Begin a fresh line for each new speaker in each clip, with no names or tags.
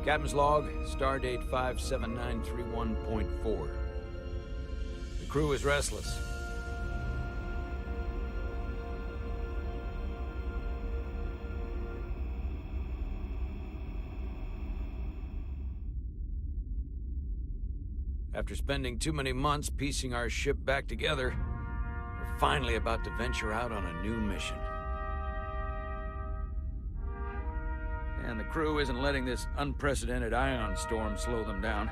Captain's log, stardate 57931.4. The crew is restless. After spending too many months piecing our ship back together, we're finally about to venture out on a new mission. And the crew isn't letting this unprecedented ion storm slow them down.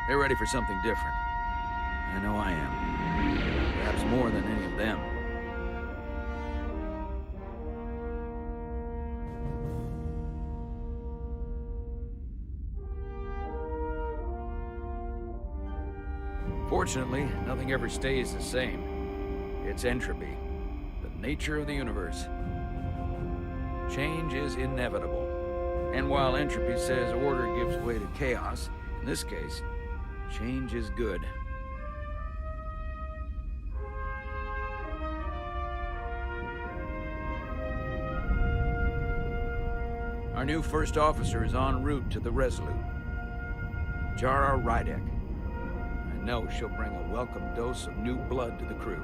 They're ready for something different. I know I am. Perhaps more than any of them. Fortunately, nothing ever stays the same. It's entropy, the nature of the universe. Change is inevitable. And while entropy says order gives way to chaos, in this case, change is good. Our new first officer is en route to the Resolute. Jara Rydek. I know she'll bring a welcome dose of new blood to the crew.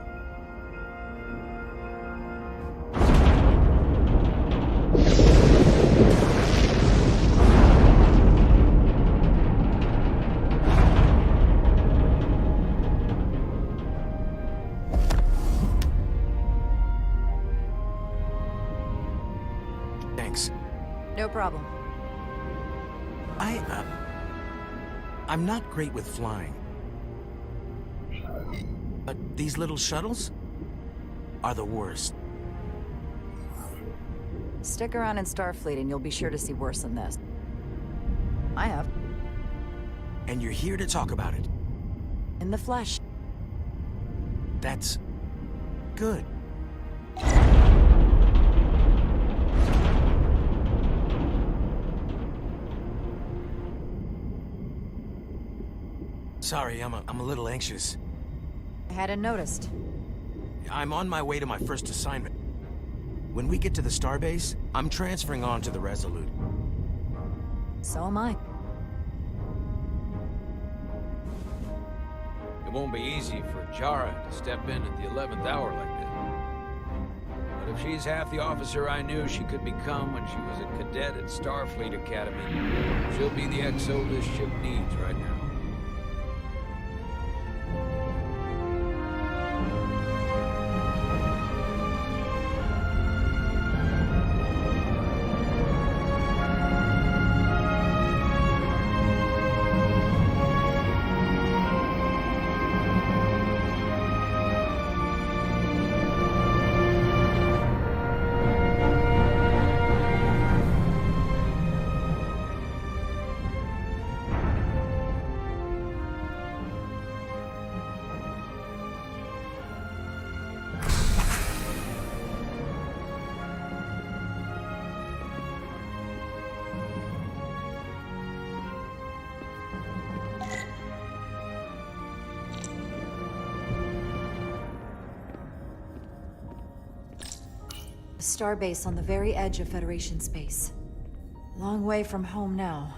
Thanks.
No problem.
I'm not great with flying. But these little shuttles are the worst.
Stick around in Starfleet and you'll be sure to see worse than this. I have.
And you're here to talk about it.
In the flesh.
That's good. Sorry, I'm a little anxious.
I hadn't noticed.
I'm on my way to my first assignment. When we get to the starbase, I'm transferring on to the Resolute.
So am I.
It won't be easy for Jara to step in at the 11th hour like this. But if she's half the officer I knew she could become when she was a cadet at Starfleet Academy, she'll be the XO this ship needs right now.
A starbase on the very edge of Federation space. Long way from home now.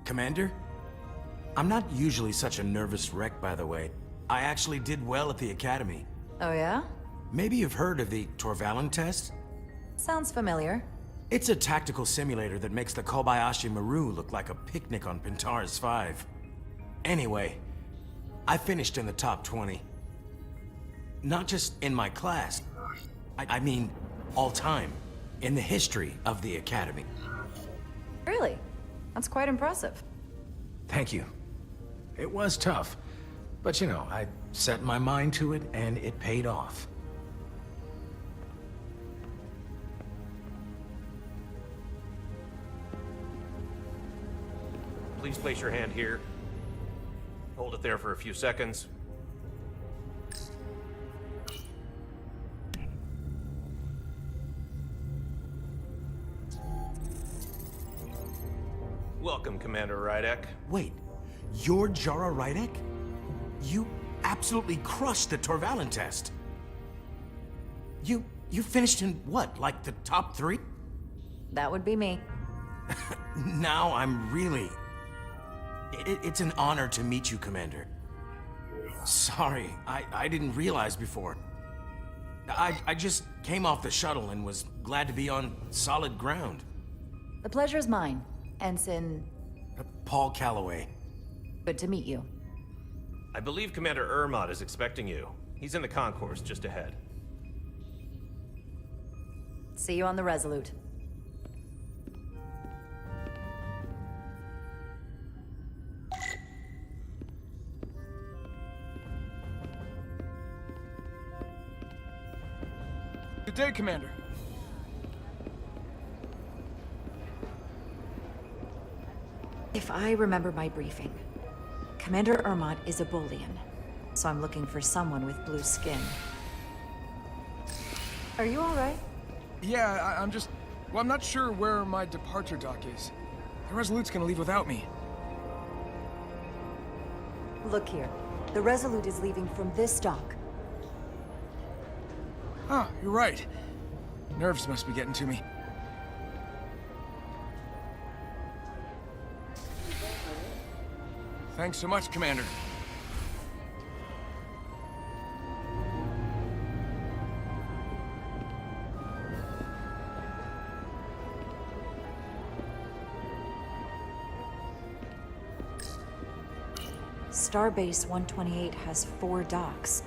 Commander? I'm not usually such a nervous wreck, by the way. I actually did well at the Academy.
Oh yeah?
Maybe you've heard of the Torvalin test?
Sounds familiar.
It's a tactical simulator that makes the Kobayashi Maru look like a picnic on Pintaris 5. Anyway, I finished in the top 20. Not just in my class. I mean, all time. In the history of the Academy.
Really? That's quite impressive.
Thank you. It was tough. But you know, I set my mind to it and it paid off.
Please place your hand here. Hold it there for a few seconds. Welcome, Commander Rydek.
Wait, you're Jara Rydek? You absolutely crushed the Torvalin test. You finished in what, like the top 3?
That would be me.
Now I'm really... It's an honor to meet you, Commander. Sorry, I didn't realize before. I just came off the shuttle and was glad to be on solid ground.
The pleasure is mine, Ensign.
Paul Calloway.
Good to meet you.
I believe Commander Ermot is expecting you. He's in the concourse just ahead.
See you on the Resolute.
Good day, Commander.
If I remember my briefing, Commander Ermot is a Bolian, so I'm looking for someone with blue skin. Are you all right?
Yeah, I'm just... Well, I'm not sure where my departure dock is. The Resolute's gonna leave without me.
Look here. The Resolute is leaving from this dock.
Oh, you're right. Nerves must be getting to me. Thanks so much, Commander.
Starbase 128 has 4 docks.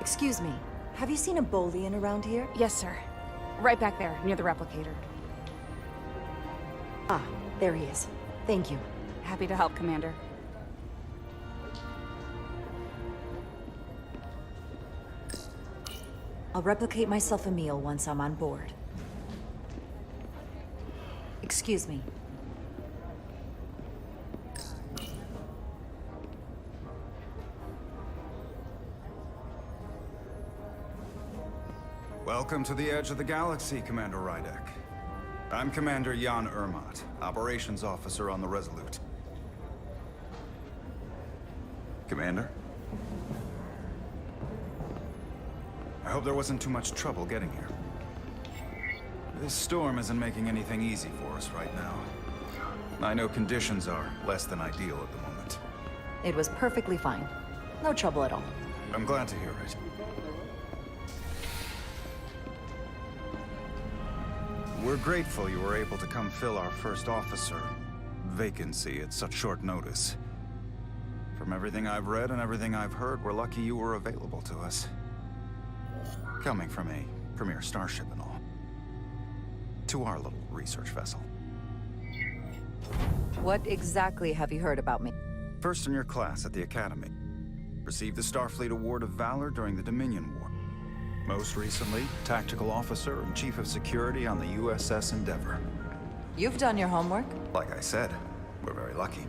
Excuse me, have you seen a Bolian around here?
Yes, sir. Right back there, near the replicator.
Ah, there he is. Thank you.
Happy to help, Commander.
I'll replicate myself a meal once I'm on board. Excuse me.
Welcome to the edge of the galaxy, Commander Rydek. I'm Commander Jan Ermot, Operations Officer on the Resolute. Commander? I hope there wasn't too much trouble getting here. This storm isn't making anything easy for us right now. I know conditions are less than ideal at the moment.
It was perfectly fine. No trouble at all.
I'm glad to hear it. We're grateful you were able to come fill our first officer vacancy at such short notice. From everything I've read and everything I've heard, we're lucky you were available to us. Coming from a premier starship and all. To our little research vessel.
What exactly have you heard about me?
First in your class at the Academy. Received the Starfleet Award of Valor during the Dominion War. Most recently, Tactical Officer and Chief of Security on the USS Endeavor.
You've done your homework.
Like I said, we're very lucky.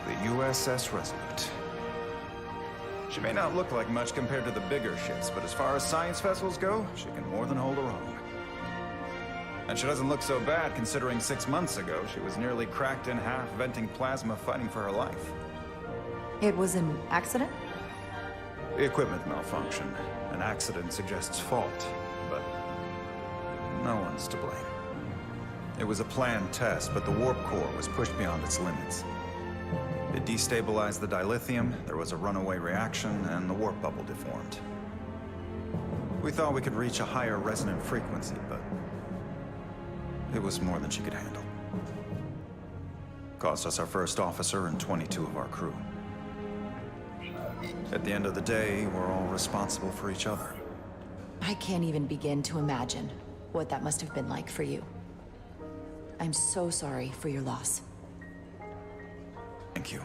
The USS Resolute. She may not look like much compared to the bigger ships, but as far as science vessels go, she can more than hold her own. And she doesn't look so bad considering 6 months ago she was nearly cracked in half, venting plasma, fighting for her life.
It was an accident?
The equipment malfunctioned. An accident suggests fault, but no one's to blame. It was a planned test, but the warp core was pushed beyond its limits. It destabilized the dilithium, there was a runaway reaction, and the warp bubble deformed. We thought we could reach a higher resonant frequency, but it was more than she could handle. Cost us our first officer and 22 of our crew. At the end of the day, we're all responsible for each other.
I can't even begin to imagine what that must have been like for you. I'm so sorry for your loss.
Thank you.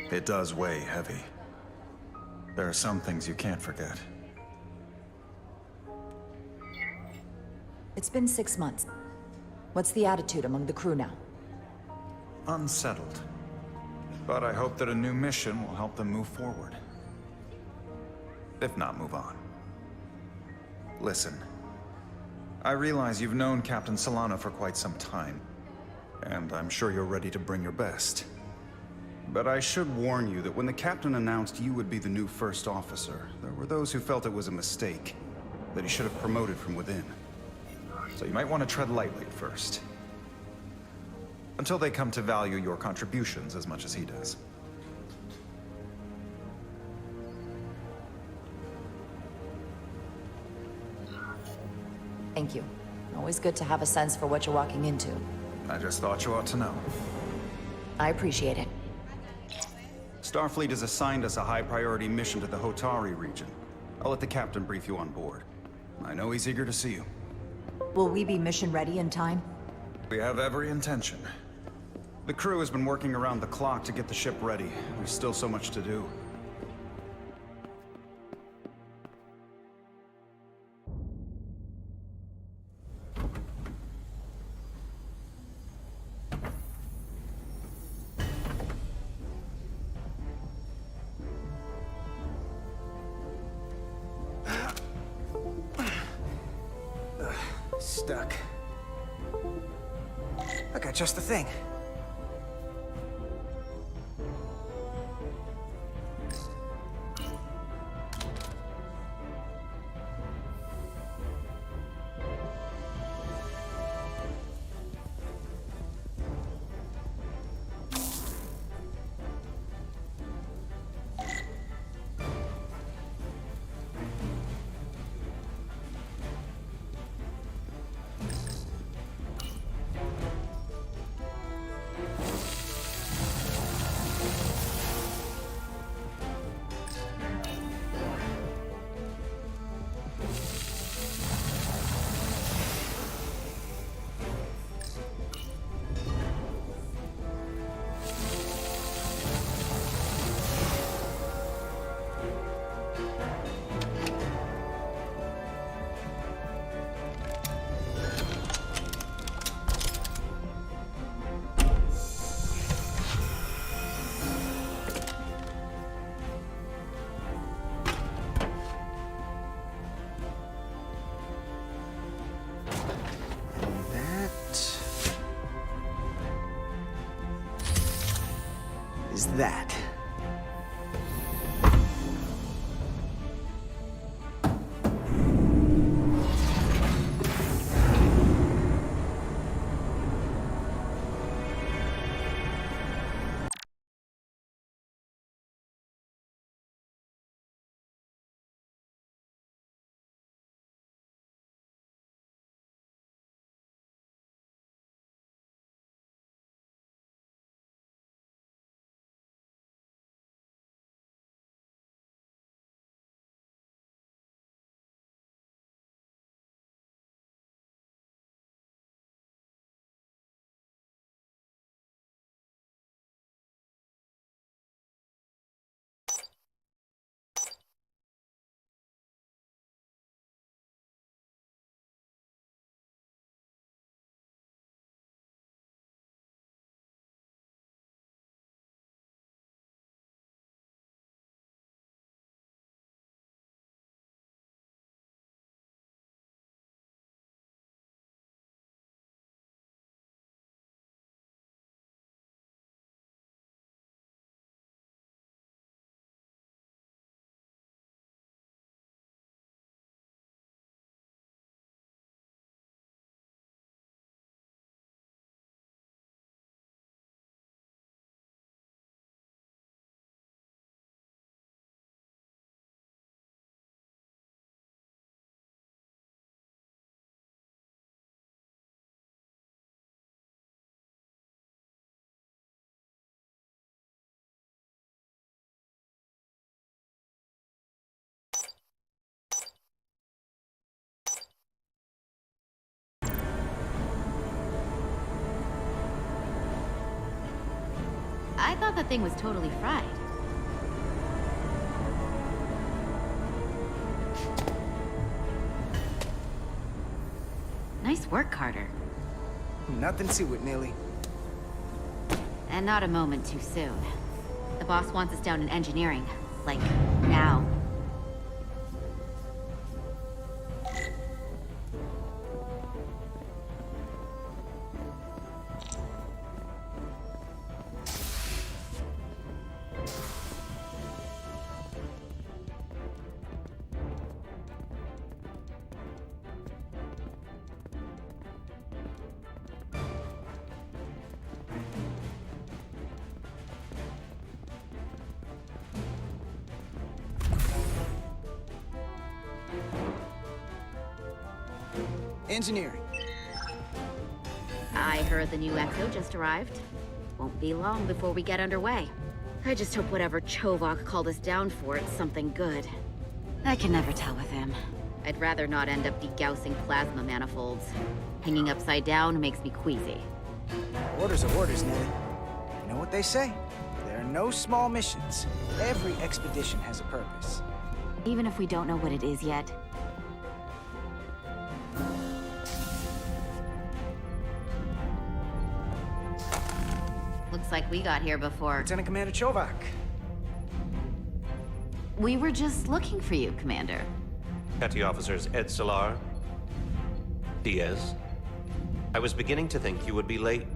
It does weigh heavy. There are some things you can't forget.
It's been 6 months. What's the attitude among the crew now?
unsettled. But I hope that a new mission will help them move forward. If not, move on. Listen. I realize you've known Captain Solano for quite some time, and I'm sure you're ready to bring your best. But I should warn you that when the captain announced you would be the new first officer, there were those who felt it was a mistake, that he should have promoted from within. So you might want to tread lightly at first. Until they come to value your contributions as much as he does.
Thank you. Always good to have a sense for what you're walking into.
I just thought you ought to know.
I appreciate it.
Starfleet has assigned us a high-priority mission to the Hotari region. I'll let the captain brief you on board. I know he's eager to see you.
Will we be mission ready in time?
We have every intention. The crew has been working around the clock to get the ship ready. There's still so much to do.
Stuck. I got just the thing. Is that.
I thought that thing was totally fried. Nice work, Carter.
Nothing to it, Millie.
And not a moment too soon. The boss wants us down in engineering. Like, now.
Engineering.
I heard the new Exo just arrived. Won't be long before we get underway. I just hope whatever Chovak called us down for is something good. I can never tell with him. I'd rather not end up degaussing plasma manifolds. Hanging upside down makes me queasy.
Orders are orders, Nelly. You know what they say? There are no small missions. Every expedition has a purpose.
Even if we don't know what it is yet. Looks like we got here before.
Lieutenant Commander Chovak.
We were just looking for you, Commander.
Petty Officers Ed Solar, Diaz. I was beginning to think you would be late.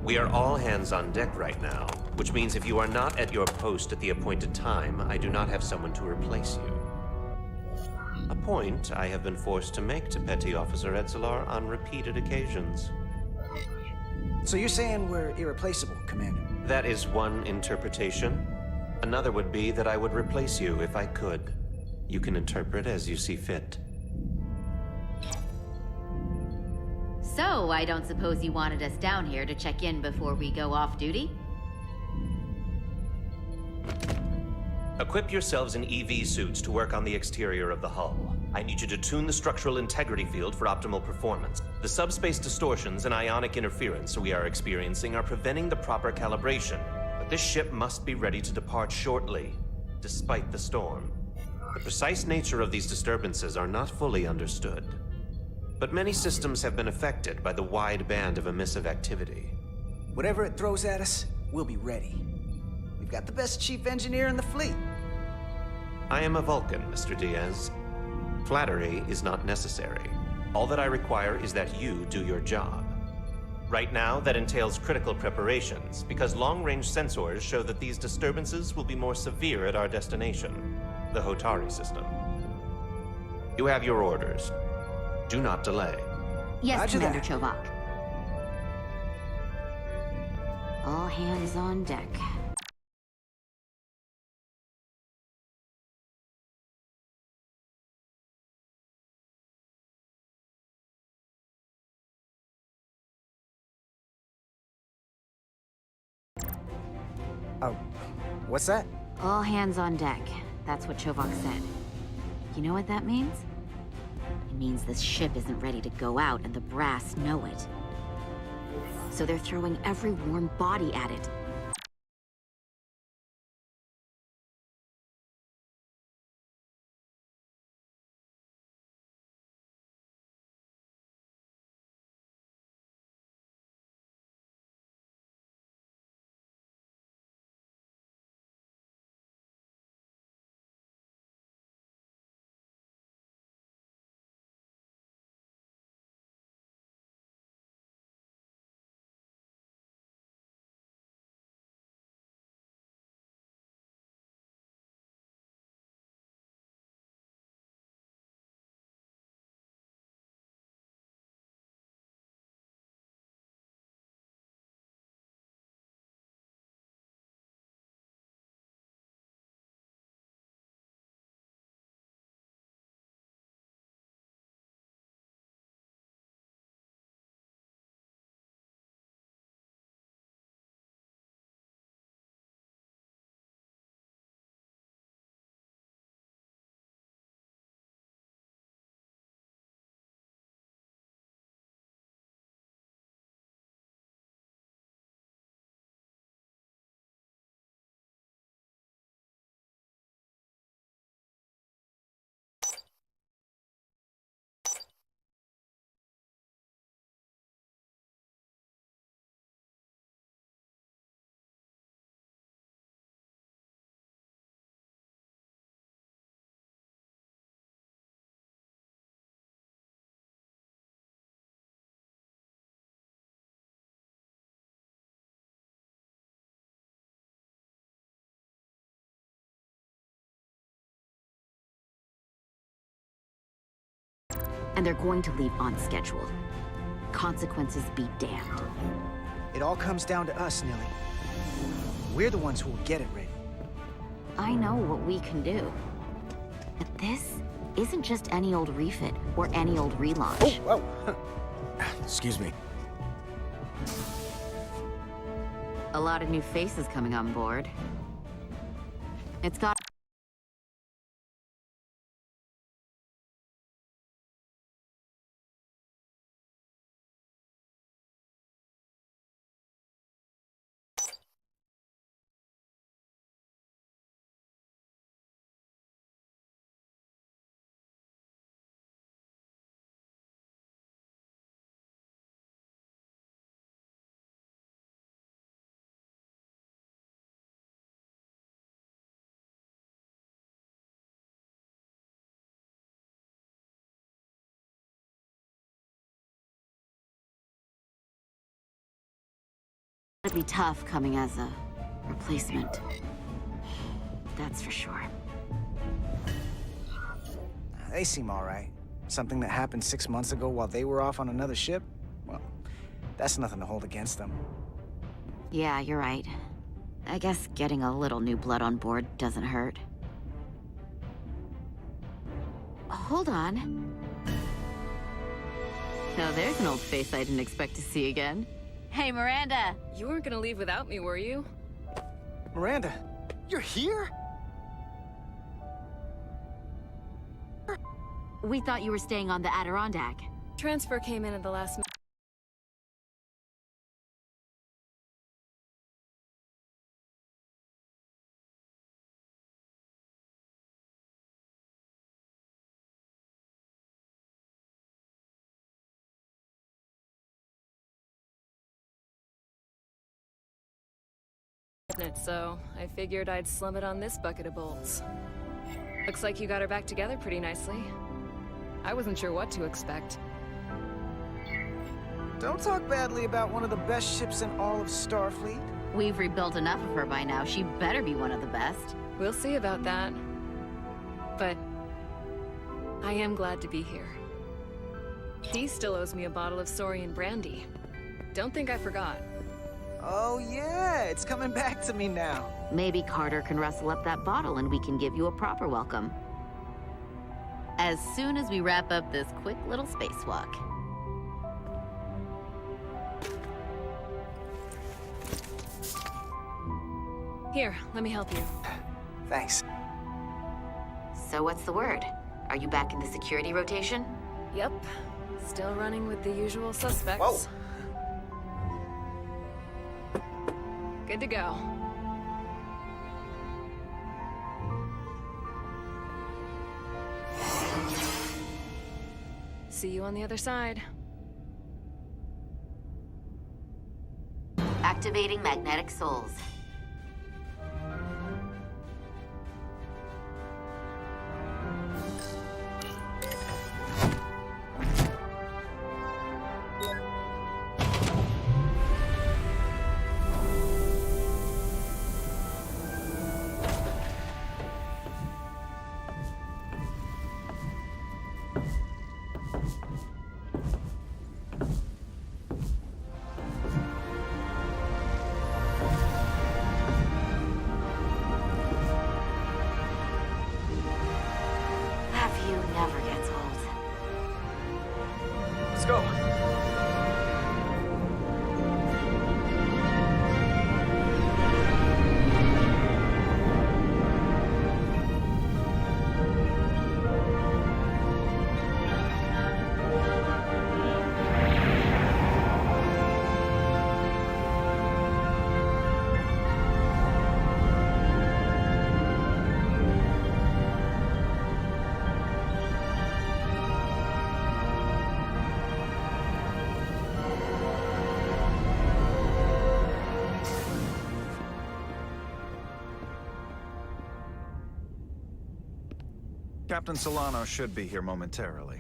We are all hands on deck right now, which means if you are not at your post at the appointed time, I do not have someone to replace you. A point I have been forced to make to Petty Officer Edsolar on repeated occasions.
So you're saying we're irreplaceable, Commander?
That is one interpretation. Another would be that I would replace you if I could. You can interpret as you see fit.
So, I don't suppose you wanted us down here to check in before we go off duty?
Equip yourselves in EV suits to work on the exterior of the hull. I need you to tune the structural integrity field for optimal performance. The subspace distortions and ionic interference we are experiencing are preventing the proper calibration. But this ship must be ready to depart shortly, despite the storm. The precise nature of these disturbances are not fully understood. But many systems have been affected by the wide band of emissive activity.
Whatever it throws at us, we'll be ready. We've got the best chief engineer in the fleet.
I am a Vulcan, Mr. Diaz. Flattery is not necessary. All that I require is that you do your job. Right now, that entails critical preparations, because long-range sensors show that these disturbances will be more severe at our destination, the Hotari system. You have your orders. Do not delay.
Yes,
Roger
Commander
that.
Chovak. All hands on deck.
Oh, what's that?
All hands on deck. That's what Chovak said. You know what that means? It means this ship isn't ready to go out, and the brass know it. So they're throwing every warm body at it. And they're going to leave on schedule. Consequences be damned.
It all comes down to us, Nilly. We're the ones who will get it ready.
I know what we can do. But this isn't just any old refit or any old relaunch.
Oh, whoa.
Excuse me.
A lot of new faces coming on board. It's got... It'd be tough coming as a replacement. That's for sure.
They seem all right. Something that happened 6 months ago while they were off on another ship? Well, that's nothing to hold against them.
Yeah, you're right. I guess getting a little new blood on board doesn't hurt. Hold on. Now there's an old face I didn't expect to see again. Hey, Miranda!
You weren't gonna leave without me, were you?
Miranda, you're here?
We thought you were staying on the Adirondack.
Transfer came in at the last minute. So I figured I'd slum it on this bucket of bolts. Looks like you got her back together pretty nicely. I wasn't sure what to expect.
Don't talk badly about one of the best ships in all of Starfleet.
We've rebuilt enough of her by now. She better be one of the best.
We'll see about that. But I am glad to be here. He still owes me a bottle of Saurian brandy. Don't think I forgot.
Oh yeah, it's coming back to me now.
Maybe Carter can rustle up that bottle and we can give you a proper welcome. As soon as we wrap up this quick little spacewalk.
Here, let me help you.
Thanks.
So what's the word? Are you back in the security rotation?
Yep. Still running with the usual suspects.
Whoa.
Good to go. See you on the other side.
Activating magnetic souls. Never gets old.
Let's go.
Captain Solano should be here momentarily.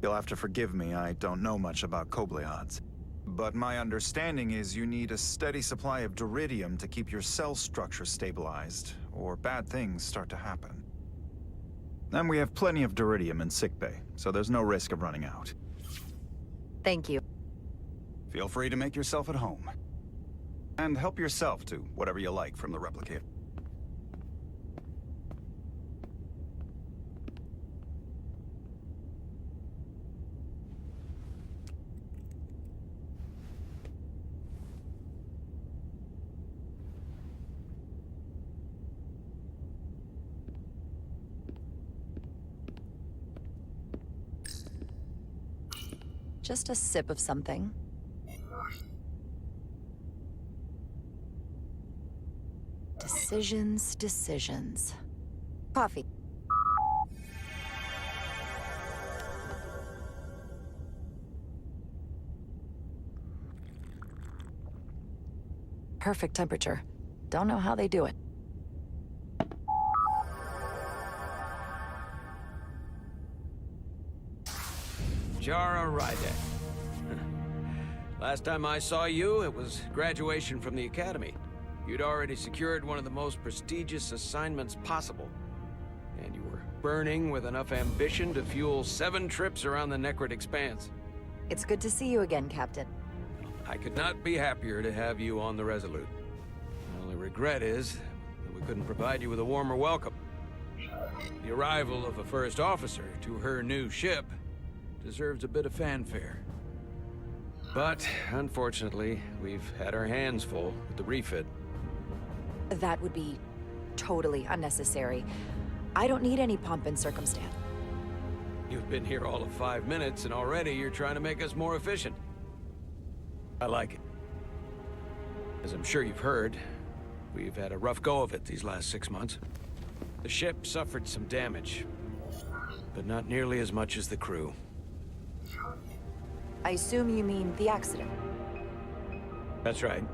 You'll have to forgive me, I don't know much about Kobleods. but my understanding is you need a steady supply of duridium to keep your cell structure stabilized, or bad things start to happen. And we have plenty of duridium in sickbay, so there's no risk of running out.
Thank you.
Feel free to make yourself at home. And help yourself to whatever you like from the replicator.
Just a sip of something. Decisions, decisions. Coffee. Perfect temperature. Don't know how they do it.
Jara Rydek. Last time I saw you, it was graduation from the Academy. You'd already secured one of the most prestigious assignments possible. And you were burning with enough ambition to fuel 7 trips around the Necrid Expanse.
It's good to see you again, Captain.
I could not be happier to have you on the Resolute. My only regret is that we couldn't provide you with a warmer welcome. The arrival of a first officer to her new ship deserves a bit of fanfare. But, unfortunately, we've had our hands full with the refit.
That would be totally unnecessary. I don't need any pomp and circumstance.
You've been here all of 5 minutes, and already you're trying to make us more efficient. I like it. As I'm sure you've heard, we've had a rough go of it these last 6 months. The ship suffered some damage, but not nearly as much as the crew.
I assume you mean the accident.
That's right.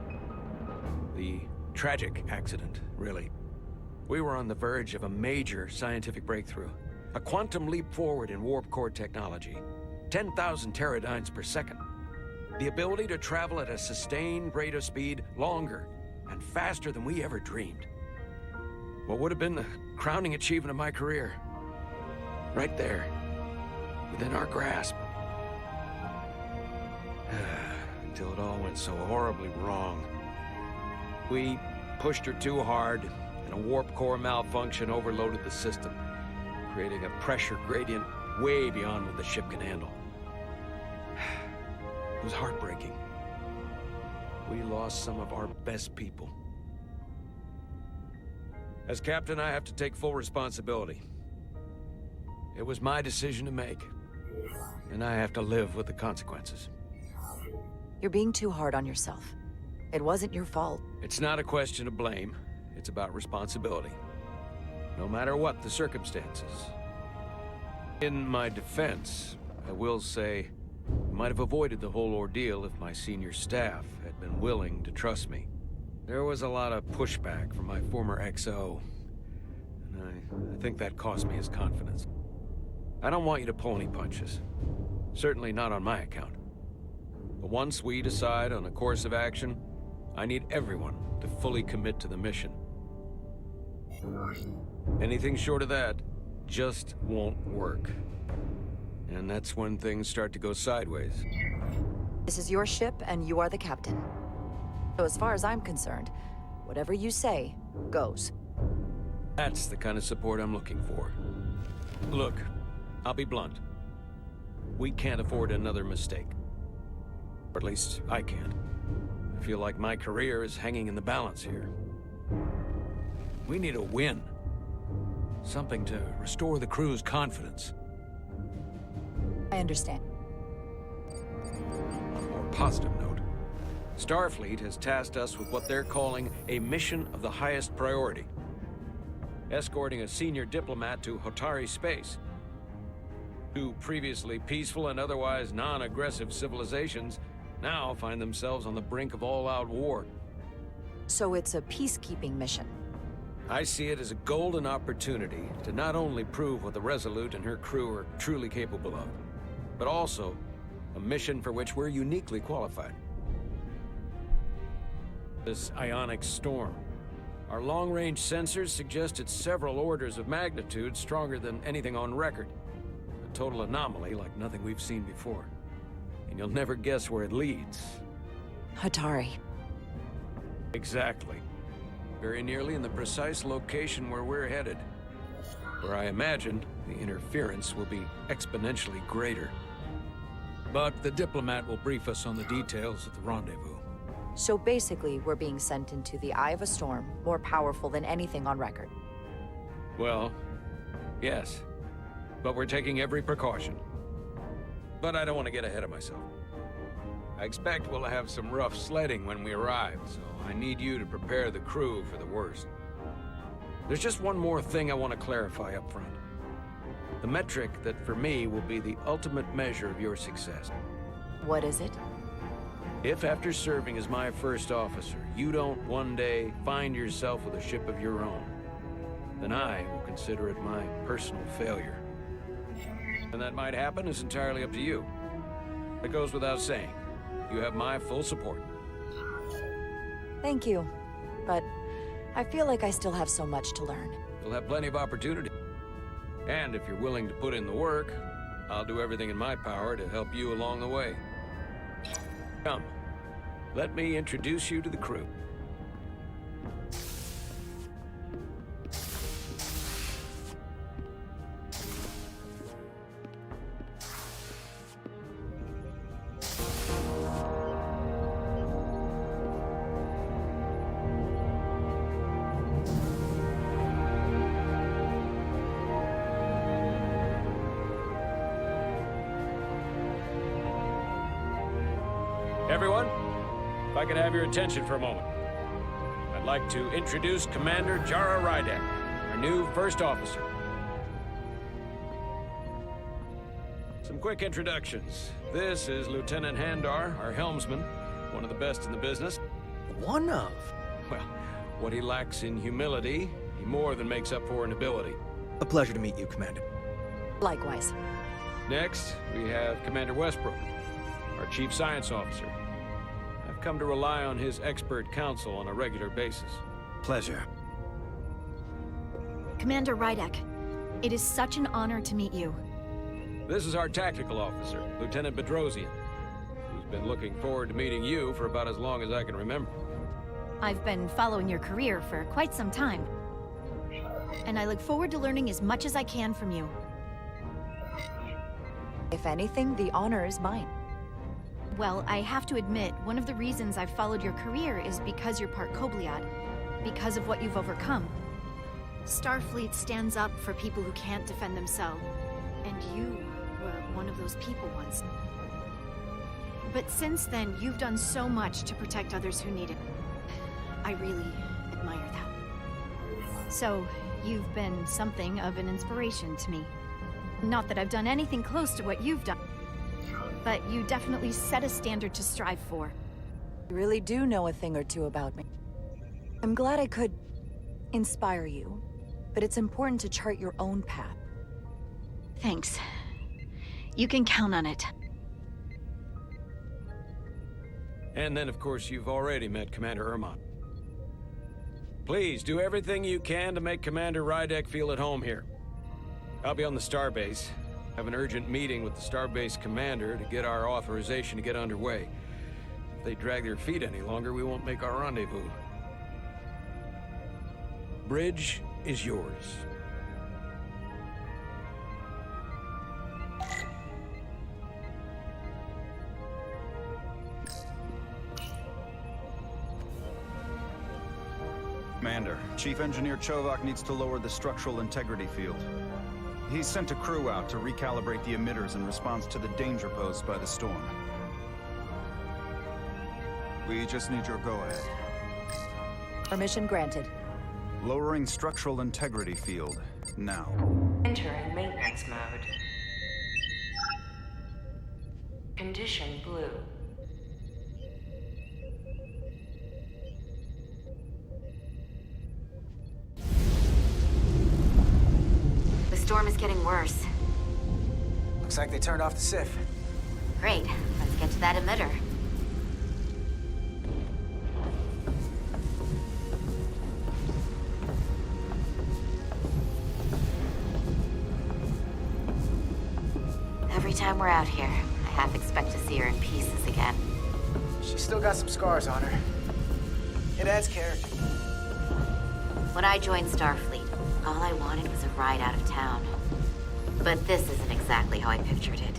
The tragic accident, really. We were on the verge of a major scientific breakthrough. A quantum leap forward in warp core technology. 10,000 teradynes per second. The ability to travel at a sustained rate of speed longer and faster than we ever dreamed. What would have been the crowning achievement of my career. Right there, within our grasp. Until it all went so horribly wrong. We pushed her too hard, and a warp core malfunction overloaded the system, creating a pressure gradient way beyond what the ship can handle. It was heartbreaking. We lost some of our best people. As captain, I have to take full responsibility. It was my decision to make, and I have to live with the consequences.
You're being too hard on yourself. It wasn't your fault.
It's not a question of blame. It's about responsibility. No matter what the circumstances. In my defense, I will say, I might have avoided the whole ordeal if my senior staff had been willing to trust me. There was a lot of pushback from my former XO, and I think that cost me his confidence. I don't want you to pull any punches. Certainly not on my account. But once we decide on a course of action, I need everyone to fully commit to the mission. Anything short of that just won't work. And that's when things start to go sideways.
This is your ship, and you are the captain. So as far as I'm concerned, whatever you say, goes.
That's the kind of support I'm looking for. Look, I'll be blunt. We can't afford another mistake. Or at least, I can't. I feel like my career is hanging in the balance here. We need a win. Something to restore the crew's confidence.
I understand.
On a more positive note, Starfleet has tasked us with what they're calling a mission of the highest priority. Escorting a senior diplomat to Hotari space. 2 previously peaceful and otherwise non-aggressive civilizations now find themselves on the brink of all-out war.
So it's a peacekeeping mission.
I see it as a golden opportunity to not only prove what the Resolute and her crew are truly capable of, but also a mission for which we're uniquely qualified. This ionic storm. Our long-range sensors suggest it's several orders of magnitude stronger than anything on record. A total anomaly like nothing we've seen before. And you'll never guess where it leads.
Hatari.
Exactly. Very nearly in the precise location where we're headed. Where I imagine the interference will be exponentially greater. But the diplomat will brief us on the details at the rendezvous.
So basically, we're being sent into the eye of a storm, more powerful than anything on record.
Well, yes. But we're taking every precaution. But I don't want to get ahead of myself. I expect we'll have some rough sledding when we arrive, so I need you to prepare the crew for the worst. There's just one more thing I want to clarify up front. The metric that, for me, will be the ultimate measure of your success.
What is it?
If after serving as my first officer, you don't one day find yourself with a ship of your own, then I will consider it my personal failure. And that might happen is entirely up to you. It goes without saying. You have my full support.
Thank you. But I feel like I still have so much to learn.
You'll have plenty of opportunity. And if you're willing to put in the work, I'll do everything in my power to help you along the way. Come, let me introduce you to the crew. Everyone, if I could have your attention for a moment. I'd like to introduce Commander Jara Rydek, our new first officer. Some quick introductions. This is Lieutenant Handar, our helmsman, one of the best in the business.
One of?
Well, what he lacks in humility, he more than makes up for in ability.
A pleasure to meet you, Commander.
Likewise.
Next, we have Commander Westbrook, our Chief Science Officer. I've come to rely on his expert counsel on a regular basis.
Pleasure.
Commander Rydek, it is such an honor to meet you.
This is our tactical officer, Lieutenant Bedrosian, who's been looking forward to meeting you for about as long as I can remember.
I've been following your career for quite some time, and I look forward to learning as much as I can from you.
If anything, the honor is mine.
Well, I have to admit, one of the reasons I've followed your career is because you're part Kobliad, because of what you've overcome. Starfleet stands up for people who can't defend themselves, and you were one of those people once. But since then, you've done so much to protect others who need it. I really admire that. So, you've been something of an inspiration to me. Not that I've done anything close to what you've done, but you definitely set a standard to strive for.
You really do know a thing or two about me. I'm glad I could inspire you, but it's important to chart your own path.
Thanks. You can count on it.
And then, of course, you've already met Commander Ermont. Please, do everything you can to make Commander Rydek feel at home here. I'll be on the starbase. I have an urgent meeting with the starbase commander to get our authorization to get underway. If they drag their feet any longer, we won't make our rendezvous. Bridge is yours.
Commander, Chief Engineer Chovak needs to lower the structural integrity field. He's sent a crew out to recalibrate the emitters in response to the danger posed by the storm. We just need your go-ahead.
Permission granted.
Lowering structural integrity field, now.
Enter in maintenance mode. Condition blue.
The storm is getting worse.
Looks like they turned off the SIF.
Great. Let's get to that emitter. Every time we're out here, I half expect to see her in pieces again.
She's still got some scars on her. It adds character.
When I joined Starfleet, all I wanted was a ride out of town. But this isn't exactly how I pictured it.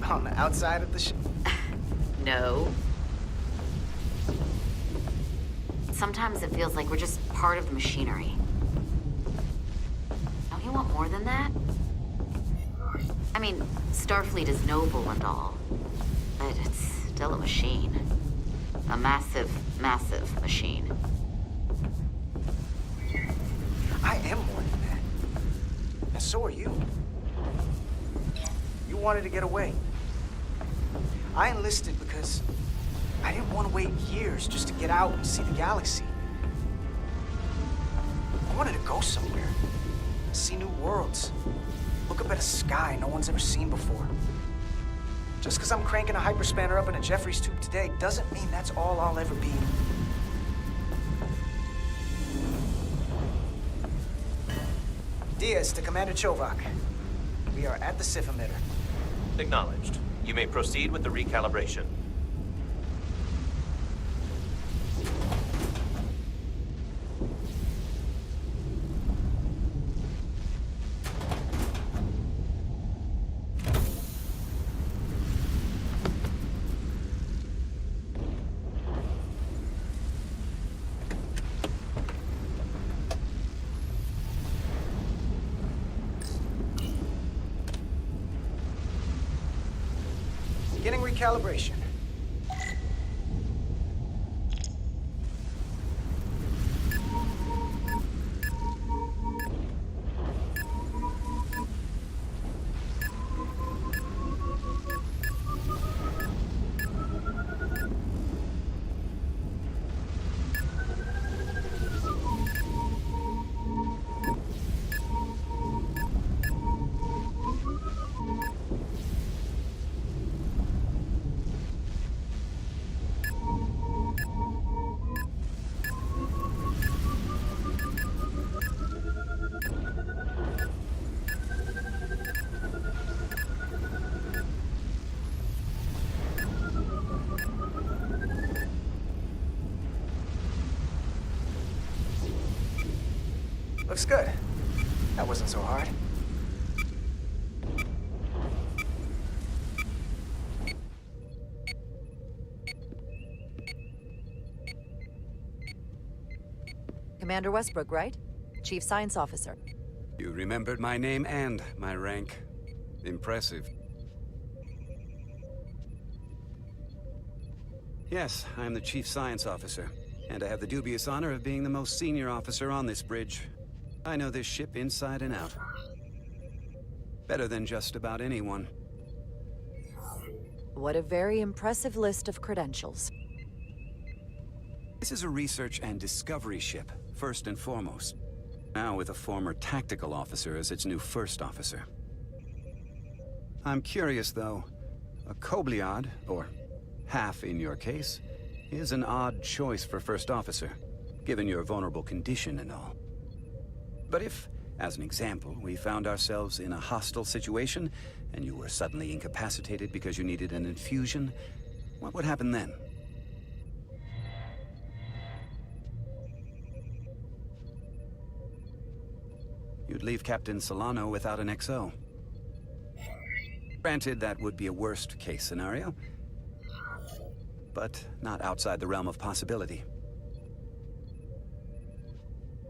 On the outside of the ship?
No. Sometimes it feels like we're just part of the machinery. Don't you want more than that? I mean, Starfleet is noble and all, but it's still a machine. A massive, massive machine.
I am more than that. And so are you. You wanted to get away. I enlisted because I didn't want to wait years just to get out and see the galaxy. I wanted to go somewhere. See new worlds. Look up at a sky no one's ever seen before. Just because I'm cranking a hyperspanner up in a Jeffries tube today doesn't mean that's all I'll ever be. Diaz to Commander Chovak. We are at the Sif emitter.
Acknowledged. You may proceed with the recalibration.
Beginning recalibration. Looks good. That wasn't so hard.
Commander Westbrook, right? Chief Science Officer.
You remembered my name and my rank. Impressive. Yes, I'm the Chief Science Officer, and I have the dubious honor of being the most senior officer on this bridge. I know this ship inside and out. Better than just about anyone.
What a very impressive list of credentials.
This is a research and discovery ship, first and foremost. Now with a former tactical officer as its new first officer. I'm curious, though. A Kobliad, or half in your case, is an odd choice for first officer, given your vulnerable condition and all. But if, as an example, we found ourselves in a hostile situation, and you were suddenly incapacitated because you needed an infusion, what would happen then? You'd leave Captain Solano without an XO. Granted, that would be a worst-case scenario, but not outside the realm of possibility.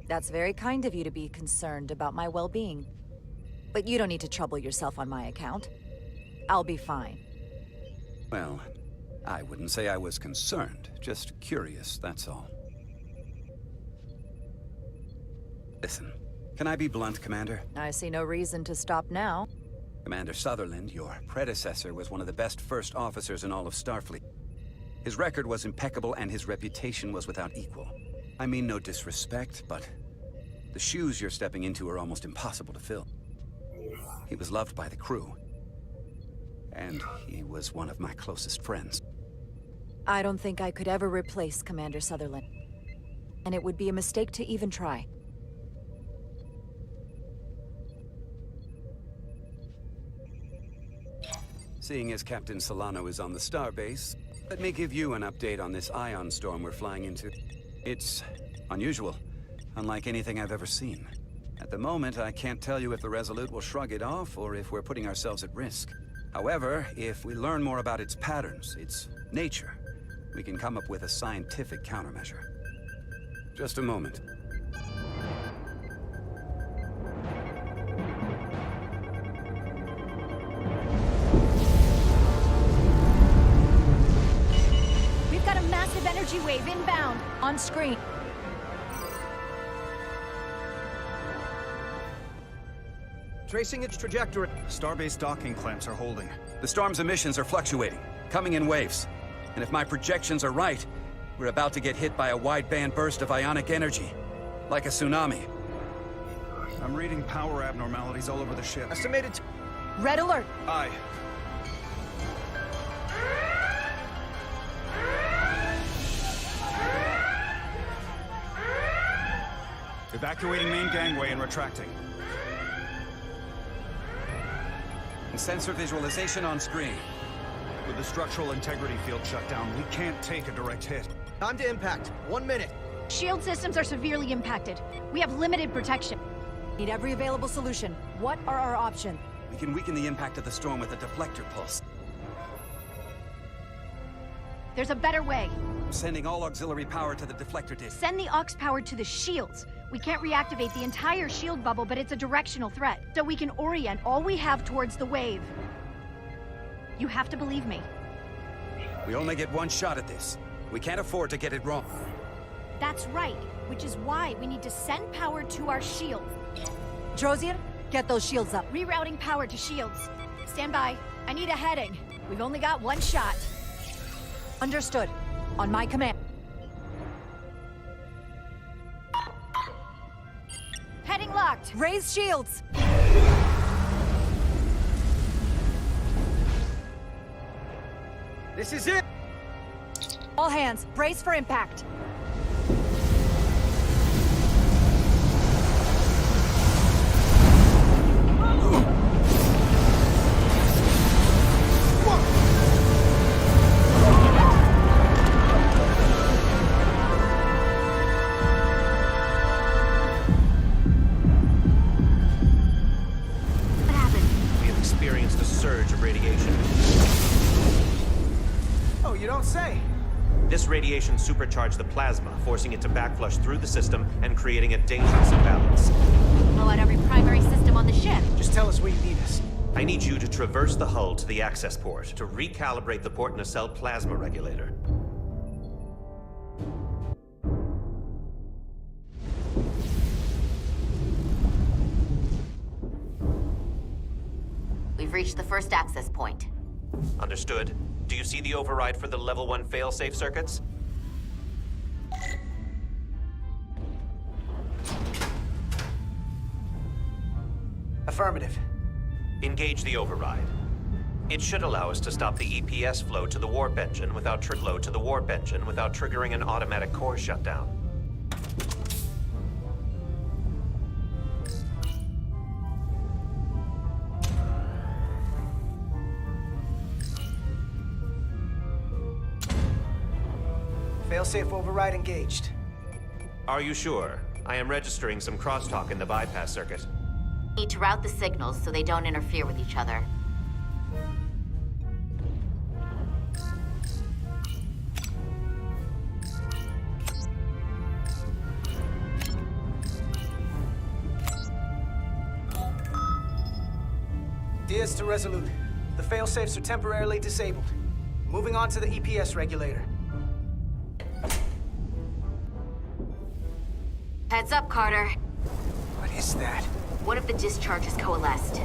That's very kind of you to be concerned about my well-being. But you don't need to trouble yourself on my account. I'll be fine.
Well, I wouldn't say I was concerned, just curious, that's all. Listen, can I be blunt, Commander?
I see no reason to stop now.
Commander Sutherland, your predecessor, was one of the best first officers in all of Starfleet. His record was impeccable and his reputation was without equal. I mean no disrespect, but the shoes you're stepping into are almost impossible to fill. He was loved by the crew, and he was one of my closest friends.
I don't think I could ever replace Commander Sutherland. And it would be a mistake to even try.
Seeing as Captain Solano is on the starbase, let me give you an update on this ion storm we're flying into. It's unusual, unlike anything I've ever seen. At the moment, I can't tell you if the Resolute will shrug it off or if we're putting ourselves at risk. However, if we learn more about its patterns, its nature, we can come up with a scientific countermeasure. Just a moment.
We've got a massive energy wave inbound.
On screen.
Tracing its trajectory.
Starbase docking clamps are holding.
The storm's emissions are fluctuating, coming in waves. And if my projections are right, we're about to get hit by a wide-band burst of ionic energy. Like a tsunami.
I'm reading power abnormalities all over the ship.
Estimated.
Red alert.
Aye. Evacuating main gangway and retracting.
Sensor visualization on screen.
With the structural integrity field shut down, we can't take a direct hit.
Time to impact. 1 minute.
Shield systems are severely impacted. We have limited protection.
Need every available solution. What are our options?
We can weaken the impact of the storm with a deflector pulse.
There's a better way.
I'm sending all auxiliary power to the deflector disk.
Send the aux power to the shields. We can't reactivate the entire shield bubble, but it's a directional threat, so we can orient all we have towards the wave. You have to believe me.
We only get one shot at this. We can't afford to get it wrong.
That's right, which is why we need to send power to our shields.
Drosian, get those shields up.
Rerouting power to shields. Stand by. I need a heading. We've only got one shot.
Understood. On my command.
Heading locked.
Raise shields.
This is it.
All hands, brace for impact.
This radiation supercharged the plasma, forcing it to backflush through the system and creating a dangerous imbalance.
Blow out every primary system on the ship.
Just tell us where you need us.
I need you to traverse the hull to the access port to recalibrate the port nacelle plasma regulator.
We've reached the first access point.
Understood. Do you see the override for the level 1 failsafe circuits?
Affirmative.
Engage the override. It should allow us to stop the EPS flow to the warp engine without triggering an automatic core shutdown.
Failsafe override engaged.
Are you sure? I am registering some crosstalk in the bypass circuit.
Need to route the signals so they don't interfere with each other.
Diaz to Resolute. The failsafes are temporarily disabled. Moving on to the EPS regulator.
Heads up, Carter.
What is that?
One of the discharges coalesced.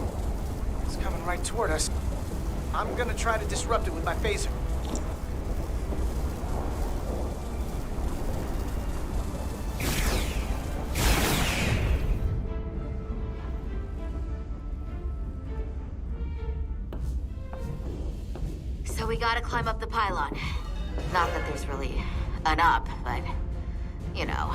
It's coming right toward us. I'm gonna try to disrupt it with my phaser.
So we gotta climb up the pylon. Not that there's really an up, but, you know.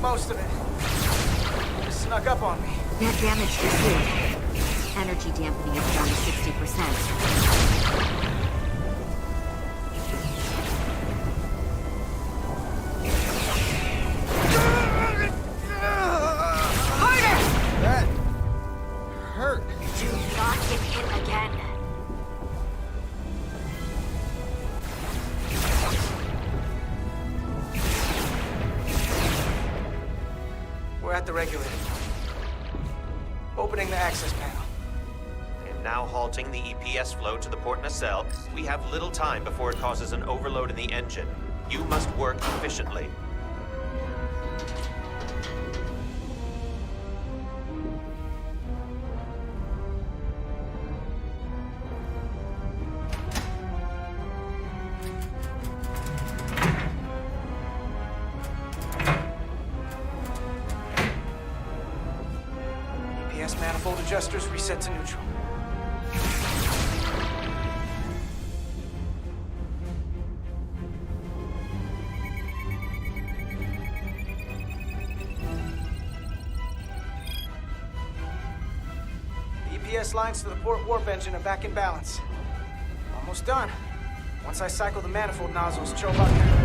most of it. Just snuck up on me.
Net damage to suit. Energy dampening is down to 60%.
That hurt.
Do not get hit again.
We're at the regulator. Opening the access panel.
And now halting the EPS flow to the port nacelle. We have little time before it causes an overload in the engine. You must work efficiently.
EPS manifold adjusters reset to neutral. The EPS lines to the port warp engine are back in balance. Almost done. Once I cycle the manifold nozzles, Chobot.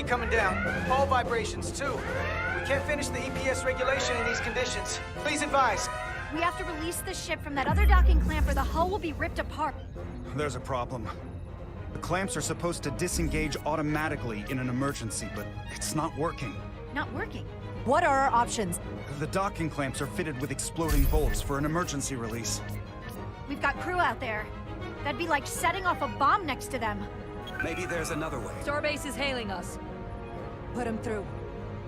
Coming down. All vibrations, too. We can't finish the EPS regulation in these conditions. Please advise.
We have to release the ship from that other docking clamp or the hull will be ripped apart.
There's a problem. The clamps are supposed to disengage automatically in an emergency, but it's not working.
Not working?
What are our options?
The docking clamps are fitted with exploding bolts for an emergency release.
We've got crew out there. That'd be like setting off a bomb next to them.
Maybe there's another way.
Starbase is hailing us.
Put him through.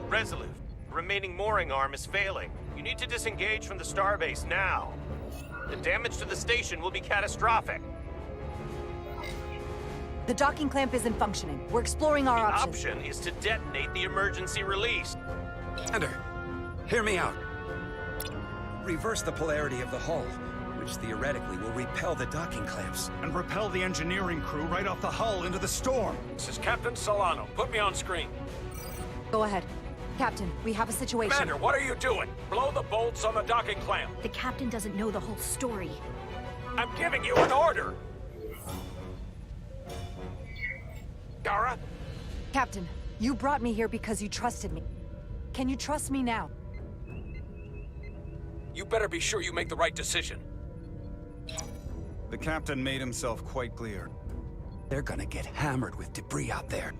Resolute. The remaining mooring arm is failing. You need to disengage from the starbase now. The damage to the station will be catastrophic.
The docking clamp isn't functioning. We're exploring our options.
The option is to detonate the emergency release.
Commander, hear me out. Reverse the polarity of the hull, which theoretically will repel the docking clamps.
And repel the engineering crew right off the hull into the storm.
This is Captain Solano. Put me on screen.
Go ahead. Captain, we have a situation.
Commander, what are you doing? Blow the bolts on the docking clamp.
The captain doesn't know the whole story.
I'm giving you an order. Jara?
Captain, you brought me here because you trusted me. Can you trust me now?
You better be sure you make the right decision.
The captain made himself quite clear.
They're gonna get hammered with debris out there.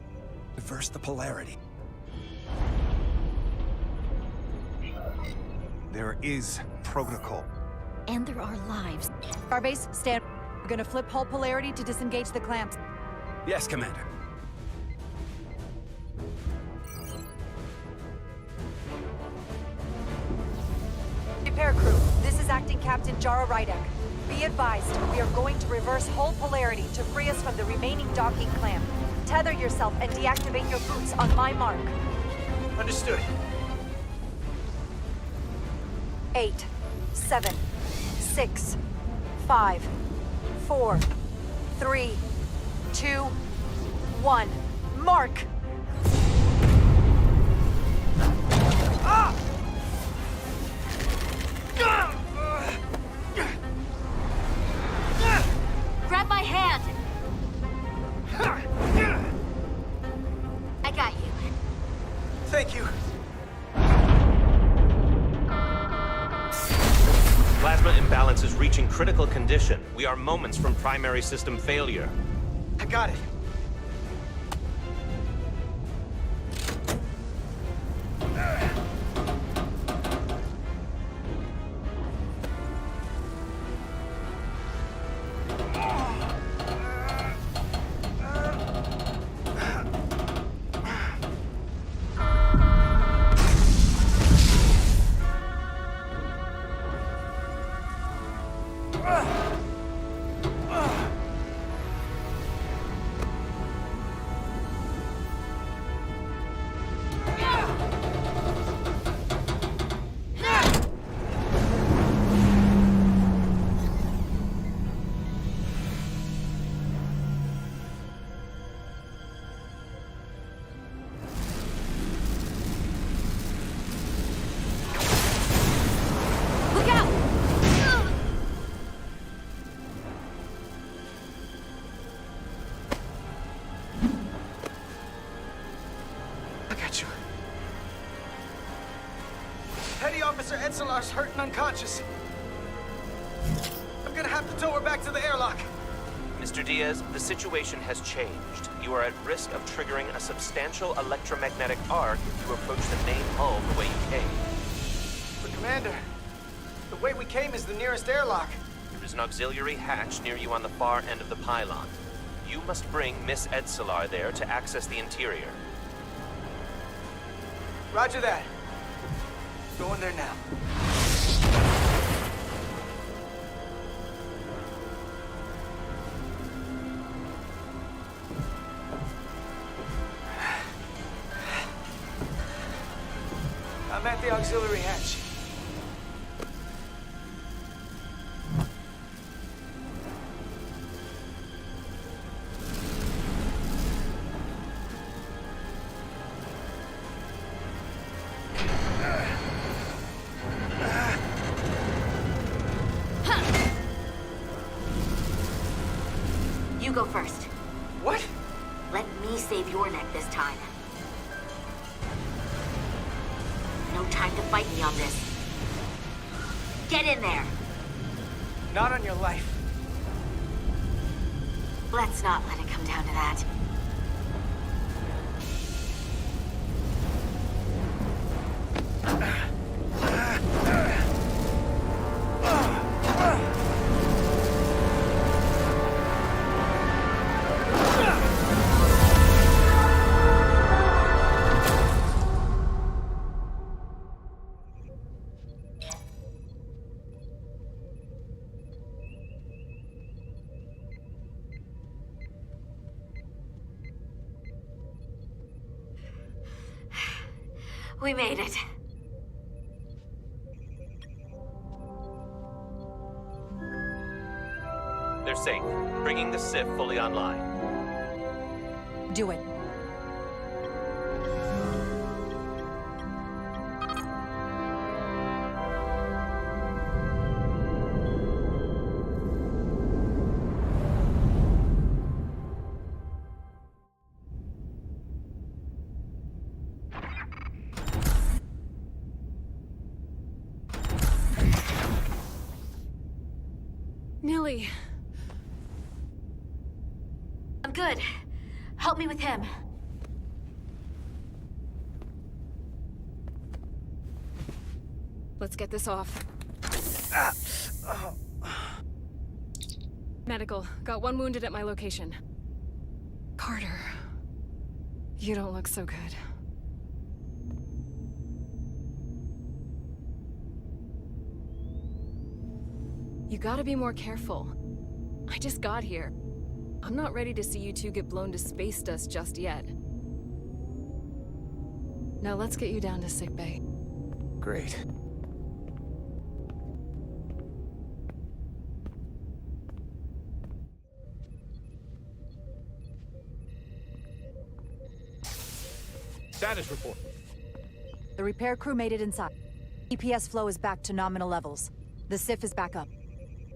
Reverse the polarity.
There is protocol.
And there are lives.
Starbase, stand. We're gonna flip hull polarity to disengage the clamps.
Yes, Commander.
Repair crew, this is Acting Captain Jara Rydek. Be advised, we are going to reverse hull polarity to free us from the remaining docking clamp. Tether yourself and deactivate your boots on my mark.
Understood.
8, 7, 6, 5, 4, 3, 2, 1. Mark!
Ah!
Grab my hand! I got you.
Thank you.
Plasma imbalance is reaching critical condition. We are moments from primary system failure.
I got it. Officer Edselar's hurt and unconscious. I'm gonna have to tow her back to the airlock.
Mr. Diaz, the situation has changed. You are at risk of triggering a substantial electromagnetic arc if you approach the main hull the way you came.
But Commander, the way we came is the nearest airlock.
There is an auxiliary hatch near you on the far end of the pylon. You must bring Miss Edselar there to access the interior.
Roger that. Going there now. I'm at the auxiliary hatch.
You go first.
What?
Let me save your neck this time. No time to fight me on this. Get in there!
Not on your life.
Let's not let it come down to that. We made it.
They're safe, bringing the SIF fully online.
Do it.
Nilly.
I'm good. Help me with him.
Let's get this off. Medical. Got one wounded at my location. Carter. You don't look so good. You gotta be more careful. I just got here. I'm not ready to see you two get blown to space dust just yet. Now let's get you down to sickbay.
Great.
Status report.
The repair crew made it inside. EPS flow is back to nominal levels. The SIF is back up.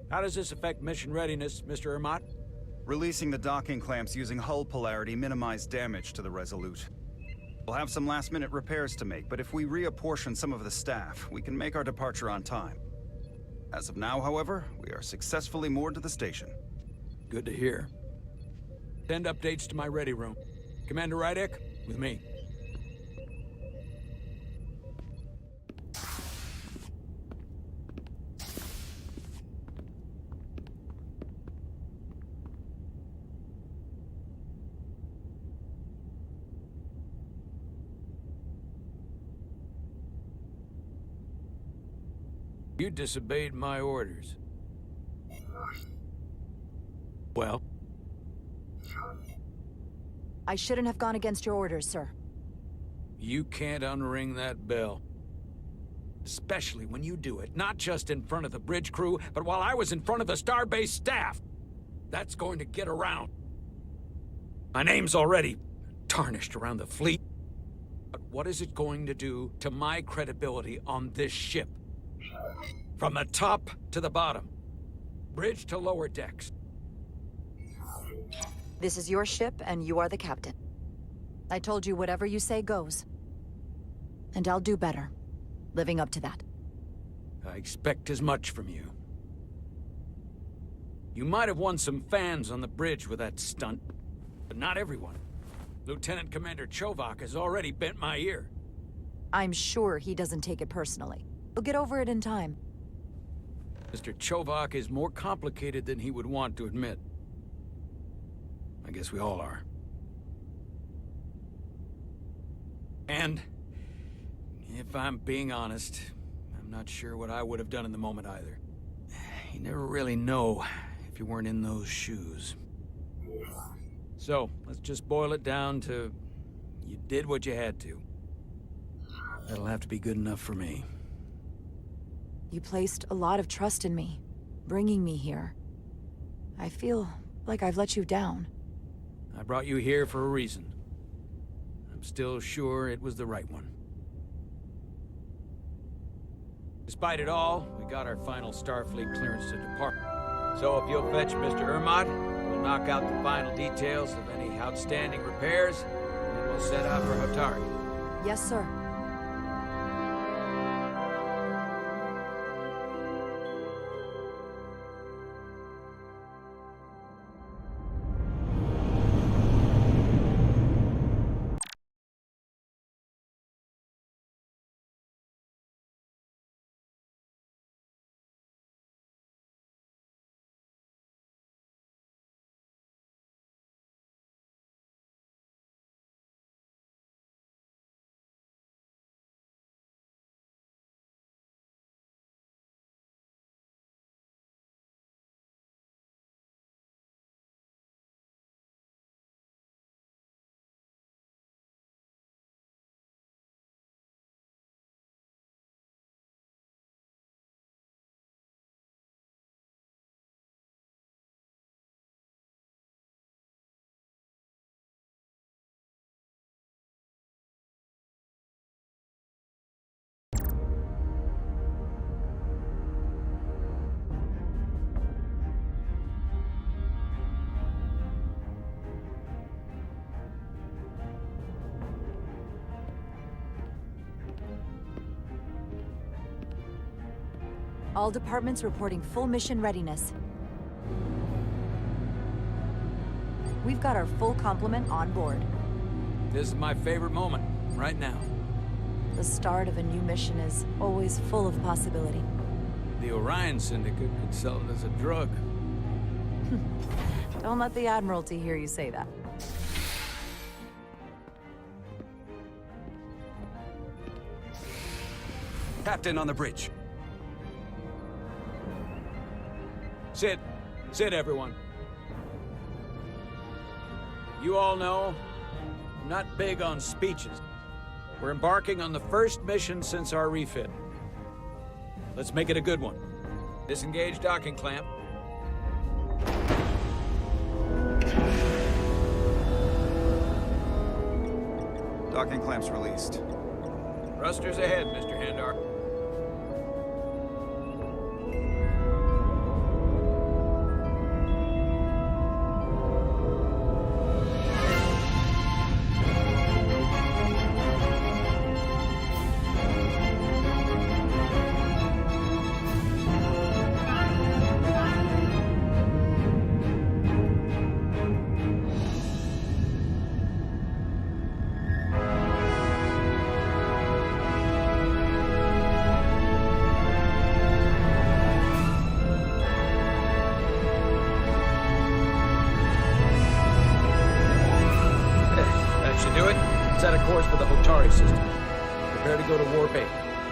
How does this affect mission readiness, Mr. Ermont?
Releasing the docking clamps using hull polarity minimized damage to the Resolute. We'll have some last-minute repairs to make, but if we reapportion some of the staff, we can make our departure on time. As of now, however, we are successfully moored to the station.
Good to hear. Send updates to my ready room. Commander Rydek, with me. You disobeyed my orders. Well?
I shouldn't have gone against your orders, sir.
You can't unring that bell. Especially when you do it, not just in front of the bridge crew, but while I was in front of the Starbase staff. That's going to get around. My name's already tarnished around the fleet. But what is it going to do to my credibility on this ship? From the top to the bottom. Bridge to lower decks.
This is your ship, and you are the captain. I told you whatever you say goes. And I'll do better, living up to that.
I expect as much from you. You might have won some fans on the bridge with that stunt, but not everyone. Lieutenant Commander Chovak has already bent my ear.
I'm sure he doesn't take it personally. He'll get over it in time.
Mr. Chovak is more complicated than he would want to admit. I guess we all are. And, if I'm being honest, I'm not sure what I would have done in the moment either. You never really know if you weren't in those shoes. So, let's just boil it down to, you did what you had to. That'll have to be good enough for me.
You placed a lot of trust in me, bringing me here. I feel like I've let you down.
I brought you here for a reason. I'm still sure it was the right one. Despite it all, we got our final Starfleet clearance to depart. So if you'll fetch Mr. Ermot, we'll knock out the final details of any outstanding repairs, and then we'll set out for Hotari.
Yes, sir. All departments reporting full mission readiness. We've got our full complement on board.
This is my favorite moment, right now.
The start of a new mission is always full of possibility.
The Orion Syndicate could sell it as a drug.
Don't let the Admiralty hear you say that.
Captain on the bridge.
Sit. Sit, everyone. You all know, I'm not big on speeches. We're embarking on the first mission since our refit. Let's make it a good one. Disengage docking clamp.
Docking clamps released.
Thrusters ahead, Mr. Handar. Set a course for the Hotari system. Prepare to go to Warp 8.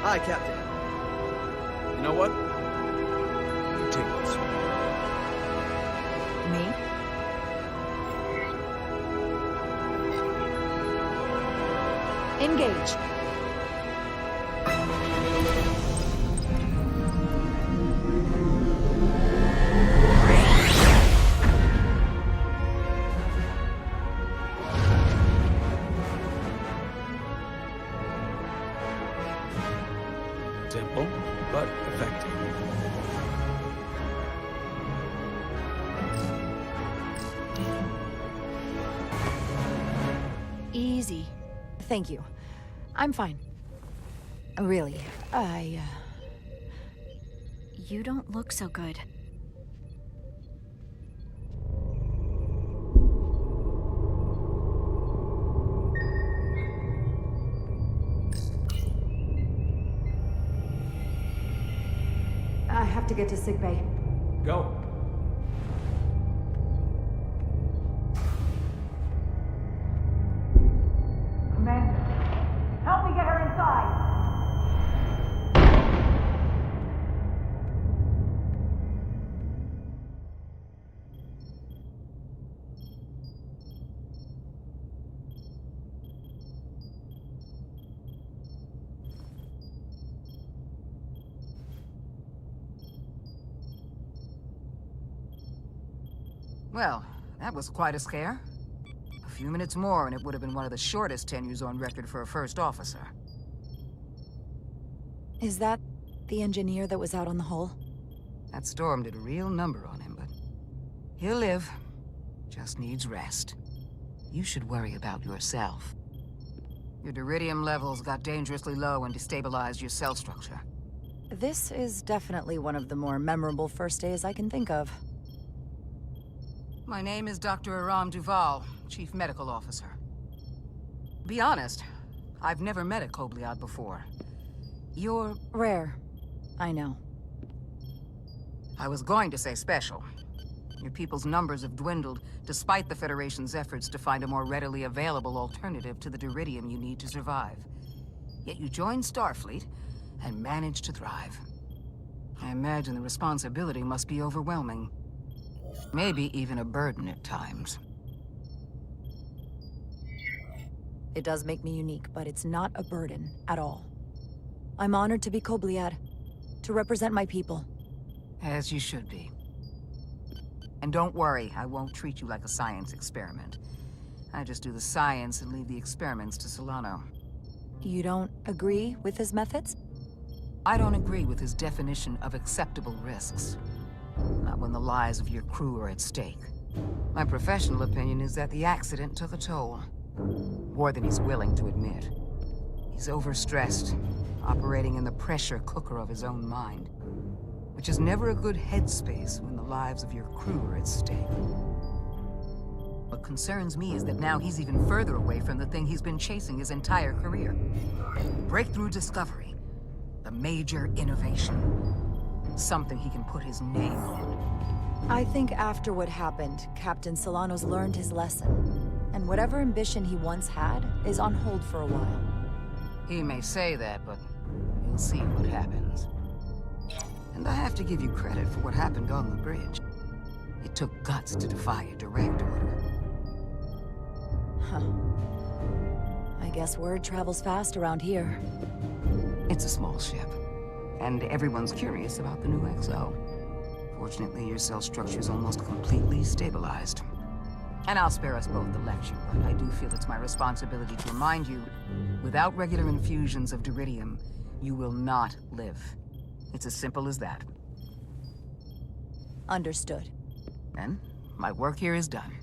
Aye, Captain.
You know what? You take this.
Me? Engage.
Simple, but effective.
Easy. Thank you. I'm fine. Really,
You don't look so good.
I have to get to sickbay.
Go.
Commander, help me get her inside!
Well, that was quite a scare. A few minutes more and it would have been one of the shortest tenures on record for a first officer.
Is that the engineer that was out on the hull?
That storm did a real number on him, but he'll live. Just needs rest. You should worry about yourself. Your diridium levels got dangerously low and destabilized your cell structure.
This is definitely one of the more memorable first days I can think of.
My name is Dr. Aram Duval, Chief Medical Officer. Be honest, I've never met a Kobliad before. You're...
rare. I know.
I was going to say special. Your people's numbers have dwindled, despite the Federation's efforts to find a more readily available alternative to the diridium you need to survive. Yet you joined Starfleet, and managed to thrive. I imagine the responsibility must be overwhelming. Maybe even a burden at times.
It does make me unique, but it's not a burden at all. I'm honored to be Kobliad, to represent my people.
As you should be. And don't worry, I won't treat you like a science experiment. I just do the science and leave the experiments to Solano.
You don't agree with his methods?
I don't agree with his definition of acceptable risks. Not when the lives of your crew are at stake. My professional opinion is that the accident took a toll. More than he's willing to admit. He's overstressed, operating in the pressure cooker of his own mind. Which is never a good headspace when the lives of your crew are at stake. What concerns me is that now he's even further away from the thing he's been chasing his entire career. Breakthrough discovery. The major innovation. Something he can put his name on.
I think after what happened, Captain Solano's learned his lesson. And whatever ambition he once had is on hold for a while.
He may say that, but you'll see what happens. And I have to give you credit for what happened on the bridge. It took guts to defy a direct order.
Huh. I guess word travels fast around here.
It's a small ship. And everyone's curious about the new XO. Fortunately, your cell structure's almost completely stabilized. And I'll spare us both the lecture, but I do feel it's my responsibility to remind you, without regular infusions of diridium, you will not live. It's as simple as that.
Understood.
Then, my work here is done.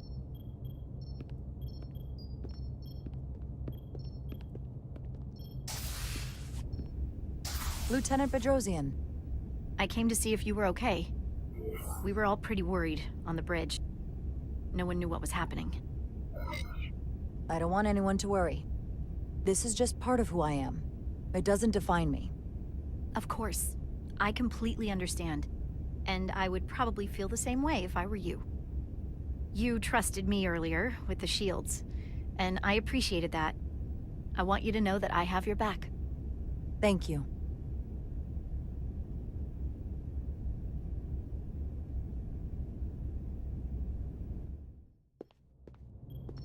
Lieutenant Bedrosian.
I came to see if you were okay. We were all pretty worried on the bridge. No one knew what was happening.
I don't want anyone to worry. This is just part of who I am. It doesn't define me.
Of course. I completely understand. And I would probably feel the same way if I were you. You trusted me earlier with the shields, and I appreciated that. I want you to know that I have your back.
Thank you.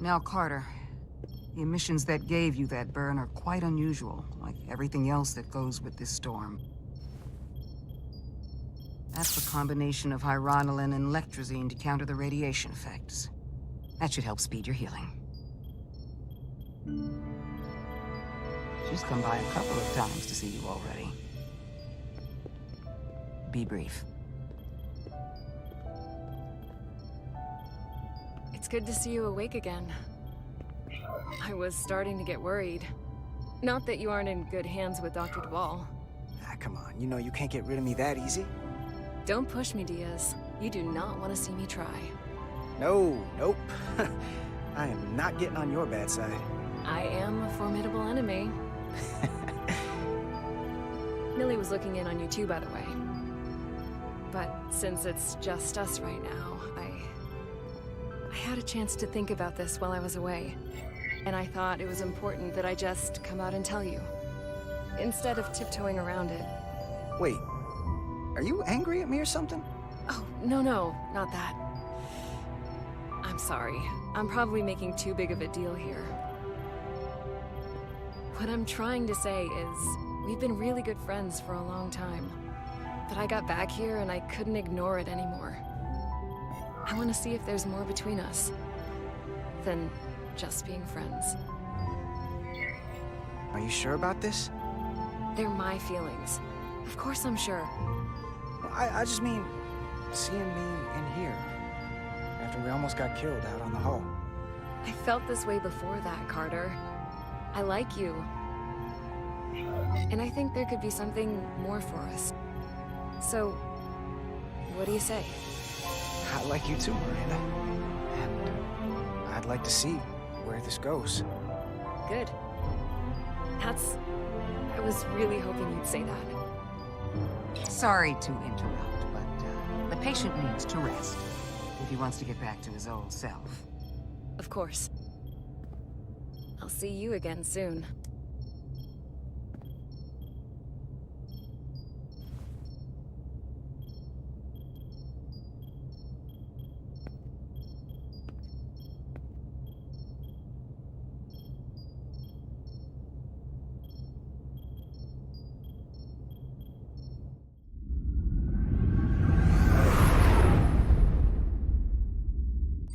Now, Carter, the emissions that gave you that burn are quite unusual, like everything else that goes with this storm. That's the combination of hyronolin and lectrazine to counter the radiation effects. That should help speed your healing. She's come by a couple of times to see you already. Be brief.
It's good to see you awake again. I was starting to get worried. Not that you aren't in good hands with Dr. Duvall.
Ah, come on. You know you can't get rid of me that easy.
Don't push me, Diaz. You do not want to see me try.
No, nope. I am not getting on your bad side.
I am a formidable enemy. Millie was looking in on you too, by the way. But since it's just us right now, I had a chance to think about this while I was away. And I thought it was important that I just come out and tell you, instead of tiptoeing around it.
Wait, are you angry at me or something?
Oh, no, not that. I'm sorry. I'm probably making too big of a deal here. What I'm trying to say is, we've been really good friends for a long time. But I got back here and I couldn't ignore it anymore. I want to see if there's more between us than just being friends.
Are you sure about this?
They're my feelings. Of course I'm sure.
Well, I just mean, seeing me in here, after we almost got killed out on the hull.
I felt this way before that, Carter. I like you. And I think there could be something more for us. So, what do you say?
I like you too, Miranda. And I'd like to see where this goes.
Good. I was really hoping you'd say that.
Sorry to interrupt, but the patient needs to rest if he wants to get back to his old self.
Of course. I'll see you again soon.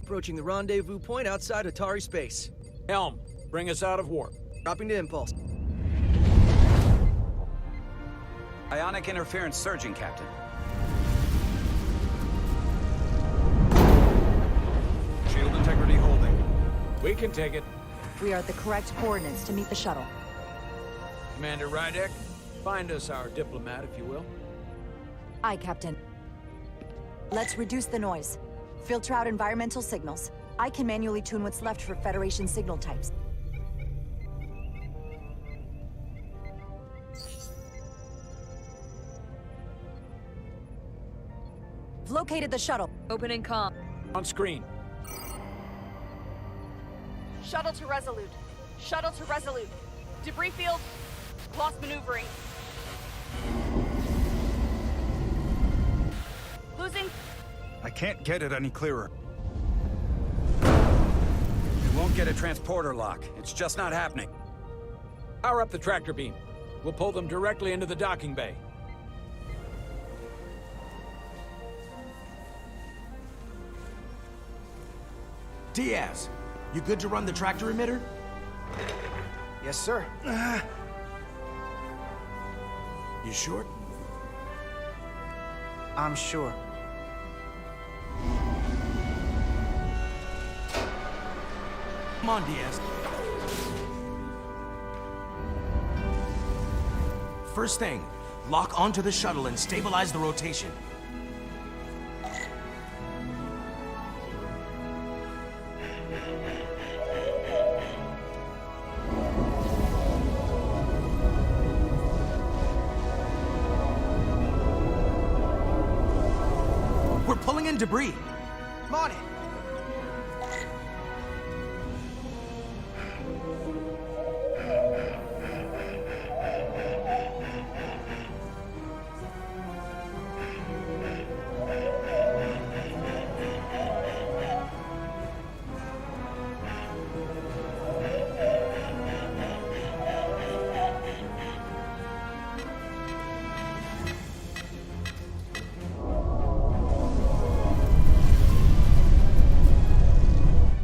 Approaching the rendezvous point outside Atari space.
Helm, bring us out of warp.
Dropping to impulse.
Ionic interference surging, Captain.
Shield integrity holding.
We can take it.
We are at the correct coordinates to meet the shuttle.
Commander Rydek, find us our diplomat, if you will.
Aye, Captain. Let's reduce the noise. Filter out environmental signals. I can manually tune what's left for Federation signal types. I've located the shuttle.
Opening comm.
On screen.
Shuttle to Resolute. Shuttle to Resolute. Debris field. Lost maneuvering. Losing.
I can't get it any clearer.
We won't get a transporter lock. It's just not happening.
Power up the tractor beam. We'll pull them directly into the docking bay.
Diaz, you good to run the tractor emitter?
Yes, sir.
You sure?
I'm sure.
Come on, Diaz. First thing, lock onto the shuttle and stabilize the rotation. We're pulling in debris.
I'm on it.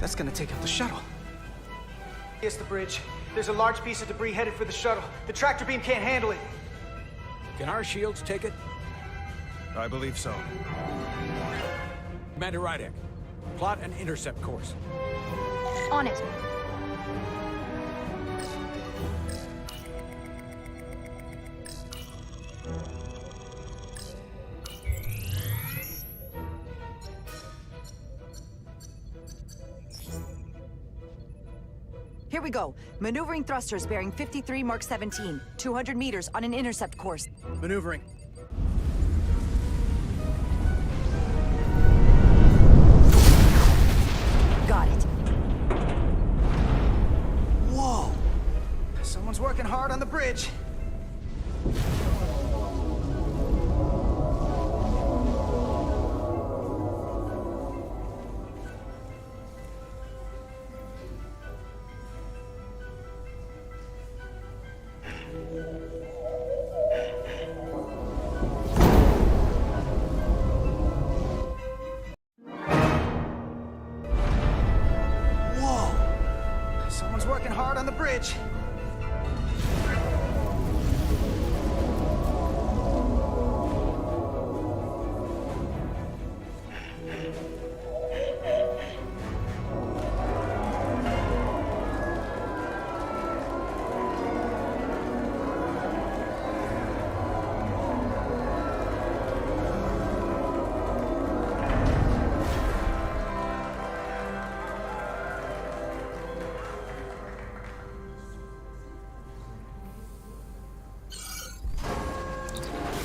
That's gonna take out the shuttle. It's the bridge. There's a large piece of debris headed for the shuttle. The tractor beam can't handle it.
Can our shields take it?
I believe so.
Commander Rydek, plot an intercept course.
On it.
Here we go. Maneuvering thrusters bearing 53 Mark 17. 200 meters on an intercept course.
Maneuvering.
Got it.
Whoa! Someone's working hard on the bridge. Someone's working hard on the bridge.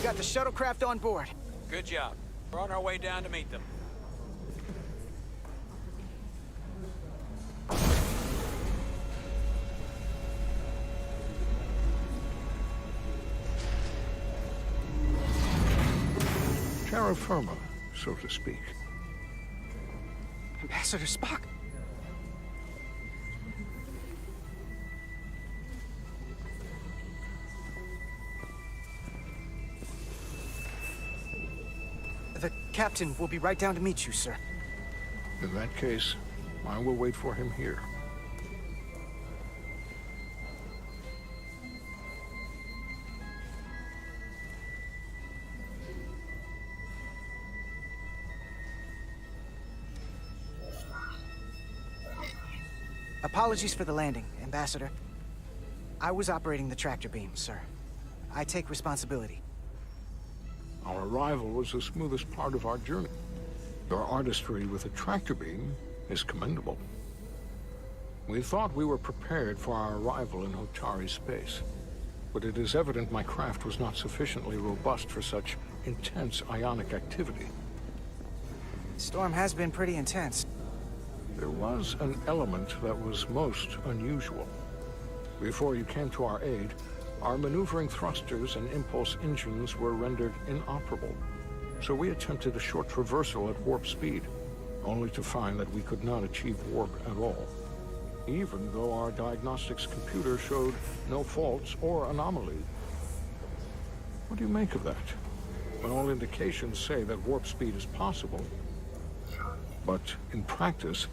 Got the shuttlecraft on board.
Good job. We're on our way down to meet them.
Terra firma, so to speak.
Ambassador Spock. The captain will be right down to meet you, sir.
In that case, I will wait for him here.
Apologies for the landing, Ambassador. I was operating the tractor beam, sir. I take responsibility.
Our arrival was the smoothest part of our journey. Your artistry with a tractor beam is commendable. We thought we were prepared for our arrival in Hotari space, but it is evident my craft was not sufficiently robust for such intense ionic activity.
The storm has been pretty intense.
There was an element that was most unusual. Before you came to our aid, our maneuvering thrusters and impulse engines were rendered inoperable. So we attempted a short traversal at warp speed, only to find that we could not achieve warp at all, even though our diagnostics computer showed no faults or anomalies. What do you make of that? When all indications say that warp speed is possible, but in practice,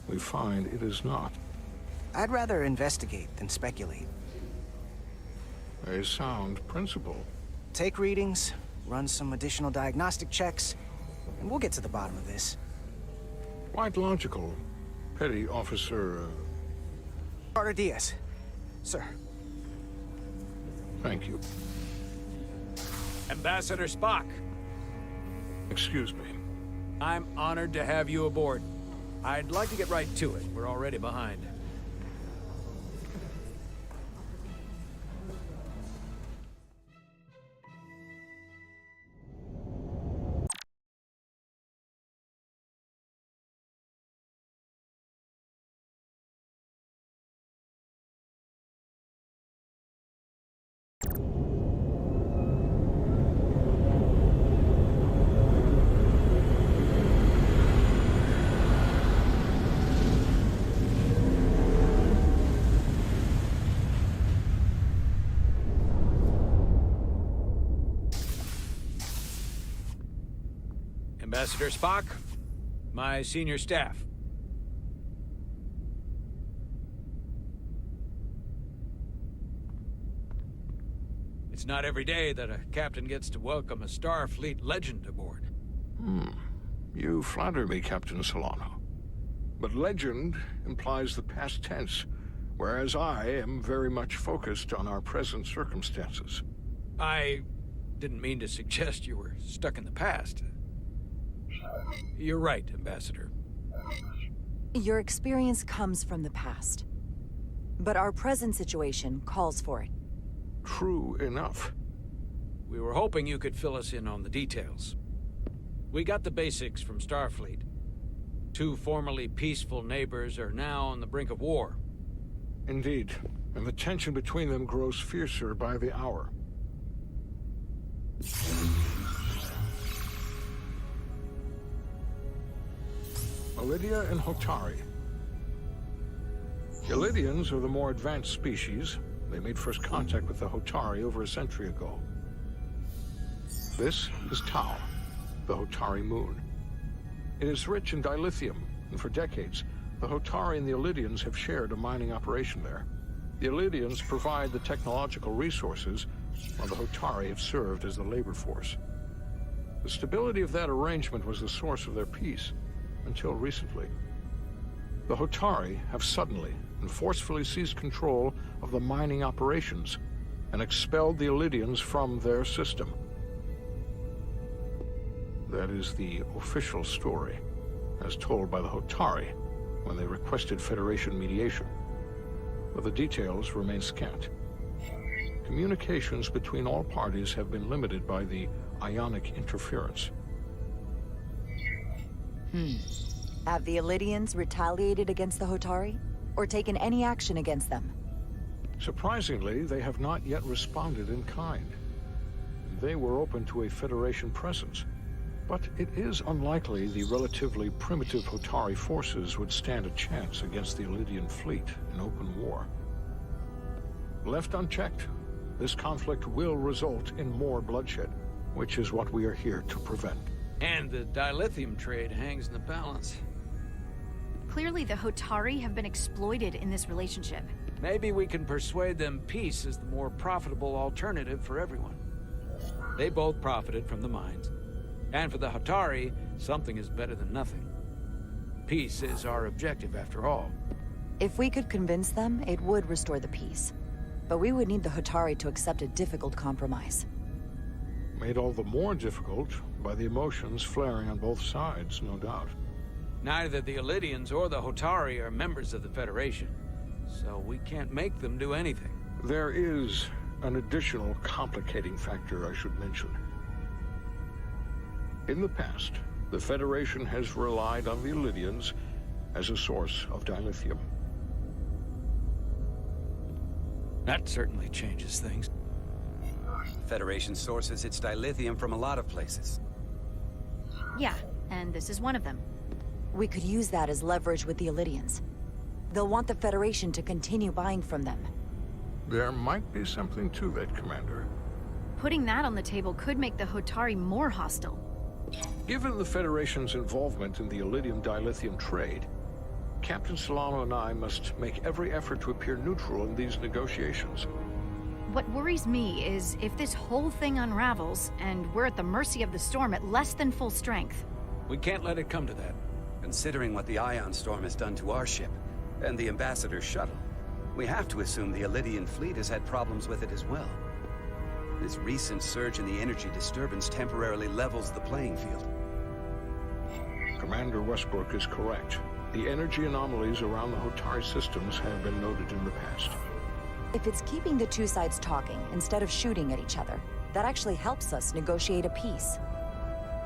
we find it is not.
I'd rather investigate than speculate.
A sound principle.
Take readings, run some additional diagnostic checks, and we'll get to the bottom of this.
Quite logical, Petty Officer...
Carter Diaz. Sir.
Thank you.
Ambassador Spock.
Excuse me.
I'm honored to have you aboard. I'd like to get right to it. We're already behind. Ambassador Spock, my senior staff. It's not every day that a captain gets to welcome a Starfleet legend aboard.
You flatter me, Captain Solano. But legend implies the past tense, whereas I am very much focused on our present circumstances.
I didn't mean to suggest you were stuck in the past. You're right, Ambassador.
Your experience comes from the past. but our present situation calls for it.
True enough.
We were hoping you could fill us in on the details. We got the basics from Starfleet. 2 formerly peaceful neighbors are now on the brink of war.
Indeed, and the tension between them grows fiercer by the hour. Ilidia and Hotari. Ilidians are the more advanced species. They made first contact with the Hotari over a century ago. This is Tau, the Hotari moon. It is rich in dilithium, and for decades, the Hotari and the Ilidians have shared a mining operation there. The Ilidians provide the technological resources, while the Hotari have served as the labor force. The stability of that arrangement was the source of their peace, until recently. The Hotari have suddenly and forcefully seized control of the mining operations and expelled the Ilidians from their system. That is the official story, as told by the Hotari when they requested Federation mediation. But the details remain scant. Communications between all parties have been limited by the ionic interference.
Have the Ilidians retaliated against the Hotari? Or taken any action against them?
Surprisingly, they have not yet responded in kind. They were open to a Federation presence, but it is unlikely the relatively primitive Hotari forces would stand a chance against the Ilidian fleet in open war. Left unchecked, this conflict will result in more bloodshed, which is what we are here to prevent.
And the dilithium trade hangs in the balance.
Clearly, the Hotari have been exploited in this relationship.
Maybe we can persuade them peace is the more profitable alternative for everyone. They both profited from the mines. And for the Hotari, something is better than nothing. Peace is our objective, after all.
If we could convince them, it would restore the peace. But we would need the Hotari to accept a difficult compromise.
Made all the more difficult by the emotions flaring on both sides, no doubt.
Neither the Ilidians or the Hotari are members of the Federation, so we can't make them do anything.
There is an additional complicating factor I should mention. In the past, the Federation has relied on the Ilidians as a source of dilithium.
That certainly changes things.
The Federation sources its dilithium from a lot of places.
Yeah, and this is one of them.
We could use that as leverage with the Ilidians. They'll want the Federation to continue buying from them.
There might be something to that, Commander.
Putting that on the table could make the Hotari more hostile.
Given the Federation's involvement in the Ilidium dilithium trade, Captain Solano and I must make every effort to appear neutral in these negotiations.
What worries me is if this whole thing unravels, and we're at the mercy of the storm at less than full strength.
We can't let it come to that.
Considering what the ion storm has done to our ship, and the Ambassador's shuttle, we have to assume the Ilidian fleet has had problems with it as well. This recent surge in the energy disturbance temporarily levels the playing field.
Commander Westbrook is correct. The energy anomalies around the Hotari systems have been noted in the past.
If it's keeping the two sides talking instead of shooting at each other, that actually helps us negotiate a peace.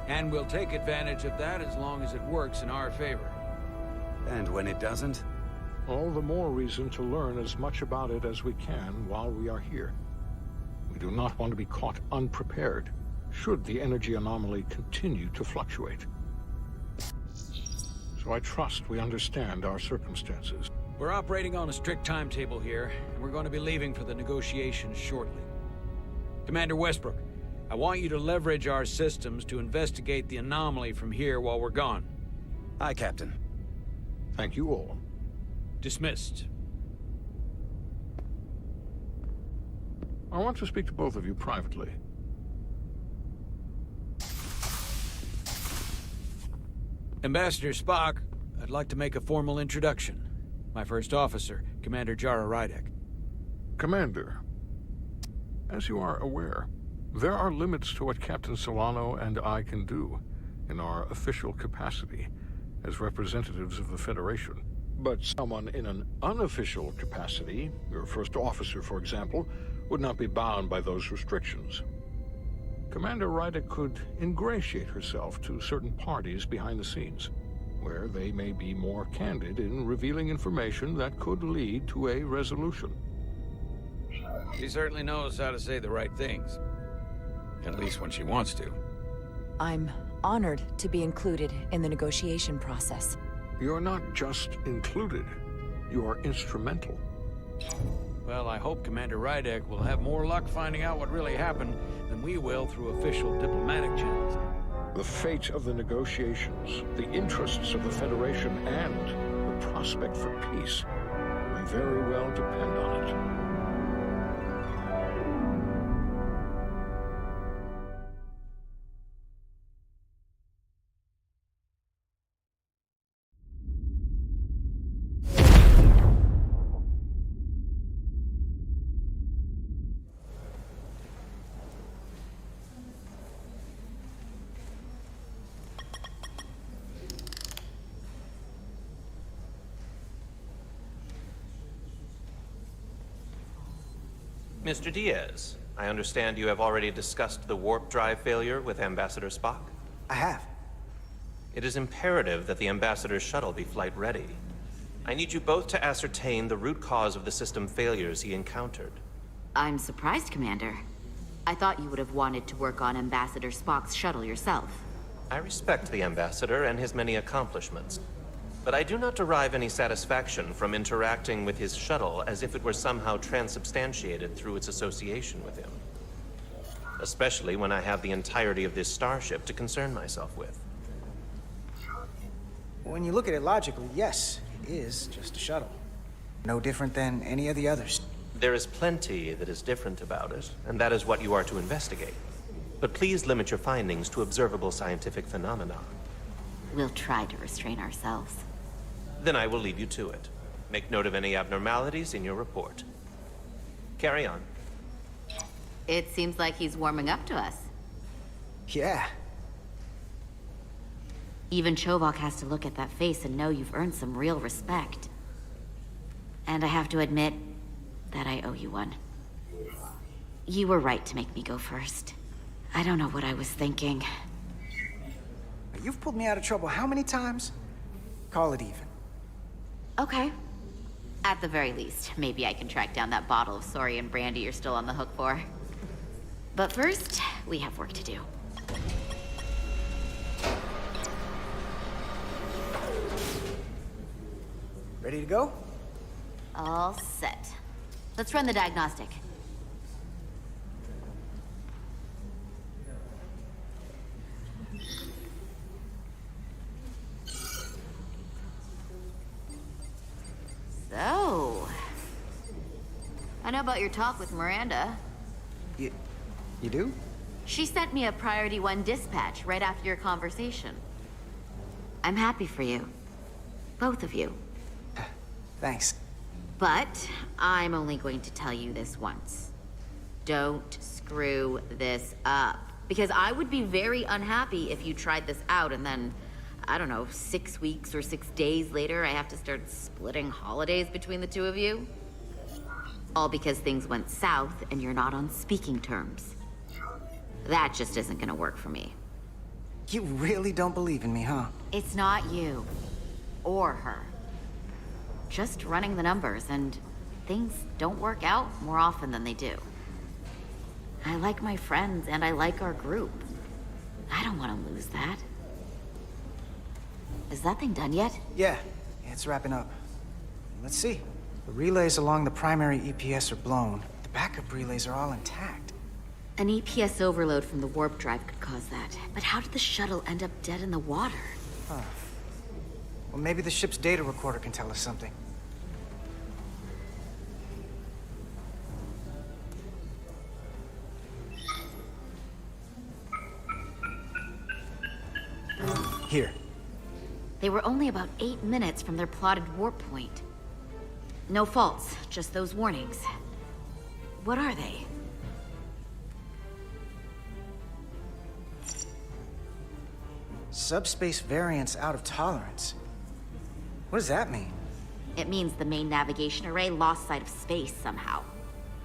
And we'll take advantage of that as long as it works in our favor.
And when it doesn't?
All the more reason to learn as much about it as we can while we are here. We do not want to be caught unprepared, should the energy anomaly continue to fluctuate. So I trust we understand our circumstances.
We're operating on a strict timetable here, and we're going to be leaving for the negotiations shortly. Commander Westbrook, I want you to leverage our systems to investigate the anomaly from here while we're gone.
Aye, Captain.
Thank you all.
Dismissed.
I want to speak to both of you privately.
Ambassador Spock, I'd like to make a formal introduction. My first officer, Commander Jara Rydek.
Commander, as you are aware, there are limits to what Captain Solano and I can do in our official capacity as representatives of the Federation. But someone in an unofficial capacity, your first officer, for example, would not be bound by those restrictions. Commander Rydek could ingratiate herself to certain parties behind the scenes, where they may be more candid in revealing information that could lead to a resolution.
She certainly knows how to say the right things. At least when she wants to.
I'm honored to be included in the negotiation process.
You're not just included, you are instrumental.
Well, I hope Commander Rydek will have more luck finding out what really happened than we will through official diplomatic channels.
The fate of the negotiations, the interests of the Federation, and the prospect for peace may very well depend on it.
Mr. Diaz, I understand you have already discussed the warp drive failure with Ambassador Spock?
I have.
It is imperative that the Ambassador's shuttle be flight ready. I need you both to ascertain the root cause of the system failures he encountered.
I'm surprised, Commander. I thought you would have wanted to work on Ambassador Spock's shuttle yourself.
I respect the Ambassador and his many accomplishments, but I do not derive any satisfaction from interacting with his shuttle as if it were somehow transubstantiated through its association with him. Especially when I have the entirety of this starship to concern myself with.
When you look at it logically, yes, it is just a shuttle. No different than any of the others.
There is plenty that is different about it, and that is what you are to investigate. But please limit your findings to observable scientific phenomena.
We'll try to restrain ourselves.
Then I will leave you to it. Make note of any abnormalities in your report. Carry on.
It seems like he's warming up to us.
Yeah.
Even Chovok has to look at that face and know you've earned some real respect. And I have to admit that I owe you one. You were right to make me go first. I don't know what I was thinking.
You've pulled me out of trouble how many times? Call it even.
Okay. At the very least, maybe I can track down that bottle of Saurian brandy you're still on the hook for. But first, we have work to do.
Ready to go?
All set. Let's run the diagnostic. So, I know about your talk with Miranda.
You do?
She sent me a Priority 1 dispatch right after your conversation. I'm happy for you. Both of you.
Thanks.
But I'm only going to tell you this once. Don't screw this up. Because I would be very unhappy if you tried this out and then, I don't know, 6 weeks or 6 days later, I have to start splitting holidays between the two of you. All because things went south and you're not on speaking terms. That just isn't gonna work for me.
You really don't believe in me, huh?
It's not you. Or her. Just running the numbers, and things don't work out more often than they do. I like my friends, and I like our group. I don't want to lose that. Is that thing done yet?
Yeah, it's wrapping up. Let's see. The relays along the primary EPS are blown. The backup relays are all intact.
An EPS overload from the warp drive could cause that. But how did the shuttle end up dead in the water?
Huh. Well, maybe the ship's data recorder can tell us something. Here.
They were only about 8 minutes from their plotted warp point. No faults, just those warnings. What are they?
Subspace variance out of tolerance. What does that mean?
It means the main navigation array lost sight of space somehow.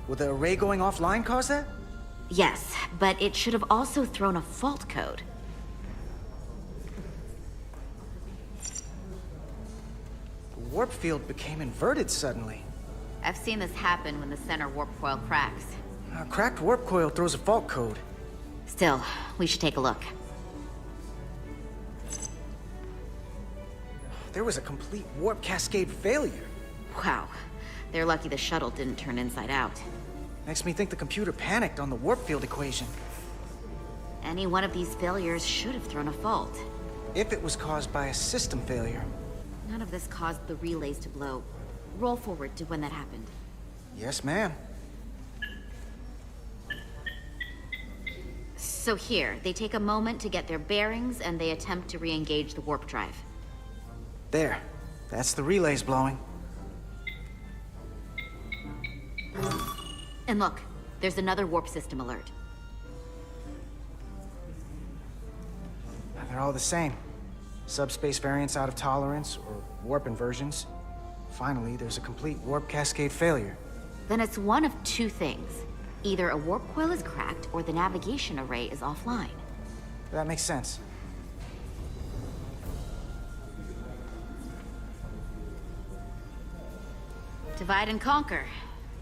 Will the array going offline cause that?
Yes, but it should have also thrown a fault code.
The warp field became inverted suddenly.
I've seen this happen when the center warp coil cracks.
A cracked warp coil throws a fault code.
Still, we should take a look.
There was a complete warp cascade failure.
Wow. They're lucky the shuttle didn't turn inside out.
Makes me think the computer panicked on the warp field equation.
Any one of these failures should have thrown a fault.
If it was caused by a system failure.
None of this caused the relays to blow. Roll forward to when that happened.
Yes, ma'am.
So here, they take a moment to get their bearings and they attempt to re-engage the warp drive.
There. That's the relays blowing.
And look, there's another warp system alert.
They're all the same. Subspace variants out of tolerance, or warp inversions. Finally, there's a complete warp cascade failure.
Then it's one of two things. Either a warp coil is cracked, or the navigation array is offline.
That makes sense.
Divide and conquer.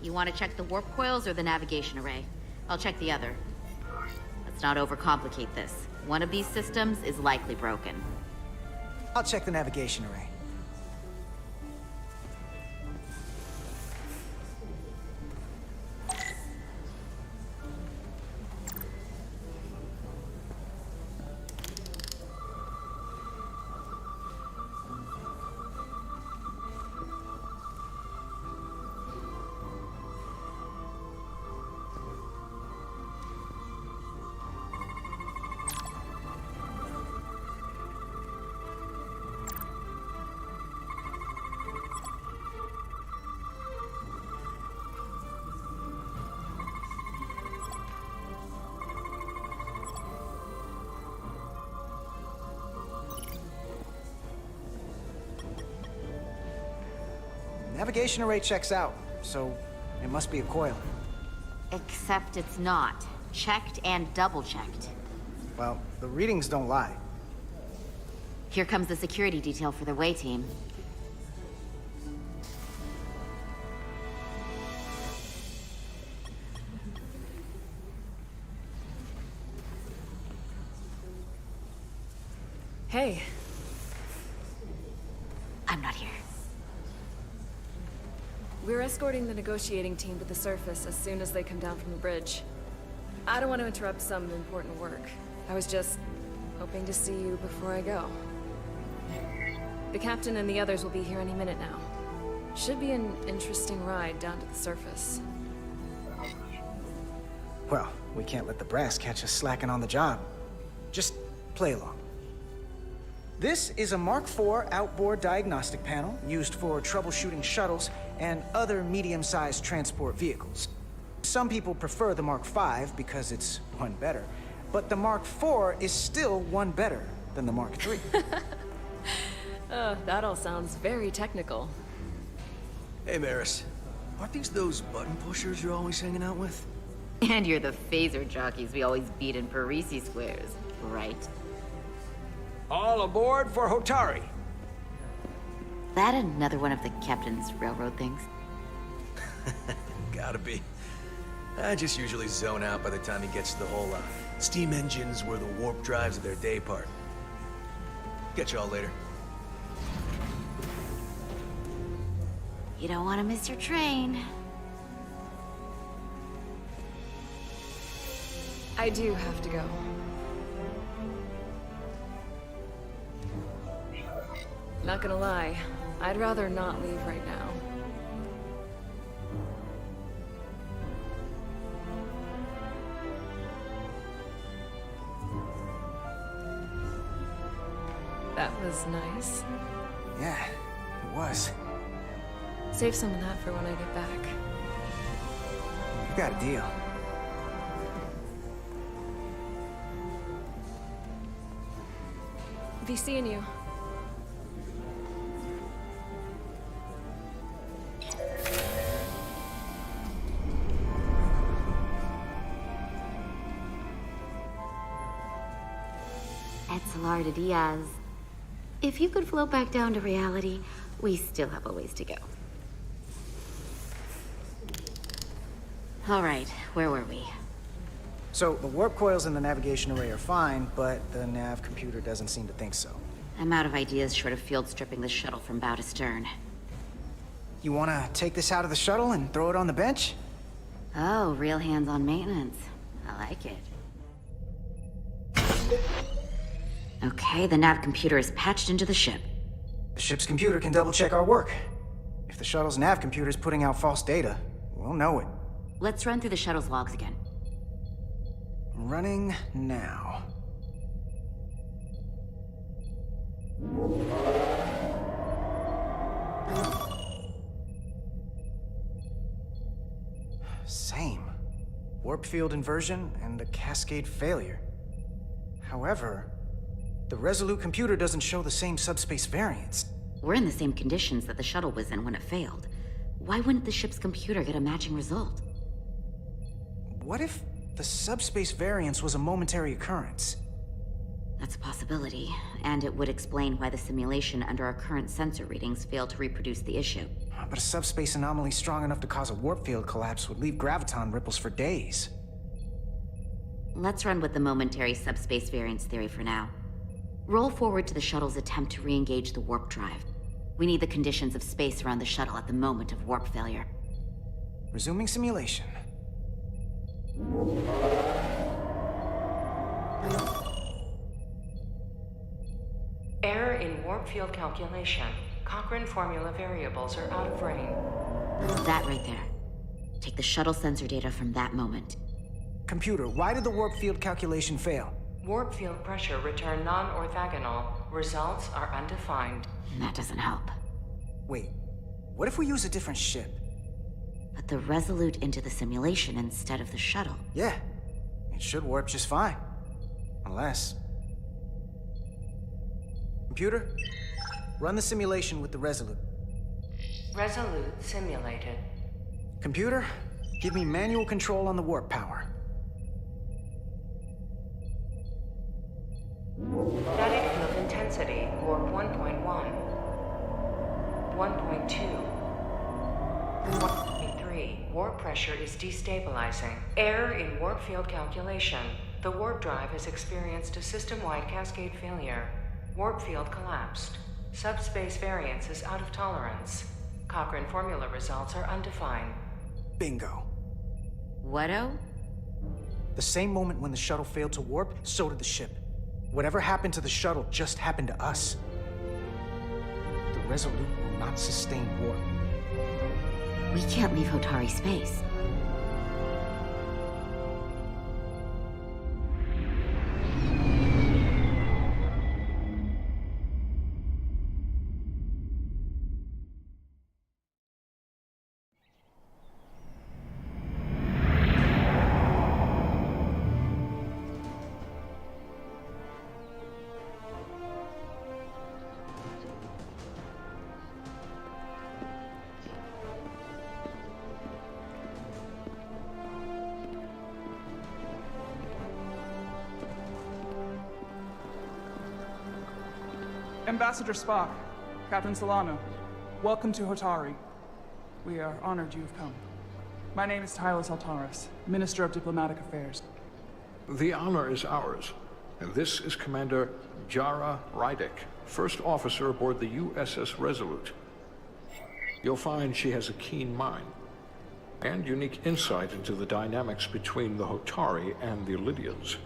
You want to check the warp coils or the navigation array? I'll check the other. Let's not overcomplicate this. One of these systems is likely broken.
I'll check the navigation array. Navigation array checks out, so it must be a coil.
Except it's not. Checked and double-checked.
Well, the readings don't lie.
Here comes the security detail for the way team.
Hey.
I'm not here.
We're escorting the negotiating team to the surface as soon as they come down from the bridge. I don't want to interrupt some important work. I was just hoping to see you before I go. The captain and the others will be here any minute now. Should be an interesting ride down to the surface.
Well, we can't let the brass catch us slacking on the job. Just play along. This is a Mark IV outboard diagnostic panel used for troubleshooting shuttles and other medium-sized transport vehicles. Some people prefer the Mark V because it's one better, but the Mark IV is still one better than the Mark III.
That all sounds very technical.
Hey, Maris. Aren't these those button pushers you're always hanging out with?
And you're the phaser jockeys we always beat in Parisi squares, right?
All aboard for Hotari.
That another one of the captain's railroad things?
Gotta be. I just usually zone out by the time he gets to the whole steam engines were the warp drives of their day part. Catch y'all later.
You don't want to miss your train.
I do have to go. Not gonna lie, I'd rather not leave right now. That was nice.
Yeah, it was.
Save some of that for when I get back.
You got a deal.
Be seeing you.
Kevlar to Diaz. If you could float back down to reality, we still have a ways to go. All right, where were we?
So, the warp coils in the navigation array are fine, but the nav computer doesn't seem to think so.
I'm out of ideas short of field stripping the shuttle from bow to stern.
You wanna take this out of the shuttle and throw it on the bench?
Oh, real hands-on maintenance. I like it. Okay, the nav computer is patched into the ship.
The ship's computer can double-check our work. If the shuttle's nav computer is putting out false data, we'll know it.
Let's run through the shuttle's logs again.
Running now. Same. Warp field inversion and a cascade failure. However, the Resolute computer doesn't show the same subspace variance.
We're in the same conditions that the shuttle was in when it failed. Why wouldn't the ship's computer get a matching result?
What if the subspace variance was a momentary occurrence?
That's a possibility, and it would explain why the simulation under our current sensor readings failed to reproduce the issue.
But a subspace anomaly strong enough to cause a warp field collapse would leave graviton ripples for days.
Let's run with the momentary subspace variance theory for now. Roll forward to the shuttle's attempt to re-engage the warp drive. We need the conditions of space around the shuttle at the moment of warp failure.
Resuming simulation.
Error in warp field calculation. Cochrane formula variables are out of range.
That right there. Take the shuttle sensor data from that moment.
Computer, why did the warp field calculation fail?
Warp field pressure returned non-orthogonal. Results are undefined.
That doesn't help.
Wait, what if we use a different ship?
Put the Resolute into the simulation instead of the shuttle.
Yeah, it should warp just fine. Unless... Computer, run the simulation with the Resolute.
Resolute simulated.
Computer, give me manual control on the warp power.
Static field intensity, warp 1.1. 1.2. 1.3. Warp pressure is destabilizing. Error in warp field calculation. The warp drive has experienced a system-wide cascade failure. Warp field collapsed. Subspace variance is out of tolerance. Cochrane formula results are undefined.
Bingo.
What-o?
The same moment when the shuttle failed to warp, so did the ship. Whatever happened to the shuttle just happened to us. The Resolute will not sustain warp.
We can't leave Hotari space.
Ambassador Spock, Captain Solano, welcome to Hotari. We are honored you've come. My name is Tylos Altaris, Minister of Diplomatic Affairs.
The honor is ours, and this is Commander Jara Rydek, first officer aboard the USS Resolute. You'll find she has a keen mind and unique insight into the dynamics between the Hotari and the Illydians.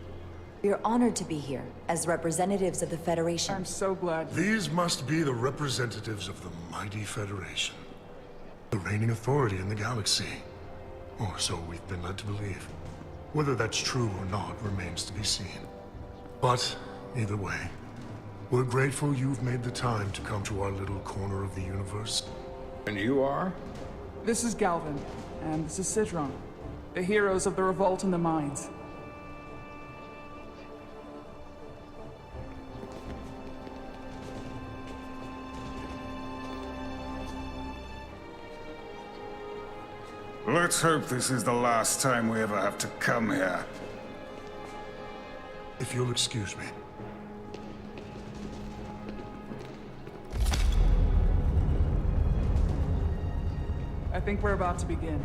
We are honored to be here as representatives of the Federation.
I'm so glad.
These must be the representatives of the mighty Federation. The reigning authority in the galaxy. Or so we've been led to believe. Whether that's true or not remains to be seen. But, either way, we're grateful you've made the time to come to our little corner of the universe.
And you are?
This is Galvin, and this is Sidron, the heroes of the revolt in the mines.
Let's hope this is the last time we ever have to come here.
If you'll excuse me.
I think we're about to begin.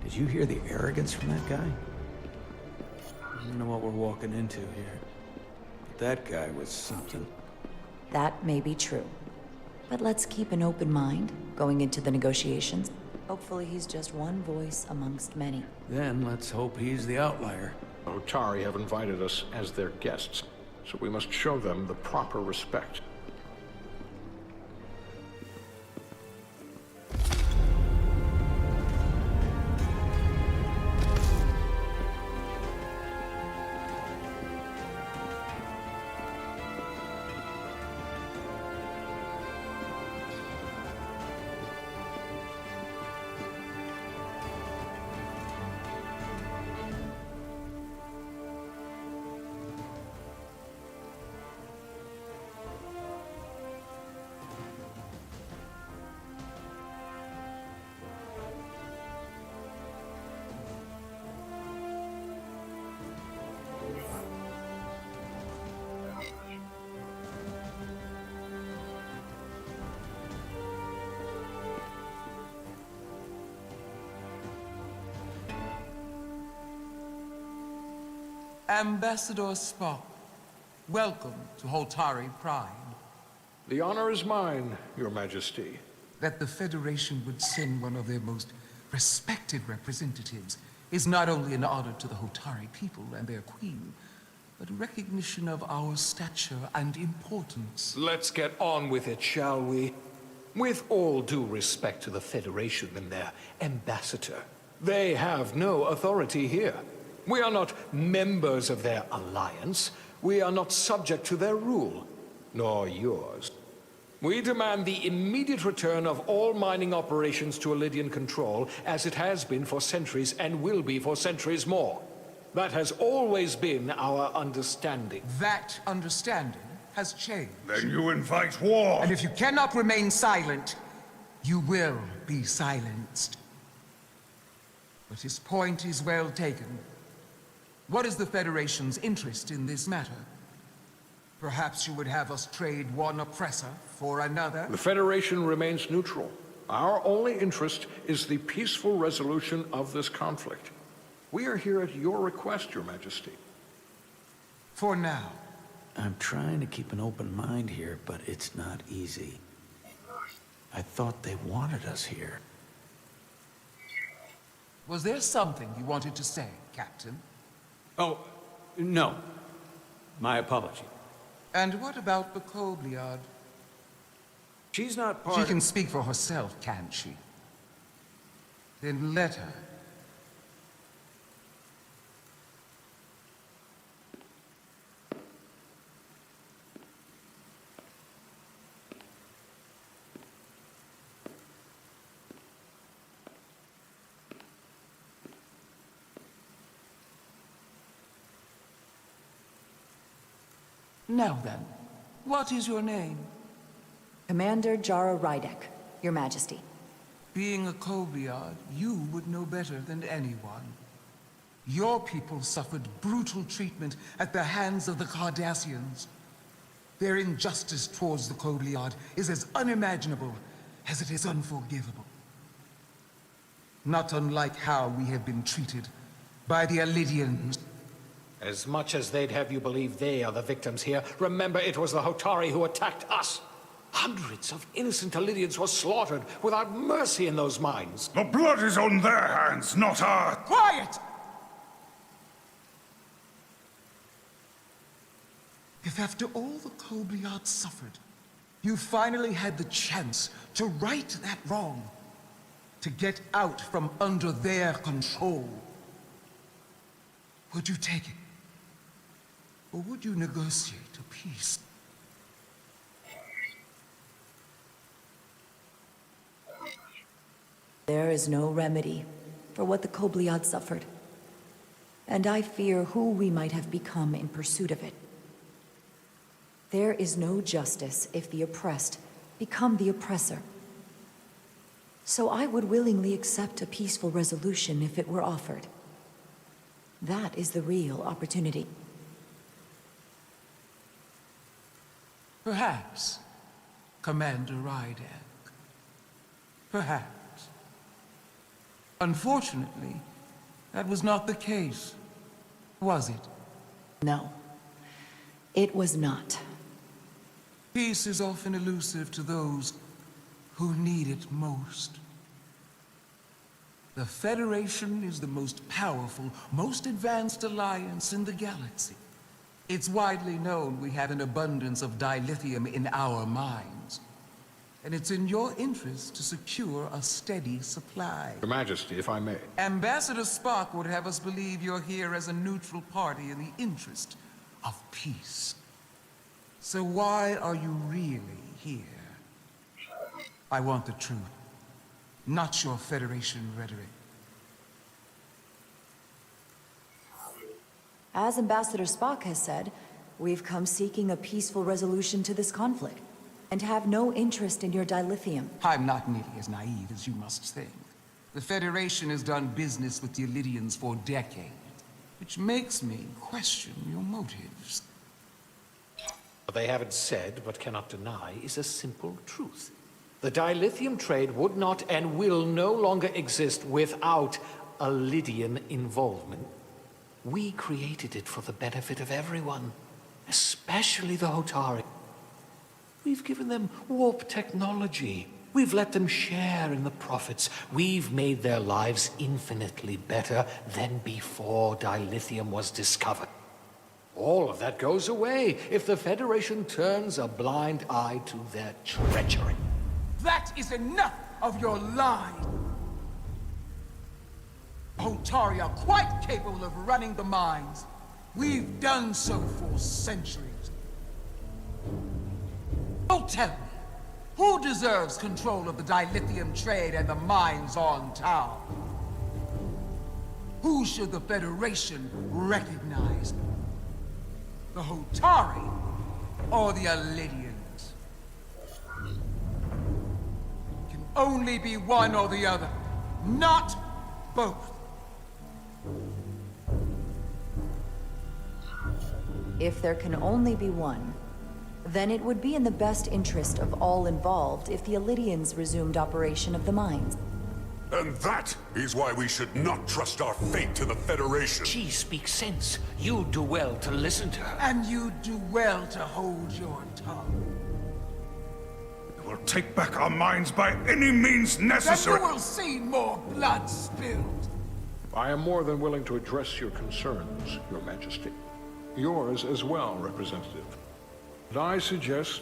Did you hear the arrogance from that guy? I don't know what we're walking into here. But that guy was something.
That may be true. But let's keep an open mind going into the negotiations. Hopefully he's just one voice amongst many.
Then let's hope he's the outlier.
Hotari have invited us as their guests, so we must show them the proper respect.
Ambassador Spock, welcome to Hotari Prime.
The honor is mine, Your Majesty.
That the Federation would send one of their most respected representatives is not only an honor to the Hotari people and their queen, but a recognition of our stature and importance.
Let's get on with it, shall we? With all due respect to the Federation and their ambassador, they have no authority here. We are not members of their alliance. We are not subject to their rule, nor yours. We demand the immediate return of all mining operations to Elydian control, as it has been for centuries and will be for centuries more. That has always been our understanding.
That understanding has changed.
Then you invite war!
And if you cannot remain silent, you will be silenced. But his point is well taken. What is the Federation's interest in this matter? Perhaps you would have us trade one oppressor for another?
The Federation remains neutral. Our only interest is the peaceful resolution of this conflict. We are here at your request, Your Majesty.
For now.
I'm trying to keep an open mind here, but it's not easy. I thought they wanted us here.
Was there something you wanted to say, Captain?
Oh, no. My apology.
And what about the Kobliad?
She's not part
She can speak for herself, can't she? Then let her. Now then, what is your name?
Commander Jara Rydek, Your Majesty.
Being a Kobliad, you would know better than anyone. Your people suffered brutal treatment at the hands of the Cardassians. Their injustice towards the Kobliad is as unimaginable as it is unforgivable. Not unlike how we have been treated by the Elydians.
As much as they'd have you believe they are the victims here, remember it was the Hotari who attacked us. Hundreds of innocent Elydians were slaughtered without mercy in those mines.
The blood is on their hands, not ours.
Quiet! If after all the Kobliad suffered, you finally had the chance to right that wrong, to get out from under their control, would you take it? Or would you negotiate a peace?
There is no remedy for what the Kobliad suffered. And I fear who we might have become in pursuit of it. There is no justice if the oppressed become the oppressor. So I would willingly accept a peaceful resolution if it were offered. That is the real opportunity.
Perhaps. Commander Rydek. Perhaps. Unfortunately, that was not the case, was it?
No, it was not.
Peace is often elusive to those who need it most. The Federation is the most powerful, most advanced alliance in the galaxy. It's widely known we have an abundance of dilithium in our mines. And it's in your interest to secure a steady supply.
Your Majesty, if I may.
Ambassador Spock would have us believe you're here as a neutral party in the interest of peace. So why are you really here? I want the truth, not your Federation rhetoric.
As Ambassador Spock has said, we've come seeking a peaceful resolution to this conflict, and have no interest in your dilithium.
I'm not nearly as naive as you must think. The Federation has done business with the Illydians for decades, which makes me question your motives.
What they haven't said, but cannot deny, is a simple truth. The dilithium trade would not and will no longer exist without Illydian involvement. We created it for the benefit of everyone, especially the Hotari. We've given them warp technology. We've let them share in the profits. We've made their lives infinitely better than before dilithium was discovered. All of that goes away if the Federation turns a blind eye to their treachery.
That is enough of your lying! Hotari are quite capable of running the mines. We've done so for centuries. Oh, tell me, who deserves control of the dilithium trade and the mines on Tau? Who should the Federation recognize? The Hotari or the Illydians? It can only be one or the other, not both.
If there can only be one, then it would be in the best interest of all involved if the Illydians resumed operation of the mines.
And that is why we should not trust our fate to the Federation.
She speaks sense. You do well to listen to her.
And you do well to hold your tongue.
We will take back our minds by any means necessary.
Then you will see more blood spilled.
I am more than willing to address your concerns, Your Majesty. Yours as well, Representative. But I suggest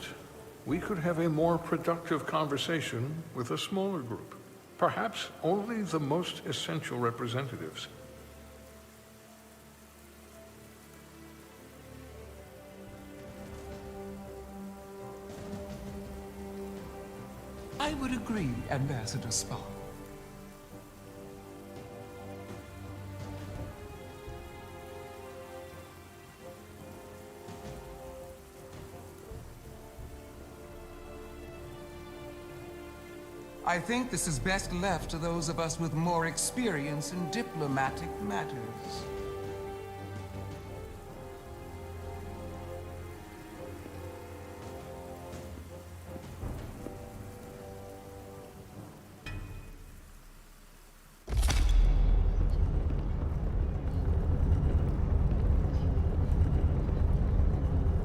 we could have a more productive conversation with a smaller group. Perhaps only the most essential representatives.
I would agree, Ambassador Spock. I think this is best left to those of us with more experience in diplomatic matters.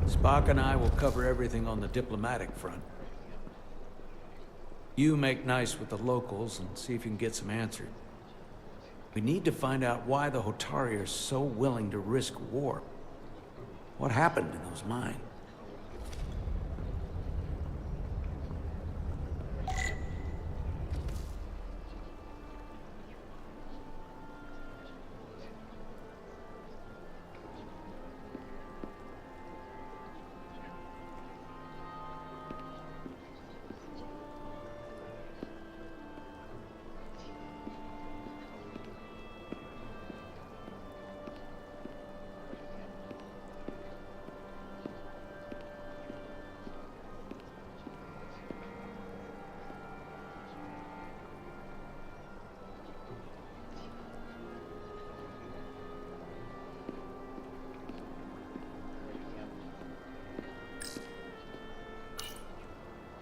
Spock and I will cover everything on the diplomatic front. You make nice with the locals and see if you can get some answers. We need to find out why the Hotari are so willing to risk war. What happened in those mines?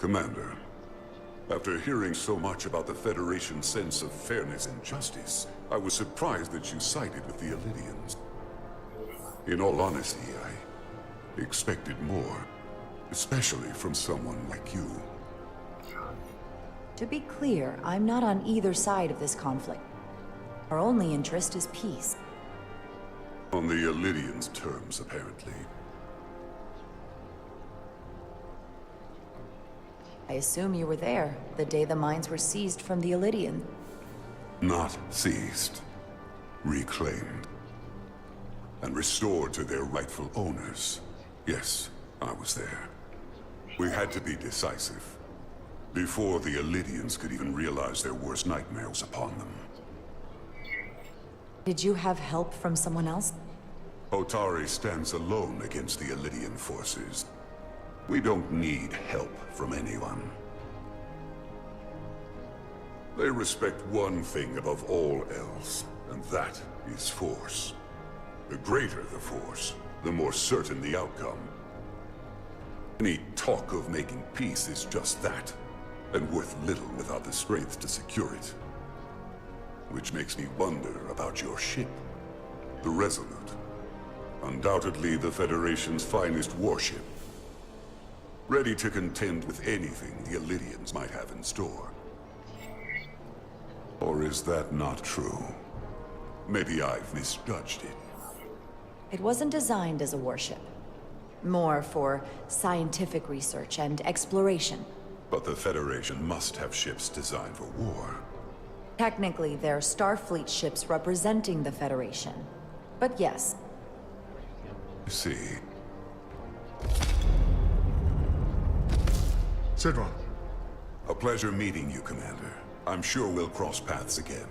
Commander, after hearing so much about the Federation's sense of fairness and justice, I was surprised that you sided with the Illyrians. In all honesty, I expected more, especially from someone like you.
To be clear, I'm not on either side of this conflict. Our only interest is peace.
On the Illyrians' terms, apparently.
I assume you were there, the day the mines were seized from the Illyrian.
Not seized. Reclaimed. And restored to their rightful owners. Yes, I was there. We had to be decisive. Before the Illyrians could even realize their worst nightmare was upon them.
Did you have help from someone else?
Otari stands alone against the Illyrian forces. We don't need help from anyone. They respect one thing above all else, and that is force. The greater the force, the more certain the outcome. Any talk of making peace is just that, and worth little without the strength to secure it. Which makes me wonder about your ship, the Resolute. Undoubtedly the Federation's finest warship. Ready to contend with anything the Illyrians might have in store. Or is that not true? Maybe I've misjudged it.
It wasn't designed as a warship. More for scientific research and exploration.
But the Federation must have ships designed for war.
Technically, they're Starfleet ships representing the Federation. But yes.
I see.
Sidron.
A pleasure meeting you, Commander. I'm sure we'll cross paths again.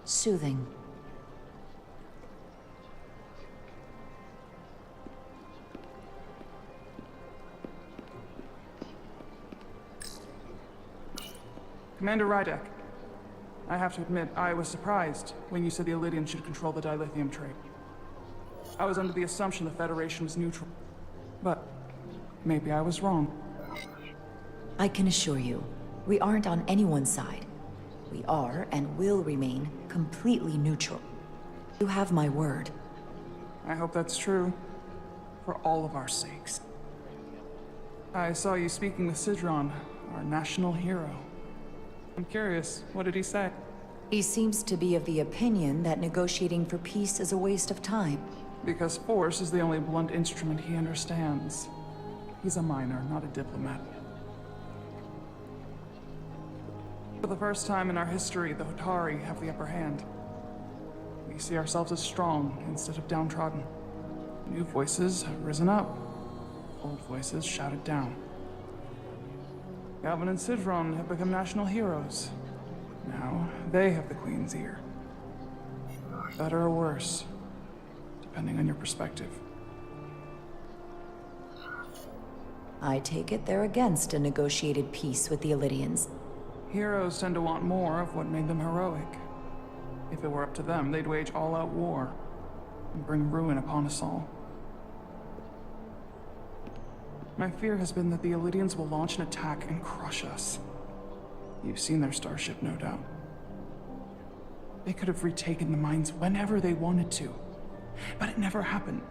Soothing.
Commander Rydek, I have to admit, I was surprised when you said the Illyrians should control the dilithium trade. I was under the assumption the Federation was neutral. But maybe I was wrong.
I can assure you, we aren't on anyone's side. We are, and will remain, completely neutral. You have my word.
I hope that's true. For all of our sakes. I saw you speaking with Sidron, our national hero. I'm curious, what did he say?
He seems to be of the opinion that negotiating for peace is a waste of time.
Because force is the only blunt instrument he understands. He's a miner, not a diplomat. For the first time in our history, the Hotari have the upper hand. We see ourselves as strong instead of downtrodden. New voices have risen up. Old voices shouted down. Galvin and Sidron have become national heroes. Now, they have the Queen's ear. Better or worse, depending on your perspective.
I take it they're against a negotiated peace with the Illyrians.
Heroes tend to want more of what made them heroic. If it were up to them, they'd wage all-out war and bring ruin upon us all. My fear has been that the Illyrians will launch an attack and crush us. You've seen their starship, no doubt. They could have retaken the mines whenever they wanted to, but it never happened.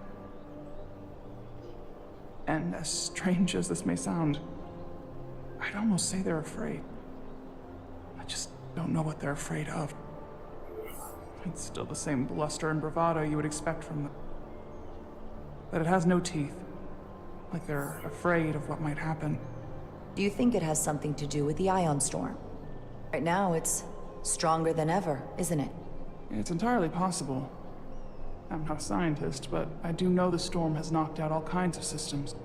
And as strange as this may sound, I'd almost say they're afraid. I just don't know what they're afraid of. It's still the same bluster and bravado you would expect from them. But it has no teeth. Like they're afraid of what might happen.
Do you think it has something to do with the ion storm? Right now, it's stronger than ever, isn't it?
It's entirely possible. I'm not a scientist, but I do know the storm has knocked out all kinds of systems.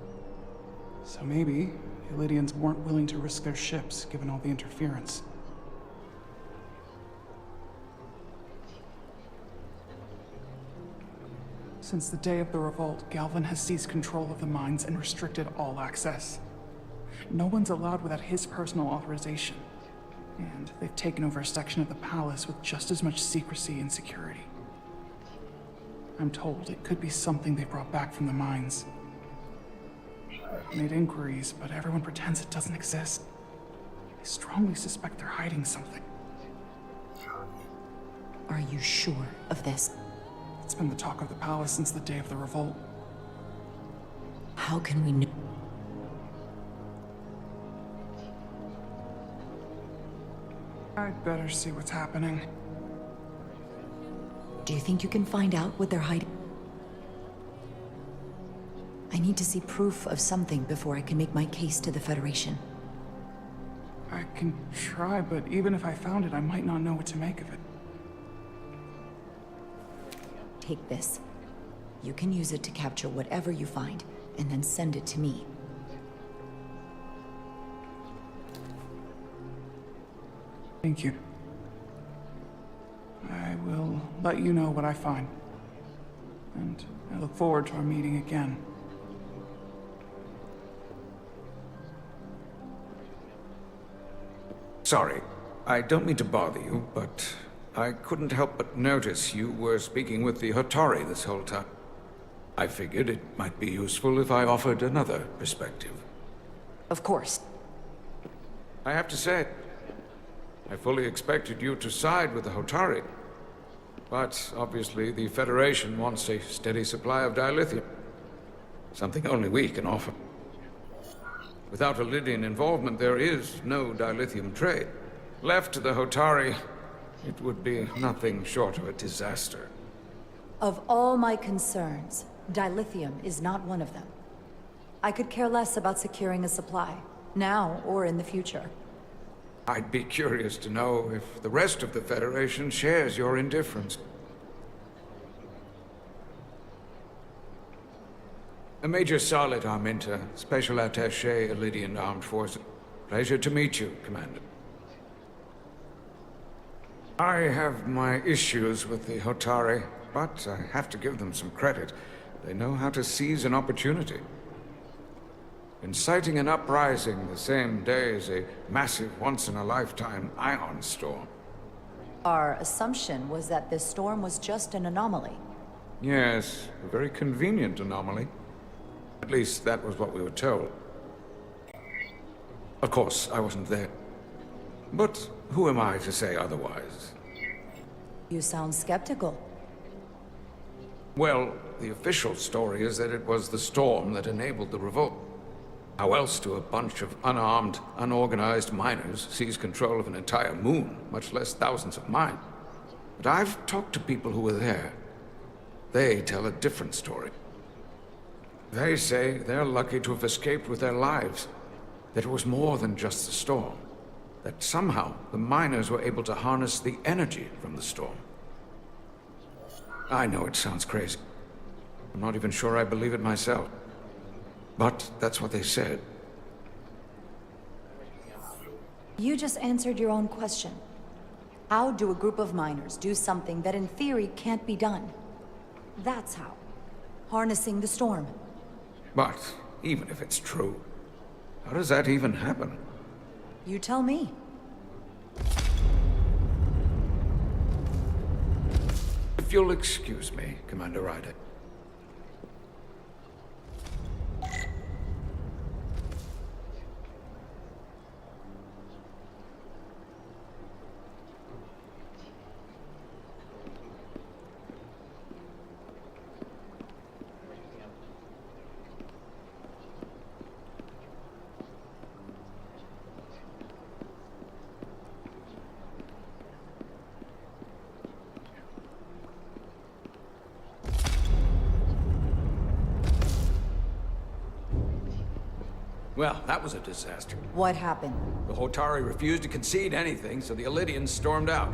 So maybe the Illyrians weren't willing to risk their ships, given all the interference. Since the day of the revolt, Galvin has seized control of the mines and restricted all access. no one's allowed without his personal authorization. And they've taken over a section of the palace with just as much secrecy and security. I'm told it could be something they brought back from the mines. I've made inquiries, but everyone pretends it doesn't exist. I strongly suspect they're hiding something.
Are you sure of this?
It's been the talk of the palace since the day of the revolt.
How can we know?
I'd better see what's happening.
Do you think you can find out what they're hiding? I need to see proof of something before I can make my case to the Federation.
I can try, but even if I found it, I might not know what to make of it.
Take this. You can use it to capture whatever you find, and then send it to me.
Thank you. I will let you know what I find. And I look forward to our meeting again.
Sorry, I don't mean to bother you, but I couldn't help but notice you were speaking with the Hatari this whole time. I figured it might be useful if I offered another perspective.
Of course.
I have to say, I fully expected you to side with the Hatari. But obviously the Federation wants a steady supply of dilithium. Something only we can offer. Without a Lydian involvement, there is no dilithium trade. Left to the Hatari, it would be nothing short of a disaster.
Of all my concerns, dilithium is not one of them. I could care less about securing a supply, now or in the future.
I'd be curious to know if the rest of the Federation shares your indifference. Major Solid Arminta, Special Attaché, Lydian Armed Forces. Pleasure to meet you, Commander. I have my issues with the Hatari, but I have to give them some credit. They know how to seize an opportunity. Inciting an uprising the same day as a massive, once-in-a-lifetime ion storm.
Our assumption was that this storm was just an anomaly.
Yes, a very convenient anomaly. At least that was what we were told. Of course, I wasn't there. But who am I to say otherwise?
You sound skeptical.
Well, the official story is that it was the storm that enabled the revolt. How else do a bunch of unarmed, unorganized miners seize control of an entire moon, much less thousands of mines? But I've talked to people who were there. They tell a different story. They say they're lucky to have escaped with their lives. That it was more than just the storm. That somehow the miners were able to harness the energy from the storm. I know it sounds crazy. I'm not even sure I believe it myself. But that's what they said.
You just answered your own question. How do a group of miners do something that in theory can't be done? That's how. Harnessing the storm.
But even if it's true, how does that even happen?
You tell me.
If you'll excuse me, Commander Rydek. Well, that was a disaster.
What happened?
The Hatari refused to concede anything, so the Elydians stormed out.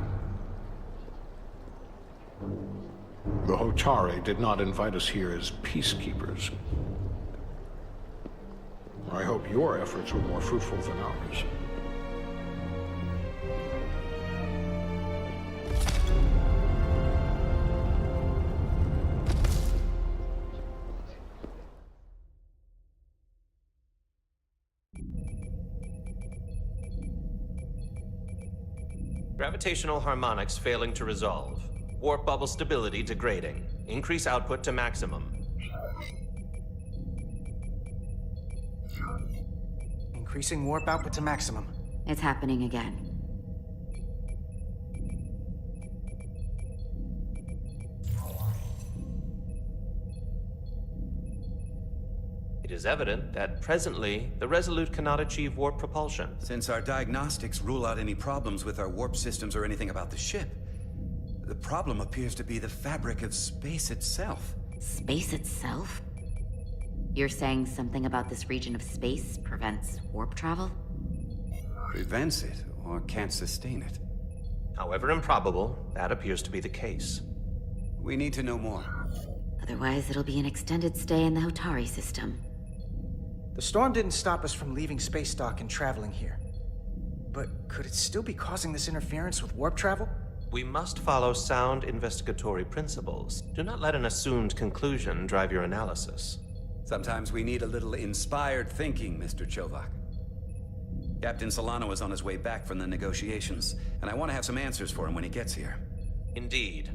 The Hatari did not invite us here as peacekeepers. I hope your efforts were more fruitful than ours.
Gravitational harmonics failing to resolve. Warp bubble stability degrading. Increase output to maximum.
Increasing warp output to maximum.
It's happening again.
It is evident that presently, the Resolute cannot achieve warp propulsion.
Since our diagnostics rule out any problems with our warp systems or anything about the ship, the problem appears to be the fabric of space itself.
Space itself? You're saying something about this region of space prevents warp travel?
Prevents it, or can't sustain it.
However improbable, that appears to be the case.
We need to know more.
Otherwise, it'll be an extended stay in the Hotari system.
The storm didn't stop us from leaving space dock and traveling here. But could it still be causing this interference with warp travel?
We must follow sound investigatory principles. Do not let an assumed conclusion drive your analysis.
Sometimes we need a little inspired thinking, Mr. Chovak. Captain Solano is on his way back from the negotiations, and I want to have some answers for him when he gets here.
Indeed.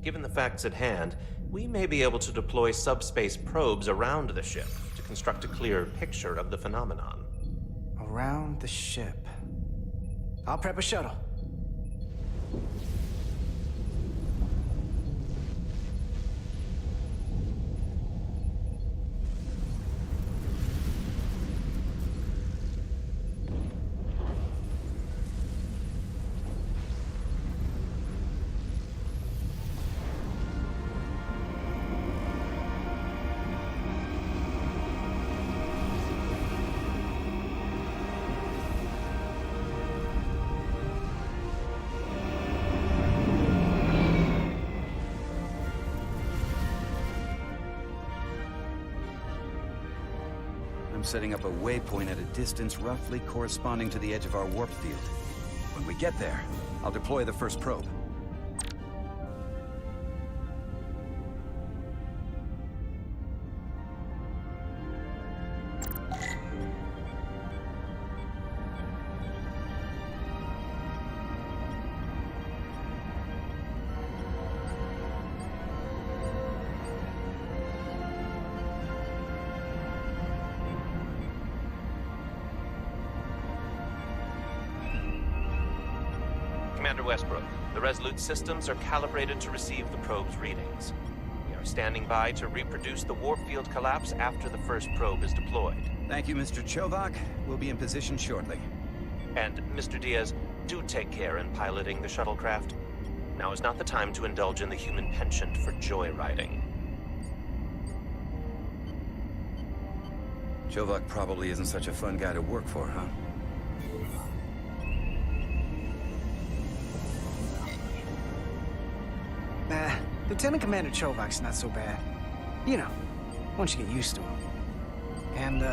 Given the facts at hand, we may be able to deploy subspace probes around the ship to construct a clearer picture of the phenomenon.
Around the ship. I'll prep a shuttle.
I'm setting up a waypoint at a distance roughly corresponding to the edge of our warp field. When we get there, I'll deploy the first probe.
Commander Westbrook, the Resolute systems are calibrated to receive the probe's readings. We are standing by to reproduce the warp field collapse after the first probe is deployed.
Thank you, Mr. Chovak. We'll be in position shortly.
And, Mr. Diaz, do take care in piloting the shuttlecraft. Now is not the time to indulge in the human penchant for joyriding.
Chovak probably isn't such a fun guy to work for, huh?
Nah, Lieutenant Commander Chovak's not so bad. You know, once you get used to him. And,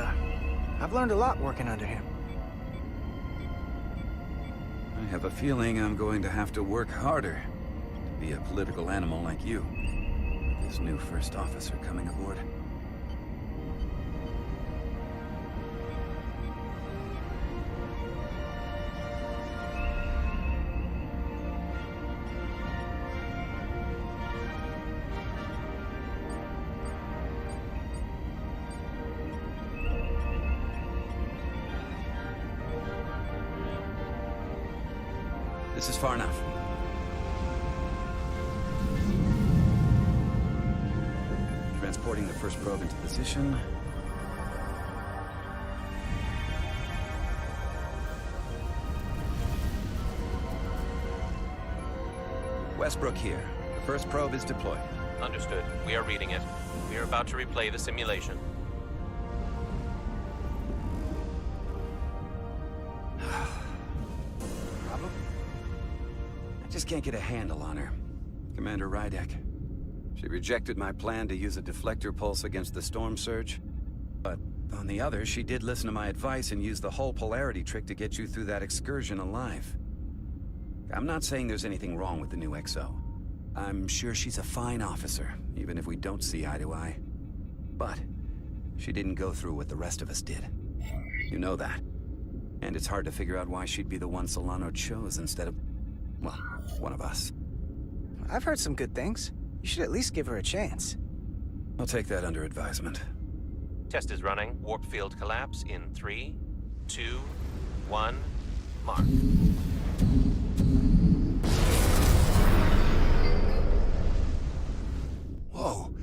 I've learned a lot working under him.
I have a feeling I'm going to have to work harder to be a political animal like you. With this new first officer coming aboard. This is far enough. Transporting the first probe into position. Westbrook here. The first probe is deployed.
Understood. We are reading it. We are about to replay the simulation.
I just can't get a handle on her. Commander Rydek. She rejected my plan to use a deflector pulse against the storm surge. But on the other, she did listen to my advice and use the whole polarity trick to get you through that excursion alive. I'm not saying there's anything wrong with the new XO. I'm sure she's a fine officer, even if we don't see eye to eye. But she didn't go through what the rest of us did. You know that. And it's hard to figure out why she'd be the one Solano chose instead of... Well, one of us.
I've heard some good things. You should at least give her a chance.
I'll take that under advisement.
Test is running. Warp field collapse in 3, 2, 1, mark.
Whoa.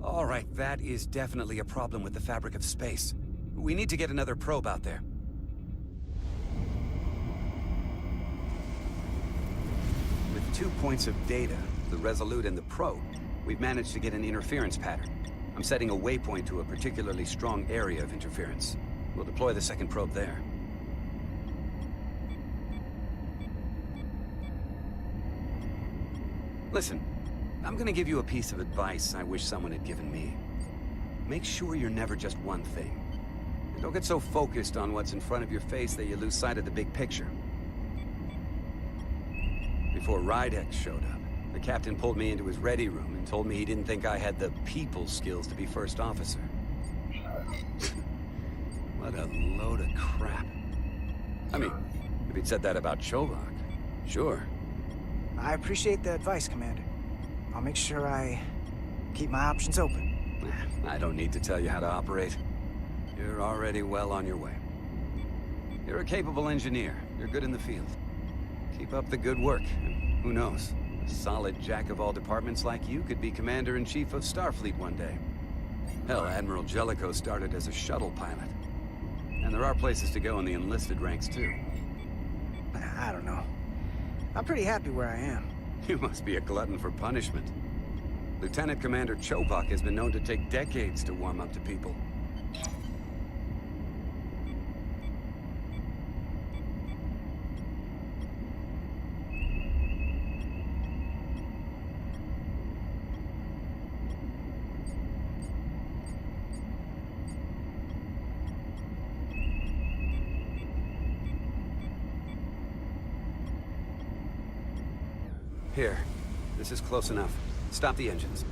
All right, that is definitely a problem with the fabric of space. We need to get another probe out there. With 2 points of data, the Resolute and the probe, we've managed to get an interference pattern. I'm setting a waypoint to a particularly strong area of interference. We'll deploy the second probe there. Listen, I'm gonna give you a piece of advice I wish someone had given me. Make sure you're never just one thing. And don't get so focused on what's in front of your face that you lose sight of the big picture. Before Rydek showed up, the captain pulled me into his ready room and told me he didn't think I had the people skills to be first officer. What a load of crap. I mean, if he'd said that about Chovak, sure.
I appreciate the advice, Commander. I'll make sure I keep my options open.
I don't need to tell you how to operate. You're already well on your way. You're a capable engineer. You're good in the field. Keep up the good work, and who knows? A solid jack of all departments like you could be Commander-in-Chief of Starfleet one day. Hell, Admiral Jellicoe started as a shuttle pilot. And there are places to go in the enlisted ranks, too.
I don't know. I'm pretty happy where I am.
You must be a glutton for punishment. Lieutenant Commander Chovak has been known to take decades to warm up to people. Here. This is close enough. Stop the engines.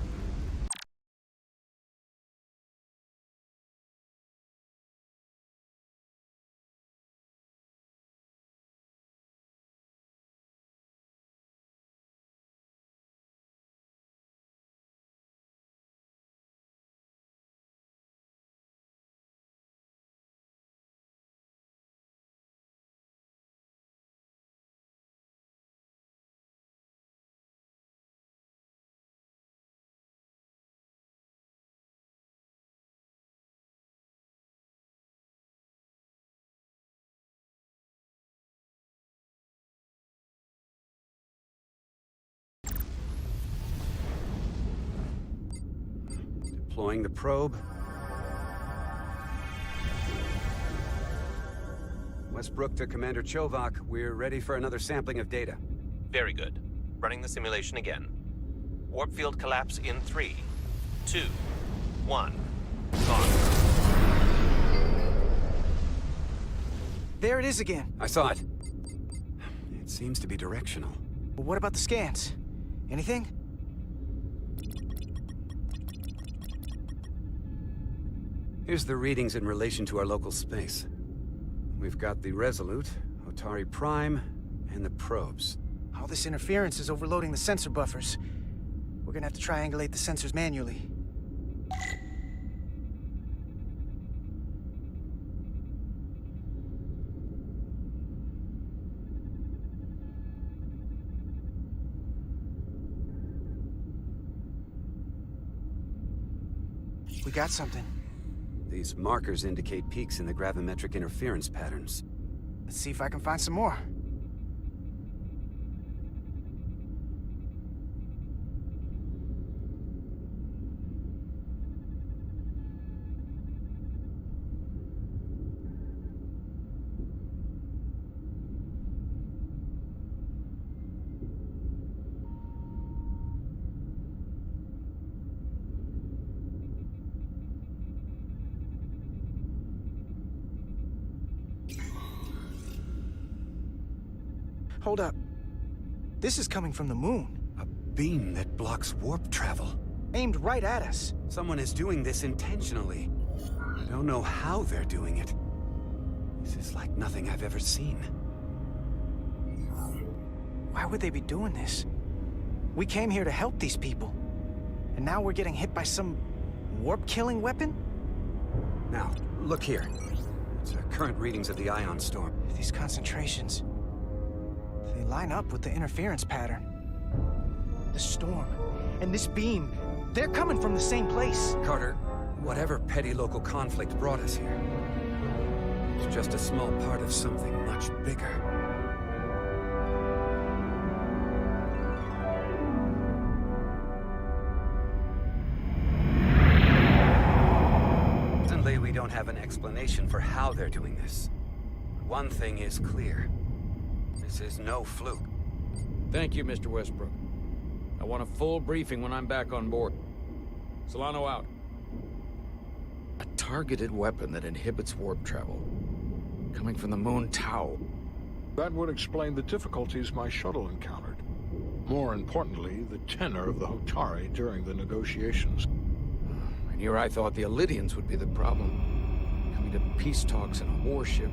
Deploying the probe. Westbrook to Commander Chovak. We're ready for another sampling of data.
Very good. Running the simulation again. Warp field collapse in 3, 2, 1, gone.
There it is again.
I saw it. It seems to be directional.
Well, what about the scans? Anything?
Here's the readings in relation to our local space. We've got the Resolute, Otari Prime, and the probes.
All this interference is overloading the sensor buffers. We're gonna have to triangulate the sensors manually. We got something.
These markers indicate peaks in the gravimetric interference patterns.
Let's see if I can find some more. Hold up. This is coming from the moon.
A beam that blocks warp travel.
Aimed right at us.
Someone is doing this intentionally. I don't know how they're doing it. This is like nothing I've ever seen.
Why would they be doing this? We came here to help these people. And now we're getting hit by some warp-killing weapon?
Now, look here. It's current readings of the ion storm.
These concentrations, they line up with the interference pattern. The storm and this beam, they're coming from the same place.
Carter, whatever petty local conflict brought us here, it's just a small part of something much bigger. Presently, we don't have an explanation for how they're doing this. One thing is clear. This is no fluke.
Thank you, Mr. Westbrook. I want a full briefing when I'm back on board. Solano out. A targeted weapon that inhibits warp travel. Coming from the moon Tau.
That would explain the difficulties my shuttle encountered. More importantly, the tenor of the Hotari during the negotiations.
And here I thought the Elydians would be the problem. Coming to peace talks in a warship.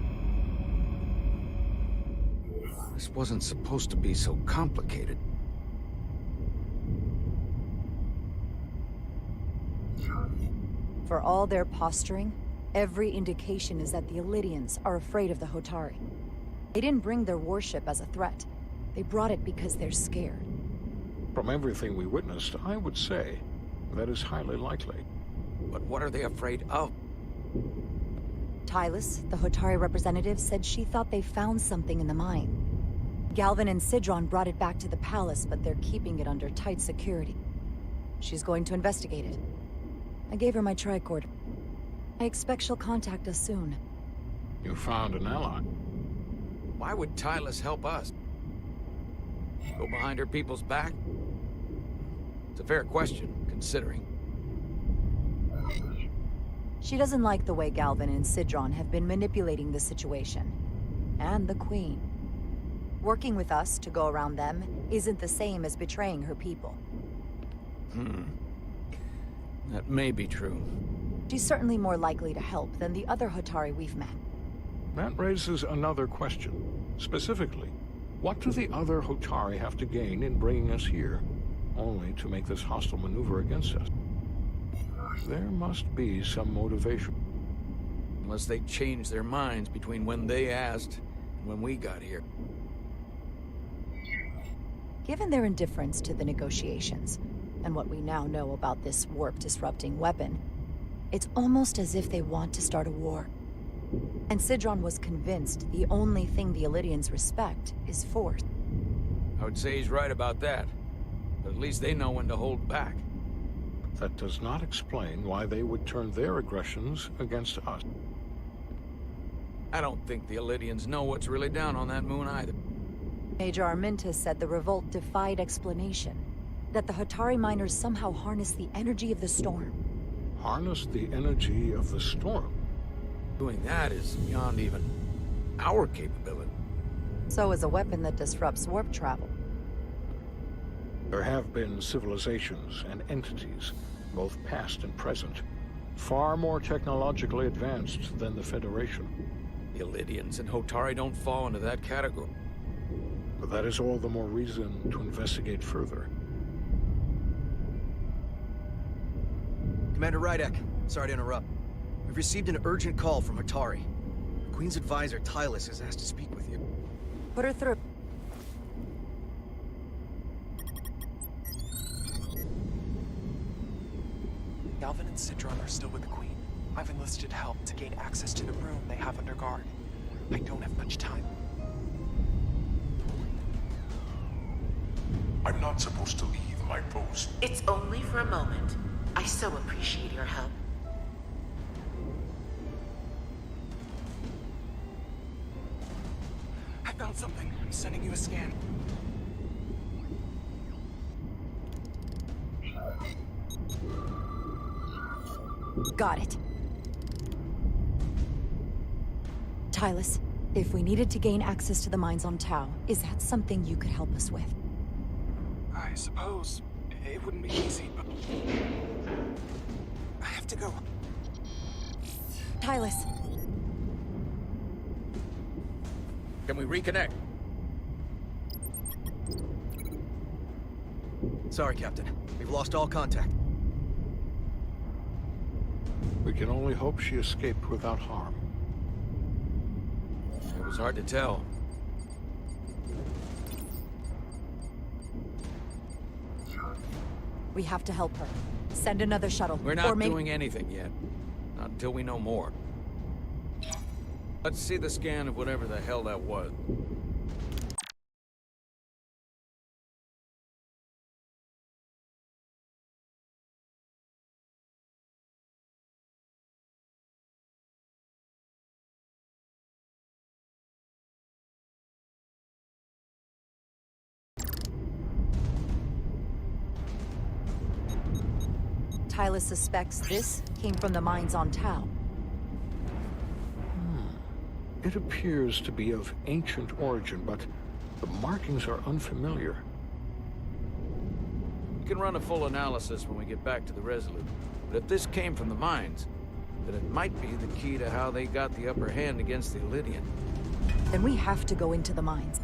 This wasn't supposed to be so complicated.
For all their posturing, every indication is that the Elydians are afraid of the Hotari. They didn't bring their warship as a threat. They brought it because they're scared.
From everything we witnessed, I would say that is highly likely.
But what are they afraid of?
Tylus, the Hotari representative, said she thought they found something in the mine. Galvin and Sidron brought it back to the palace, but they're keeping it under tight security. She's going to investigate it. I gave her my tricorder. I expect she'll contact us soon.
You found an ally.
Why would Tylus help us? Go behind her people's back? It's a fair question, considering.
She doesn't like the way Galvin and Sidron have been manipulating the situation. And the Queen. Working with us to go around them isn't the same as betraying her people.
That may be true.
She's certainly more likely to help than the other Hotari we've met.
That raises another question. Specifically, what do the other Hotari have to gain in bringing us here, only to make this hostile maneuver against us? There must be some motivation.
Unless they changed their minds between when they asked and when we got here.
Given their indifference to the negotiations, and what we now know about this warp-disrupting weapon, it's almost as if they want to start a war. And Sidron was convinced the only thing the Elydians respect is force.
I would say he's right about that. But at least they know when to hold back.
That does not explain why they would turn their aggressions against us.
I don't think the Elydians know what's really down on that moon either.
Major Arminta said the revolt defied explanation. That the Hotari miners somehow harness the energy of the storm.
Harness the energy of the storm?
Doing that is beyond even our capability.
So is a weapon that disrupts warp travel.
There have been civilizations and entities, both past and present, far more technologically advanced than the Federation.
The Elydians and Hotari don't fall into that category.
But that is all the more reason to investigate further.
Commander Rydek, sorry to interrupt. We've received an urgent call from Hotari. The Queen's advisor, Tylus, has asked to speak with you.
Put her through.
Galvin and Sidron are still with the Queen. I've enlisted help to gain access to the room they have under guard. I don't have much time.
I'm not supposed to leave my post.
It's only for a moment. I so appreciate your help.
I found something. I'm sending you a scan.
Got it. Tylus, if we needed to gain access to the mines on Tau, is that something you could help us with?
I suppose it wouldn't be easy, but I have to go.
Tylus.
Can we reconnect?
Sorry, Captain. We've lost all contact.
We can only hope she escaped without harm.
It was hard to tell.
We have to help her. Send another shuttle.
We're not doing anything yet. Not until we know more. Let's see the scan of whatever the hell that was.
Tyler suspects this came from the mines on Tau.
It appears to be of ancient origin, but the markings are unfamiliar.
We can run a full analysis when we get back to the Resolute. But if this came from the mines, then it might be the key to how they got the upper hand against the Lydian.
Then we have to go into the mines.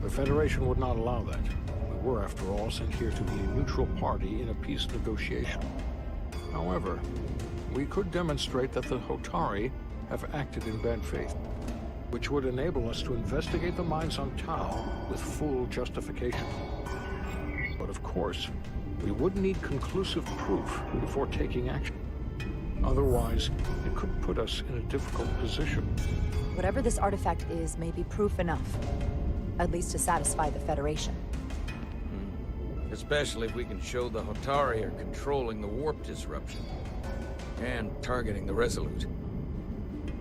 The Federation would not allow that. We were, after all, sent here to be a neutral party in a peace negotiation. However, we could demonstrate that the Hotari have acted in bad faith, which would enable us to investigate the mines on Tau with full justification. But of course, we would need conclusive proof before taking action. Otherwise, it could put us in a difficult position.
Whatever this artifact is may be proof enough. At least to satisfy the Federation.
Especially if we can show the Hotari are controlling the warp disruption. And targeting the Resolute.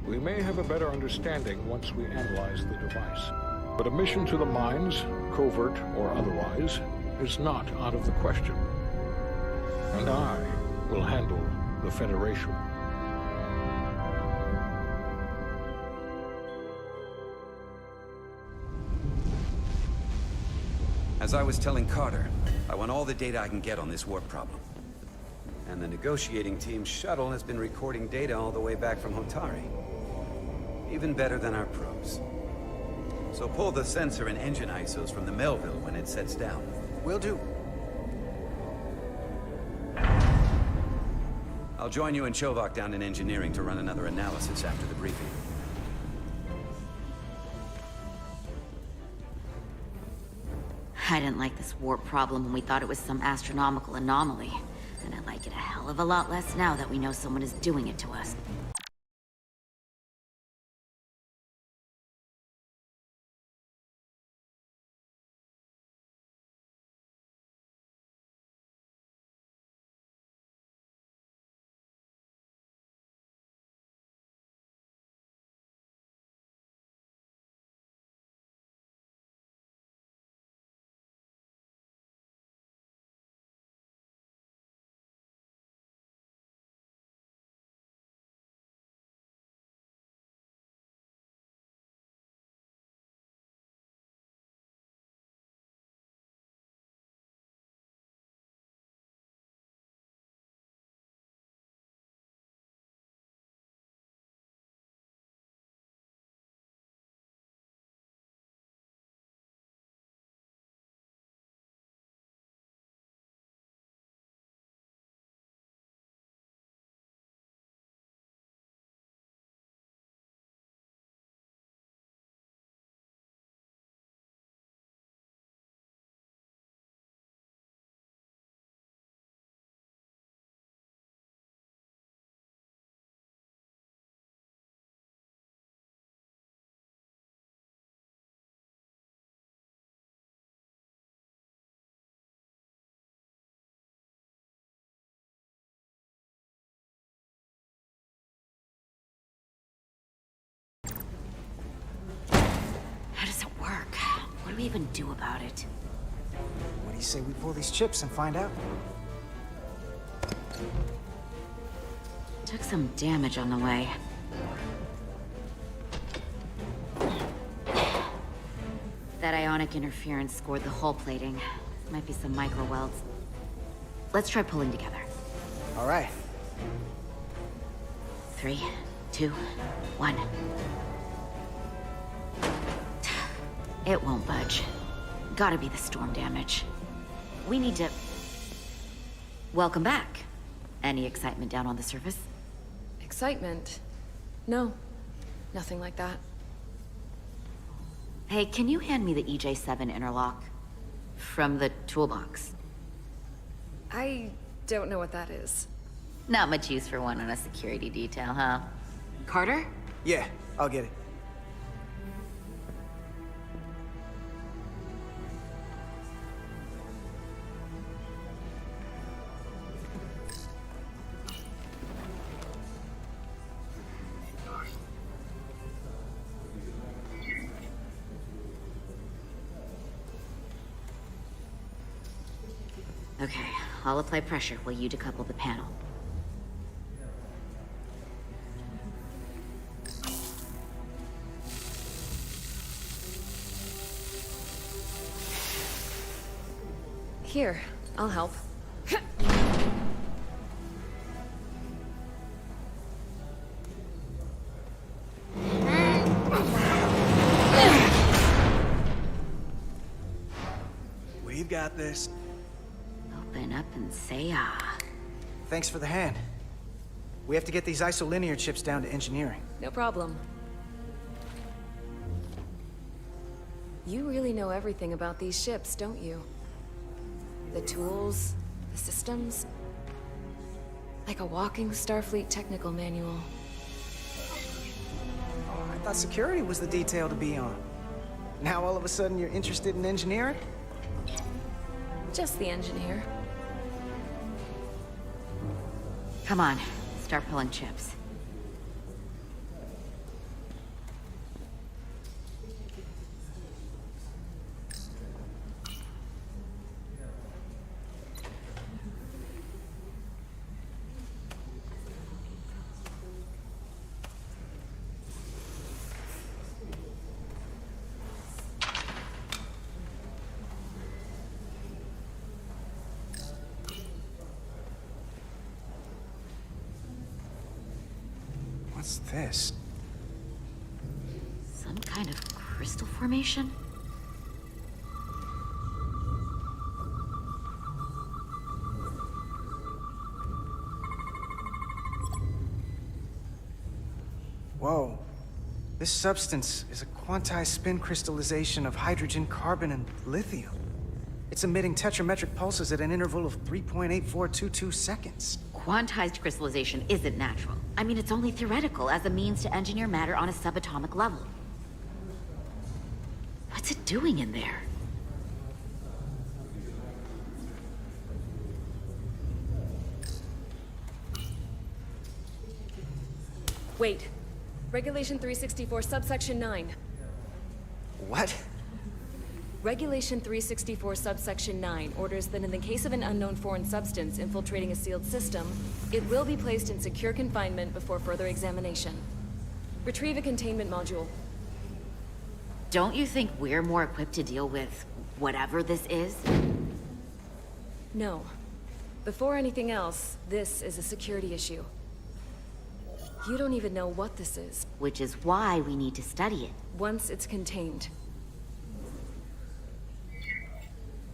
We may have a better understanding once we analyze the device. But a mission to the mines, covert or otherwise, is not out of the question. And I will handle the Federation.
As I was telling Carter, I want all the data I can get on this warp problem. And the negotiating team's shuttle has been recording data all the way back from Hotari. Even better than our probes. So pull the sensor and engine ISOs from the Melville when it sets down.
Will do.
I'll join you and Chovak down in engineering to run another analysis after the briefing.
I didn't like this warp problem when we thought it was some astronomical anomaly. And I like it a hell of a lot less now that we know someone is doing it to us. How does it work? What do we even do about it?
What do you say we pull these chips and find out?
Took some damage on the way. That ionic interference scored the hull plating. Might be some micro welds. Let's try pulling together.
All right.
3, 2, 1. It won't budge. Gotta be the storm damage. we need to... Welcome back. Any excitement down on the surface?
Excitement? No. Nothing like that.
Hey, can you hand me the EJ7 interlock? From the toolbox.
I don't know what that is.
Not much use for one on a security detail, huh? Carter?
Yeah, I'll get it.
Okay, I'll apply pressure while you decouple the panel.
Here, I'll help.
We've got this.
Open up and say ah.
Thanks for the hand. We have to get these isolinear chips down to engineering.
No problem. You really know everything about these ships, don't you? The tools, the systems. Like a walking Starfleet technical manual.
Oh, I thought security was the detail to be on. Now all of a sudden you're interested in engineering?
Just the engineer.
Come on, start pulling chips.
What's this?
Some kind of crystal formation?
Whoa. This substance is a quantized spin crystallization of hydrogen, carbon, and lithium. It's emitting tetrametric pulses at an interval of 3.8422 seconds.
Quantized crystallization isn't natural. I mean, it's only theoretical as a means to engineer matter on a subatomic level. What's it doing in there?
Wait. Regulation 364, subsection 9.
What?
Regulation 364, subsection 9 orders that in the case of an unknown foreign substance infiltrating a sealed system, it will be placed in secure confinement before further examination. Retrieve a containment module.
Don't you think we're more equipped to deal with whatever this is?
No. Before anything else, this is a security issue. You don't even know what this is.
Which is why we need to study it.
Once it's contained.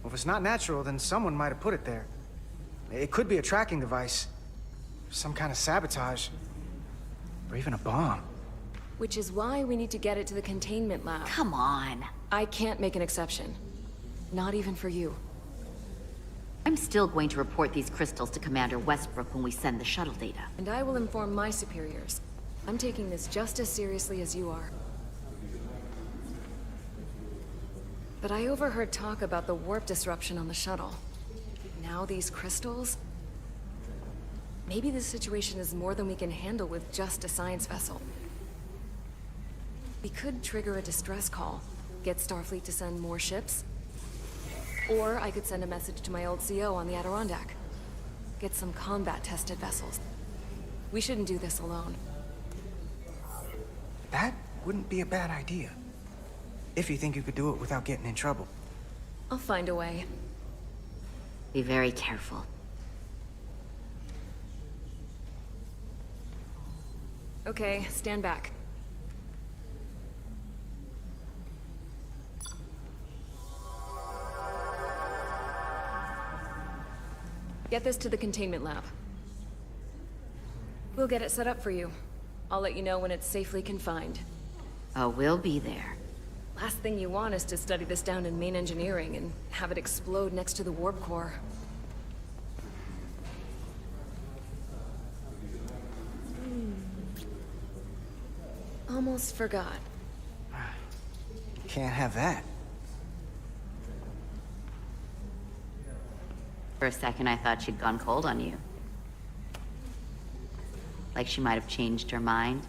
Well, if it's not natural, then someone might have put it there. It could be a tracking device. Some kind of sabotage. Or even a bomb.
Which is why we need to get it to the containment lab.
Come on.
I can't make an exception. Not even for you.
I'm still going to report these crystals to Commander Westbrook when we send the shuttle data.
And I will inform my superiors. I'm taking this just as seriously as you are. But I overheard talk about the warp disruption on the shuttle. Now these crystals? Maybe this situation is more than we can handle with just a science vessel. We could trigger a distress call, get Starfleet to send more ships. Or I could send a message to my old CO on the Adirondack. Get some combat-tested vessels. We shouldn't do this alone.
That wouldn't be a bad idea. If you think you could do it without getting in trouble.
I'll find a way.
Be very careful.
Okay, stand back. Get this to the containment lab. We'll get it set up for you. I'll let you know when it's safely confined.
Oh, we'll be there.
Last thing you want is to study this down in main engineering and have it explode next to the warp core. Almost forgot.
Can't have that.
For a second, I thought she'd gone cold on you. Like she might have changed her mind.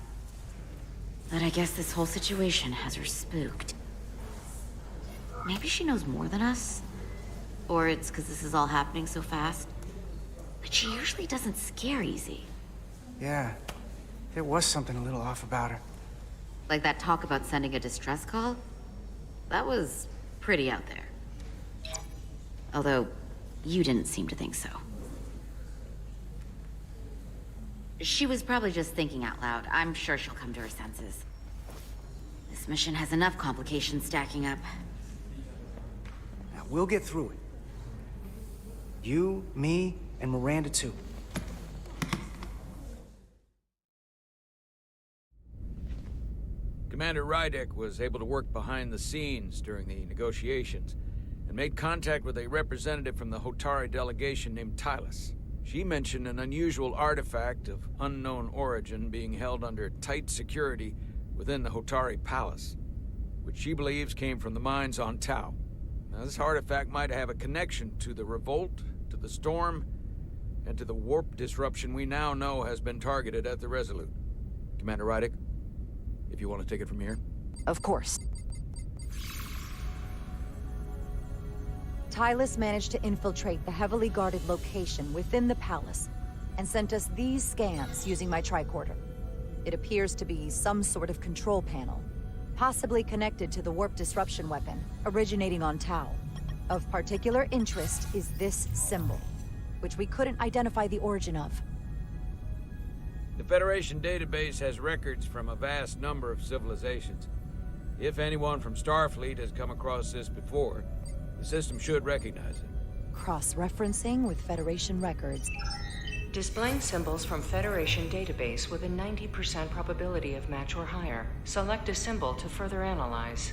But I guess this whole situation has her spooked. Maybe she knows more than us? Or it's because this is all happening so fast? But she usually doesn't scare easy.
Yeah, there was something a little off about her.
Like that talk about sending a distress call? That was pretty out there. Although, you didn't seem to think so. She was probably just thinking out loud. I'm sure she'll come to her senses. This mission has enough complications stacking up.
Now, we'll get through it. You, me, and Miranda too.
Commander Rydek was able to work behind the scenes during the negotiations and made contact with a representative from the Hotari delegation named Tylus. She mentioned an unusual artifact of unknown origin being held under tight security within the Hotari Palace, which she believes came from the mines on Tau. Now, this artifact might have a connection to the revolt, to the storm, and to the warp disruption we now know has been targeted at the Resolute. Commander Rydek, if you want to take it from here.
Of course. Tylus managed to infiltrate the heavily guarded location within the palace and sent us these scans using my tricorder. It appears to be some sort of control panel, possibly connected to the warp disruption weapon originating on Tau. Of particular interest is this symbol, which we couldn't identify the origin of.
The Federation database has records from a vast number of civilizations. If anyone from Starfleet has come across this before, the system should recognize it.
Cross-referencing with Federation records.
Displaying symbols from Federation database with a 90% probability of match or higher. Select a symbol to further analyze.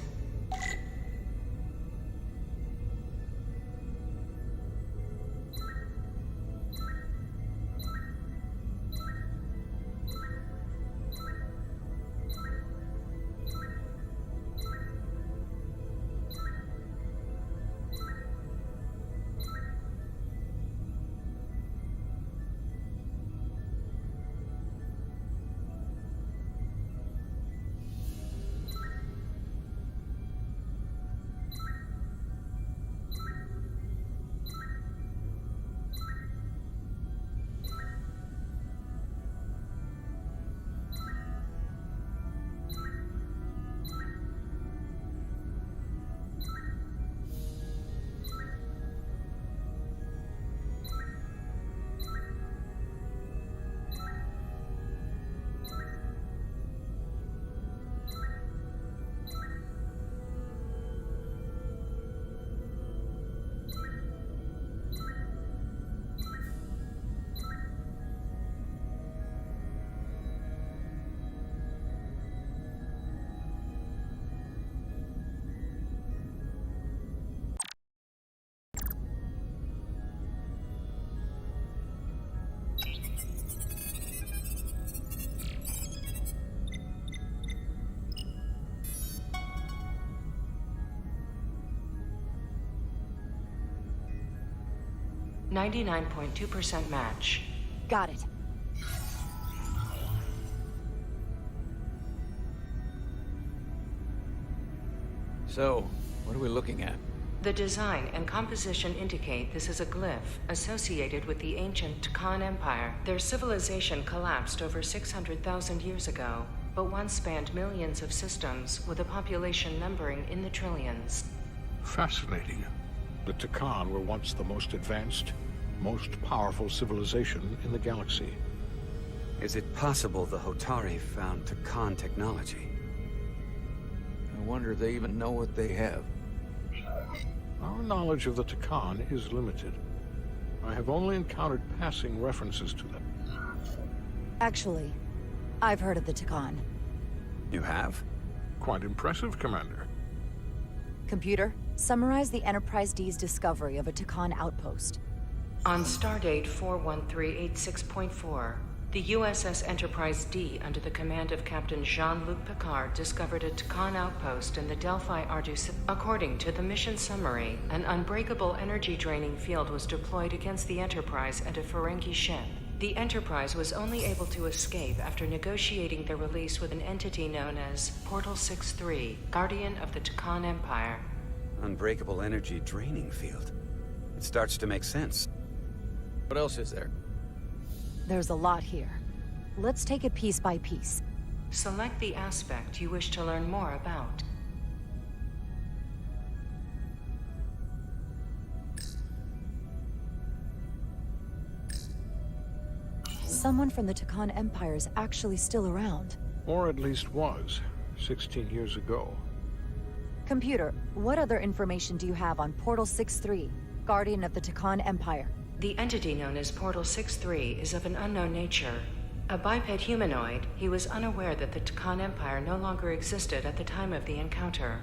.2% match.
Got it.
So, what are we looking at?
The design and composition indicate this is a glyph associated with the ancient Khan Empire. Their civilization collapsed over 600,000 years ago, but once spanned millions of systems with a population numbering in the trillions.
Fascinating. The Takan were once the most advanced, most powerful civilization in the galaxy.
Is it possible the Hotari found Takan technology?
I wonder if they even know what they have.
Our knowledge of the Takan is limited. I have only encountered passing references to them.
Actually, I've heard of the Takan.
You have?
Quite impressive, Commander.
Computer, summarize the Enterprise D's discovery of a Takan outpost.
On stardate 41386.4, the USS Enterprise D, under the command of Captain Jean-Luc Picard, discovered a Takan outpost in the Delphi Ardu system. According to the mission summary, an unbreakable energy-draining field was deployed against the Enterprise and a Ferengi ship. The Enterprise was only able to escape after negotiating their release with an entity known as Portal 63, Guardian of the Takan Empire.
Unbreakable energy draining field. It starts to make sense.
What else is there?
There's a lot here. Let's take it piece by piece.
Select the aspect you wish to learn more about.
Someone from the Takan Empire is actually still around.
Or at least was, 16 years ago.
Computer, what other information do you have on Portal 63, Guardian of the Takan Empire?
The entity known as Portal 63 is of an unknown nature. A biped humanoid, he was unaware that the Takan Empire no longer existed at the time of the encounter.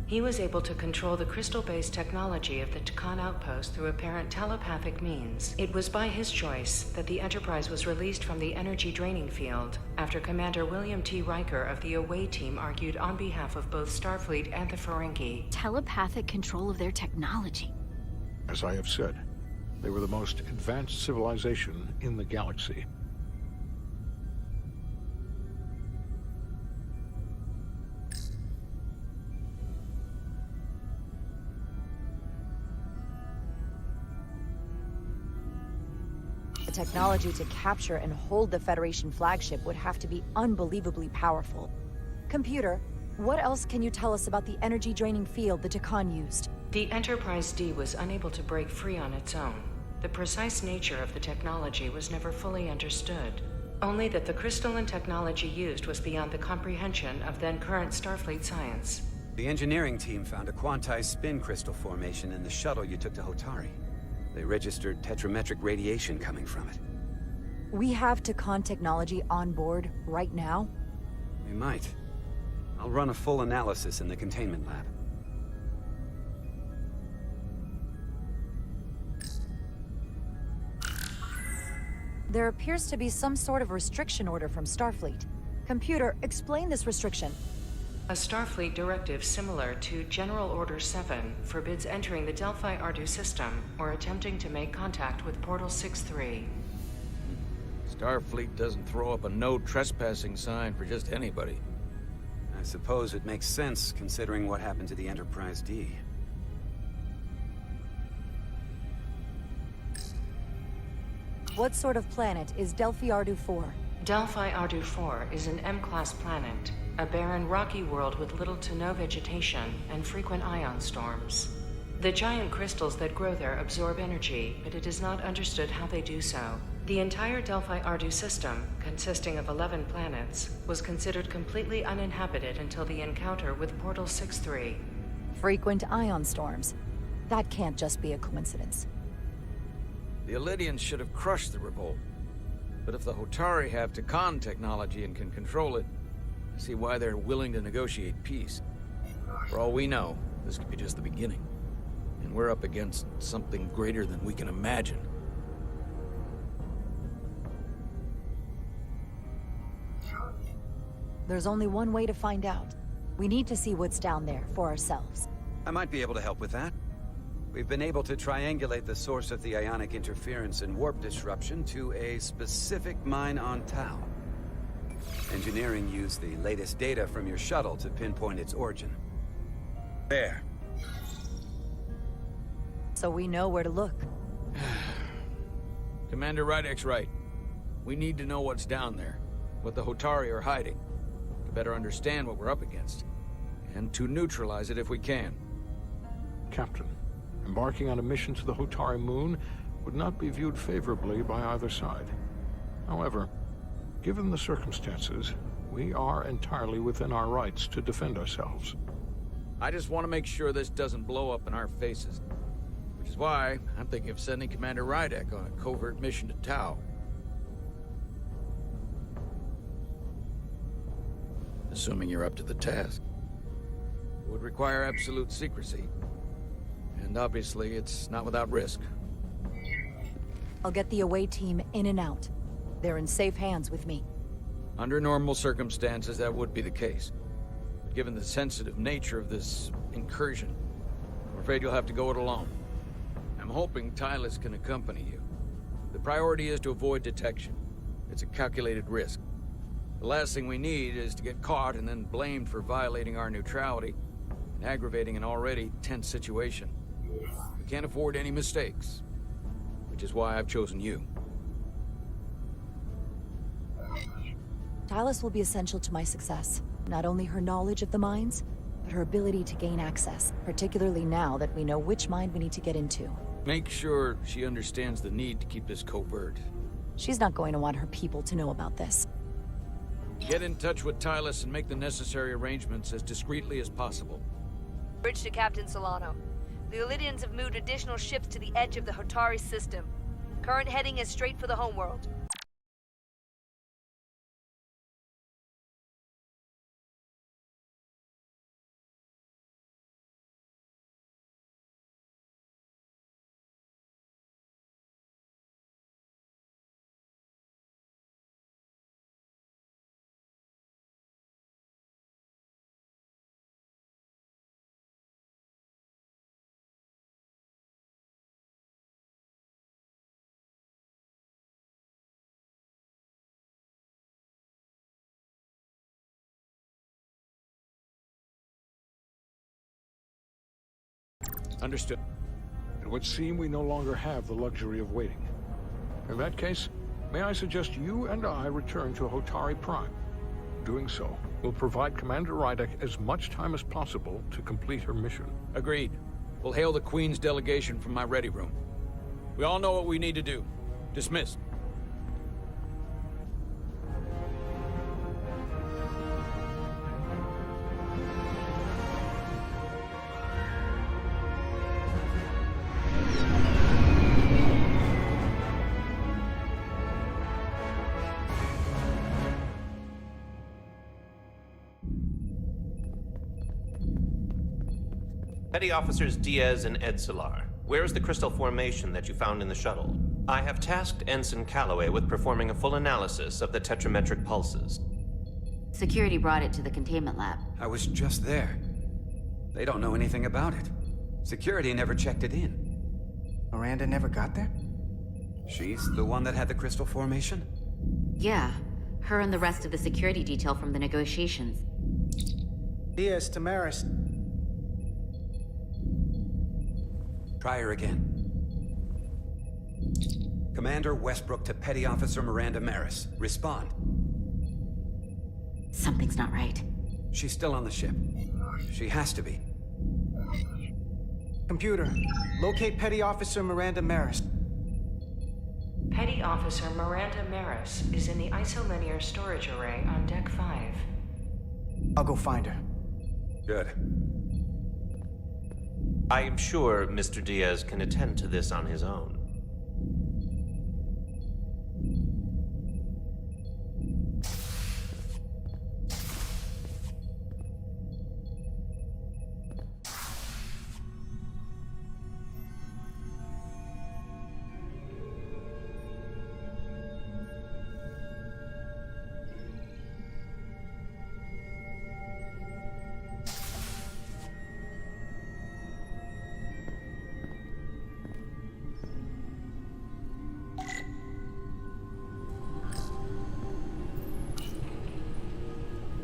He was able to control the crystal-based technology of the Takan outpost through apparent telepathic means. It was by his choice that the Enterprise was released from the energy draining field after Commander William T. Riker of the Away Team argued on behalf of both Starfleet and the Ferengi.
Telepathic control of their technology.
As I have said, they were the most advanced civilization in the galaxy.
The technology to capture and hold the Federation flagship would have to be unbelievably powerful. Computer, what else can you tell us about the energy-draining field the Takan used?
The Enterprise D was unable to break free on its own. The precise nature of the technology was never fully understood. Only that the crystalline technology used was beyond the comprehension of then-current Starfleet science.
The engineering team found a quantized spin crystal formation in the shuttle you took to Hotari. They registered tetrametric radiation coming from it.
We have Takan technology on board right now?
We might. I'll run a full analysis in the containment lab.
There appears to be some sort of restriction order from Starfleet. Computer, explain this restriction.
A Starfleet directive similar to General Order 7 forbids entering the Delphi Ardu system or attempting to make contact with Portal 63.
Starfleet doesn't throw up a no trespassing sign for just anybody.
I suppose it makes sense considering what happened to the Enterprise D.
What sort of planet is Delphi Ardu 4?
Delphi Ardu 4 is an M-class planet, a barren rocky world with little to no vegetation and frequent ion storms. The giant crystals that grow there absorb energy, but it is not understood how they do so. The entire Delphi Ardu system, consisting of 11 planets, was considered completely uninhabited until the encounter with Portal 63.
Frequent ion storms. That can't just be a coincidence.
The Elydians should have crushed the revolt. But if the Hotari have Takan technology and can control it, I see why they're willing to negotiate peace. For all we know, this could be just the beginning. And we're up against something greater than we can imagine.
There's only one way to find out. We need to see what's down there for ourselves.
I might be able to help with that. We've been able to triangulate the source of the ionic interference and warp disruption to a specific mine on Tau. Engineering used the latest data from your shuttle to pinpoint its origin. There.
So we know where to look.
Commander Rydek's right. We need to know what's down there, what the Hotari are hiding, to better understand what we're up against, and to neutralize it if we can.
Captain, embarking on a mission to the Hotari moon would not be viewed favorably by either side. However, given the circumstances, we are entirely within our rights to defend ourselves.
I just want to make sure this doesn't blow up in our faces. We Which is why I'm thinking of sending Commander Rydek on a covert mission to Tau. Assuming you're up to the task. It would require absolute secrecy. And obviously, it's not without risk.
I'll get the away team in and out. They're in safe hands with me.
Under normal circumstances, that would be the case. But given the sensitive nature of this incursion, I'm afraid you'll have to go it alone. I'm hoping Tylus can accompany you. The priority is to avoid detection. It's a calculated risk. The last thing we need is to get caught and then blamed for violating our neutrality and aggravating an already tense situation. We can't afford any mistakes, which is why I've chosen you.
Tylus will be essential to my success. Not only her knowledge of the mines, but her ability to gain access, particularly now that we know which mine we need to get into.
Make sure she understands the need to keep this covert.
She's not going to want her people to know about this.
Get in touch with Tylus and make the necessary arrangements as discreetly as possible.
Bridge to Captain Solano. The Illydians have moved additional ships to the edge of the Hotari system. Current heading is straight for the homeworld.
Understood.
It would seem we no longer have the luxury of waiting. In that case, may I suggest you and I return to Hotari Prime? Doing so will provide Commander Rydek as much time as possible to complete her mission.
Agreed. We'll hail the Queen's delegation from my ready room. We all know what we need to do. Dismissed.
Petty Officers Diaz and Edsolar, where is the crystal formation that you found in the shuttle? I have tasked Ensign Calloway with performing a full analysis of the tetrametric pulses.
Security brought it to the containment lab.
I was just there. They don't know anything about it. Security never checked it in.
Miranda never got there?
She's the one that had the crystal formation?
Yeah, her and the rest of the security detail from the negotiations.
Diaz, Tamaris.
Try her again. Commander Westbrook to Petty Officer Miranda Maris. Respond.
Something's not right.
She's still on the ship. She has to be.
Computer, locate Petty Officer Miranda Maris.
Petty Officer Miranda Maris is in the isolinear storage array on Deck 5.
I'll go find her.
Good.
I am sure Mr. Diaz can attend to this on his own.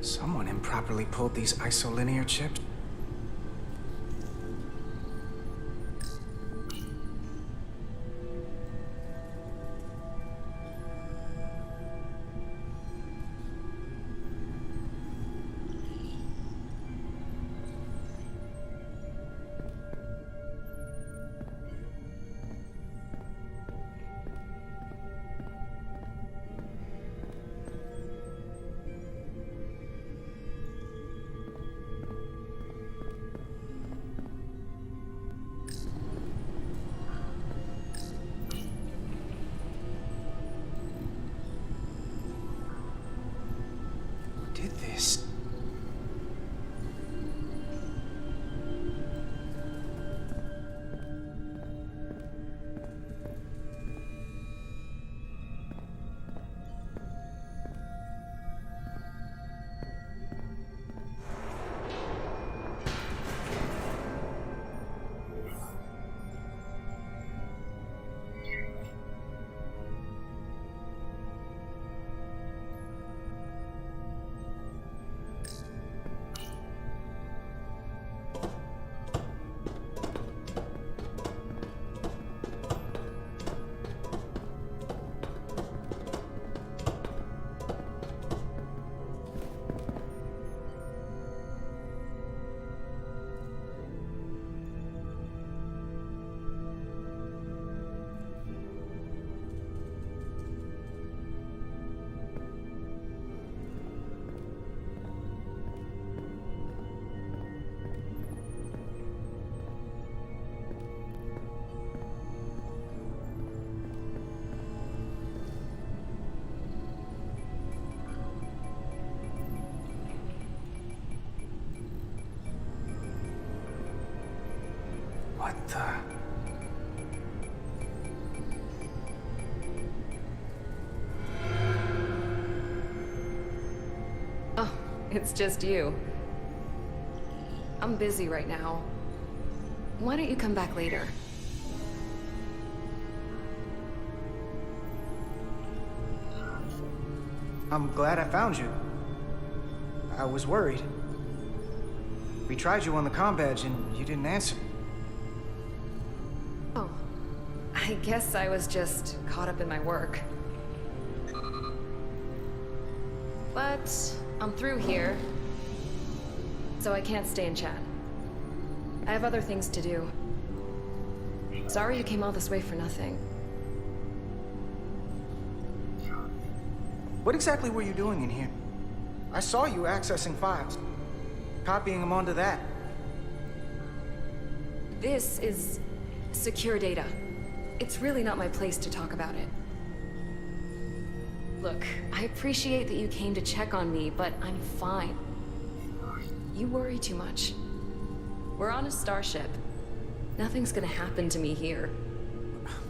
Someone improperly pulled these isolinear chips.
What the...
Oh, it's just you. I'm busy right now. Why don't you come back later?
I'm glad I found you. I was worried. We tried you on the comm badge and you didn't answer.
Oh, I guess I was just caught up in my work. But I'm through here, so I can't stay and chat. I have other things to do. Sorry you came all this way for nothing.
What exactly were you doing in here? I saw you accessing files, copying them onto that.
This is secure data. It's really not my place to talk about it. Look, I appreciate that you came to check on me, but I'm fine. You worry too much. We're on a starship. Nothing's gonna happen to me here.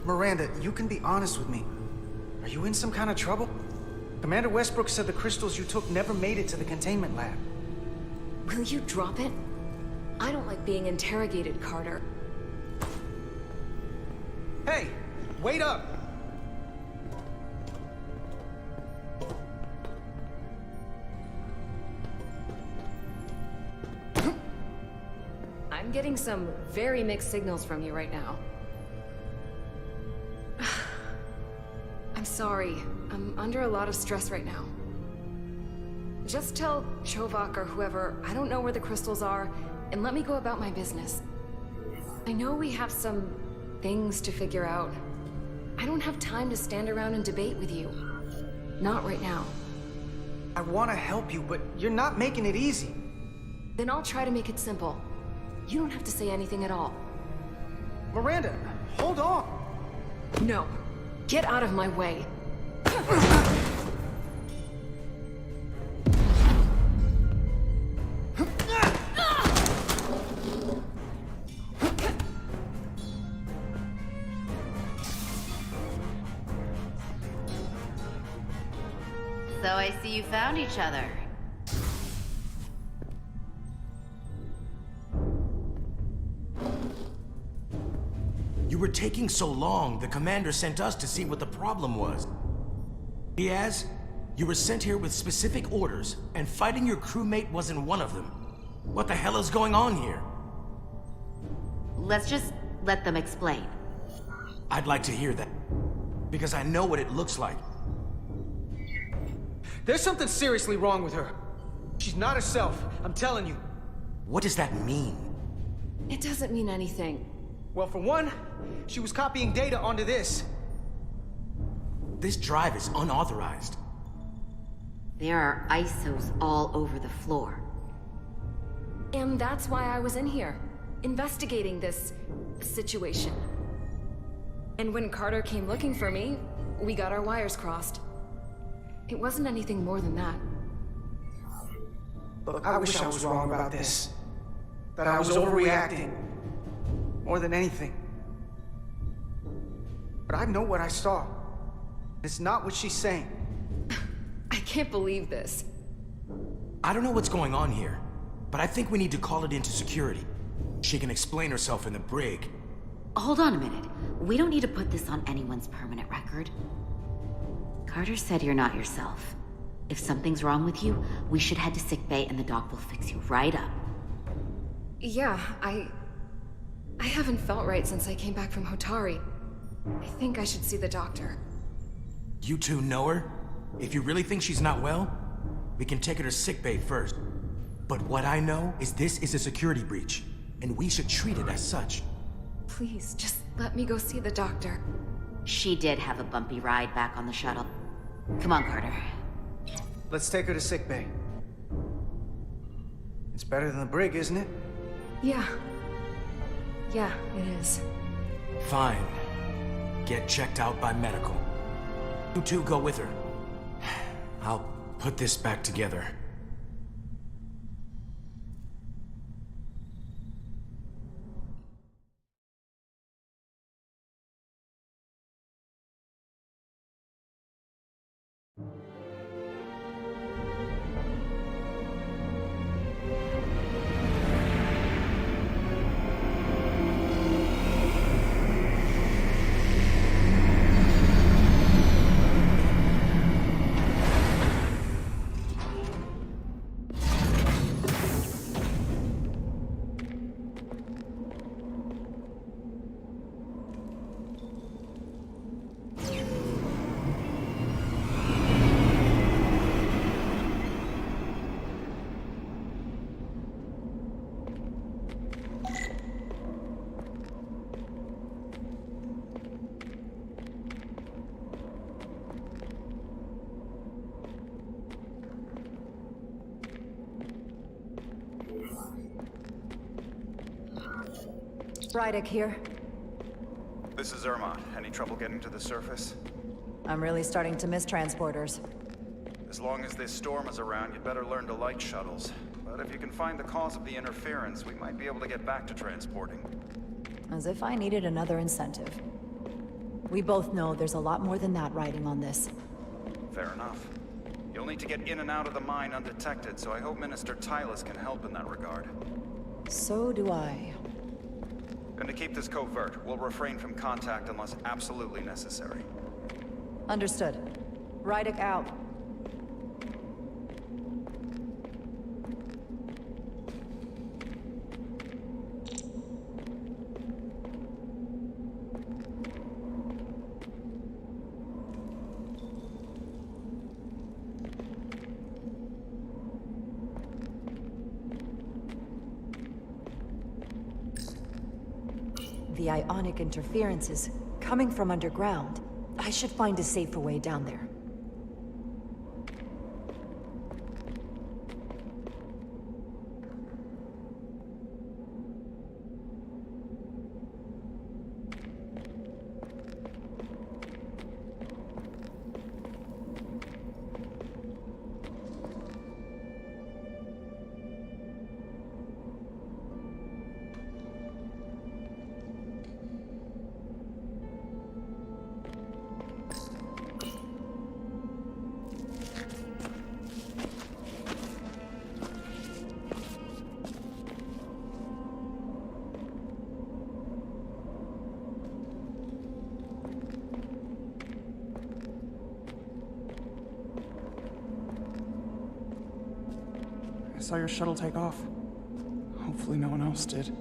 Miranda, you can be honest with me. Are you in some kind of trouble? Commander Westbrook said the crystals you took never made it to the containment lab.
Will you drop it? I don't like being interrogated, Carter.
Hey, wait up!
I'm getting some very mixed signals from you right now. I'm sorry. I'm under a lot of stress right now. Just tell Chovak or whoever I don't know where the crystals are, and let me go about my business. I know we have some things to figure out. I don't have time to stand around and debate with you. Not right now.
I want to help you, but you're not making it easy.
Then I'll try to make it simple. You don't have to say anything at all.
Miranda, hold on!
No. Get out of my way.
So I see you found each other.
You were taking so long, the commander sent us to see what the problem was. Diaz, you were sent here with specific orders, and fighting your crewmate wasn't one of them. What the hell is going on here?
Let's just let them explain.
I'd like to hear that, because I know what it looks like.
There's something seriously wrong with her. She's not herself, I'm telling you.
What does that mean?
It doesn't mean anything.
Well, for one, she was copying data onto this.
This drive is unauthorized.
There are ISOs all over the floor.
And that's why I was in here, investigating this situation. And when Carter came looking for me, we got our wires crossed. It wasn't anything more than that.
Look, I wish I was wrong about this. That I was overreacting. More than anything. But I know what I saw. It's not what she's saying.
I can't believe this.
I don't know what's going on here, but I think we need to call it into security. She can explain herself in the brig.
Hold on a minute. We don't need to put this on anyone's permanent record. Carter said you're not yourself. If something's wrong with you, we should head to sickbay and the doc will fix you right up.
Yeah, I haven't felt right since I came back from Hotari. I think I should see the doctor.
You two know her? If you really think she's not well, we can take her to sickbay first. But what I know is this is a security breach, and we should treat it as such.
Please, just let me go see the doctor.
She did have a bumpy ride back on the shuttle. Come on, Carter.
Let's take her to sickbay. It's better than the brig, isn't it?
Yeah. Yeah, it is.
Fine. Get checked out by medical. You two go with her. I'll put this back together.
Rydek here.
This is Irma. Any trouble getting to the surface?
I'm really starting to miss transporters.
As long as this storm is around, you'd better learn to light shuttles. But if you can find the cause of the interference, we might be able to get back to transporting.
As if I needed another incentive. We both know there's a lot more than that riding on this.
Fair enough. You'll need to get in and out of the mine undetected, so I hope Minister Tylus can help in that regard.
So do I.
And to keep this covert, we'll refrain from contact unless absolutely necessary.
Understood. Rydek out. The ionic interference is coming from underground. I should find a safer way down there.
I saw your shuttle take off. Hopefully no one else did.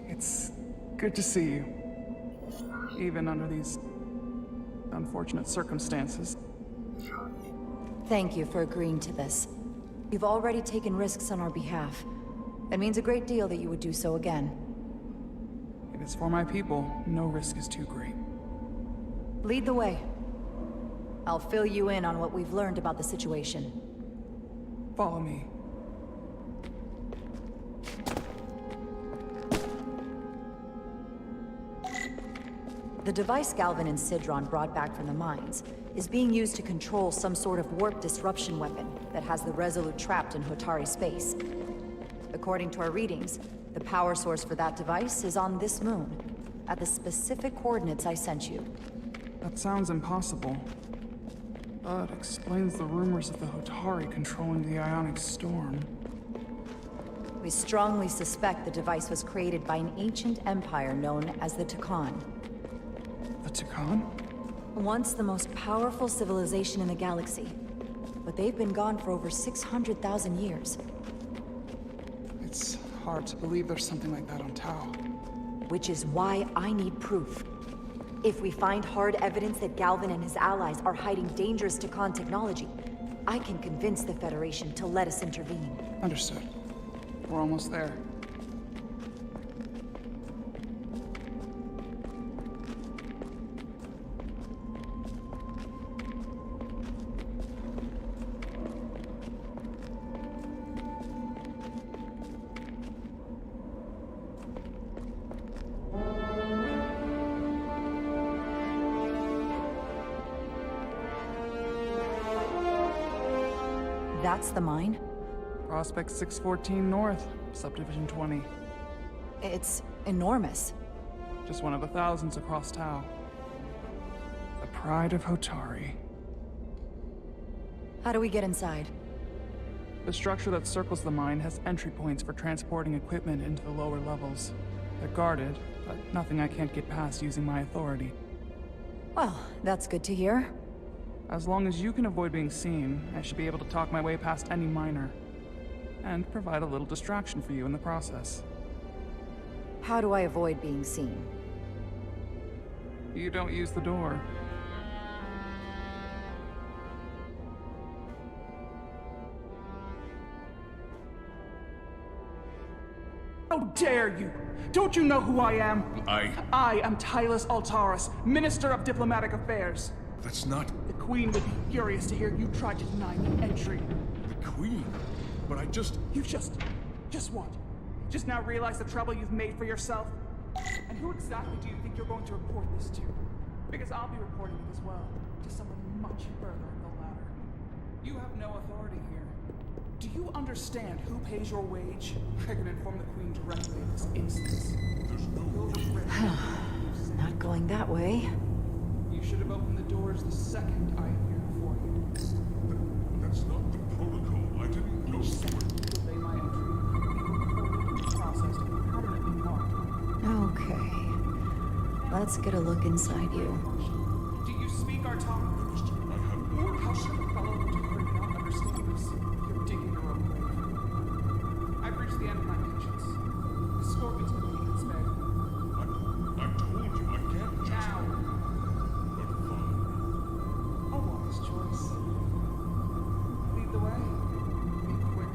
It's good to see you. Even under these unfortunate circumstances.
Thank you for agreeing to this. You've already taken risks on our behalf. It means a great deal that you would do so again.
If it's for my people, no risk is too great.
Lead the way. I'll fill you in on what we've learned about the situation.
Follow me.
The device Galvin and Sidron brought back from the mines is being used to control some sort of warp disruption weapon that has the Resolute trapped in Hotari space. According to our readings, the power source for that device is on this moon, at the specific coordinates I sent you.
That sounds impossible. But explains the rumors of the Hotari controlling the ionic storm.
We strongly suspect the device was created by an ancient empire known as the Takan.
The Takan?
Once the most powerful civilization in the galaxy. But they've been gone for over 600,000 years.
It's hard to believe there's something like that on Tau.
Which is why I need proof. If we find hard evidence that Galvin and his allies are hiding dangerous Takan technology, I can convince the Federation to let us intervene.
Understood. We're almost there.
That's the mine?
Prospect 614 North, Subdivision 20.
It's enormous.
Just one of the thousands across Tau. The pride of Hotari.
How do we get inside?
The structure that circles the mine has entry points for transporting equipment into the lower levels. They're guarded, but nothing I can't get past using my authority.
Well, that's good to hear.
As long as you can avoid being seen, I should be able to talk my way past any miner. And provide a little distraction for you in the process.
How do I avoid being seen?
You don't use the door. How dare you! Don't you know who I am? I am Tylus Altaris, Minister of Diplomatic Affairs.
That's not...
The Queen would be furious to hear you tried to deny me entry.
The Queen? But I just...
You just want Just now realize the trouble you've made for yourself? And who exactly do you think you're going to report this to? Because I'll be reporting it as well, to someone much further up the ladder. You have no authority here. Do you understand who pays your wage? I can inform the Queen directly in this instance.
Not going that way.
You should have opened the doors the second I appeared before you.
That's not the protocol. I didn't know.
Obey my entry. Processed and permanently marked.
Okay. Let's get a look inside you.
Do you speak our tongue?
I have more.
How should a fellow lieutenant not understand this? You're digging your own grave. I've reached the end of my patience. Escort me to the Queen's bed.
I told you I can't just...
Now.
But fine.
A wise choice. Lead the way. Be quick.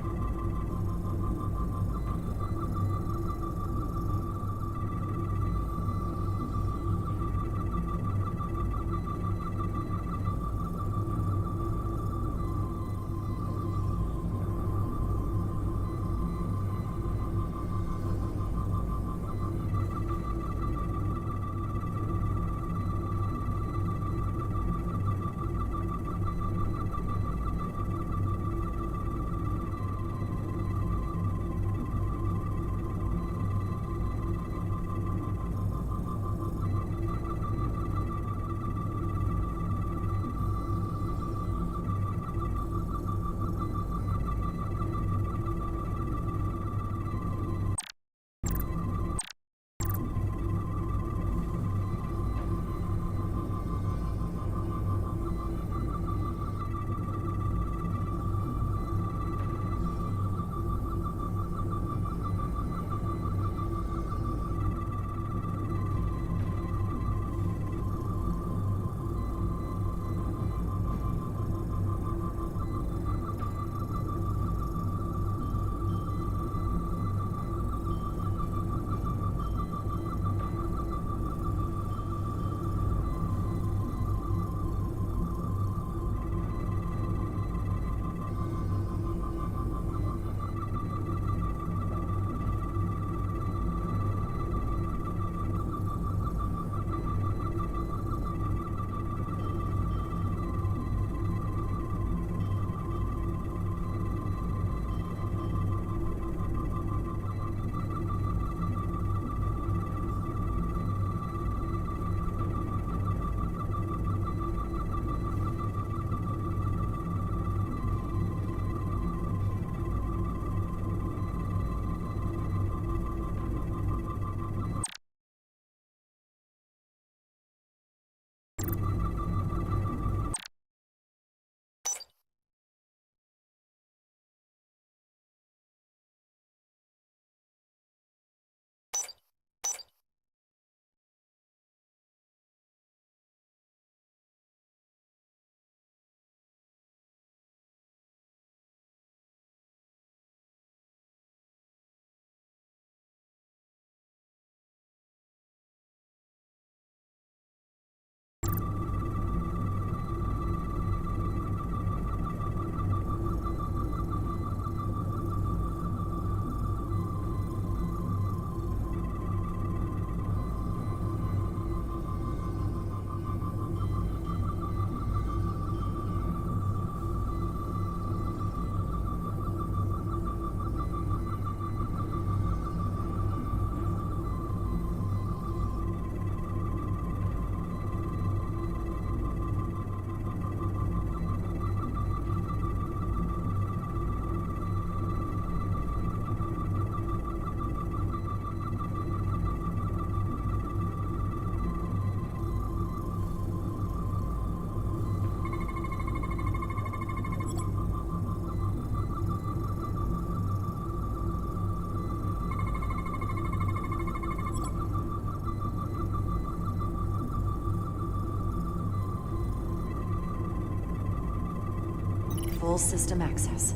Full system access.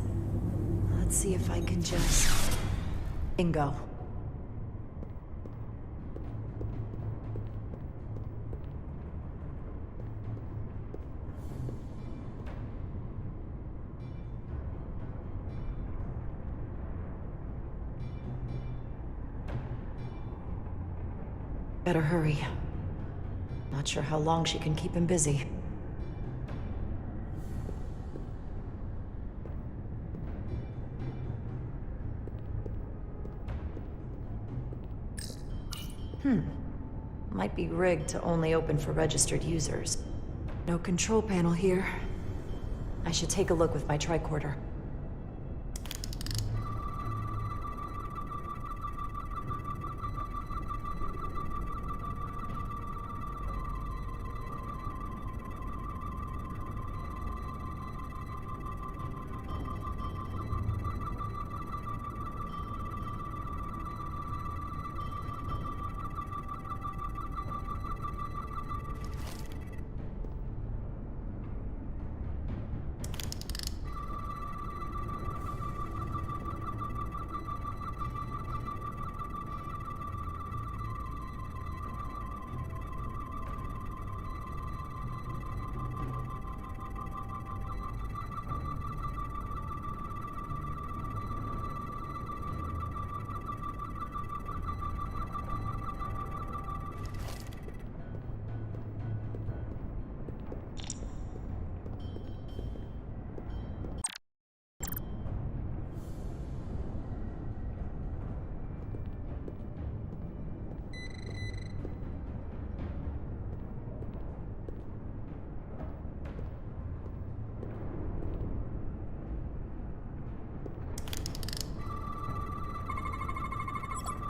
Let's see if I can just... Bingo. Better hurry. Not sure how long she can keep him busy. Might be rigged to only open for registered users. No control panel here. I should take a look with my tricorder.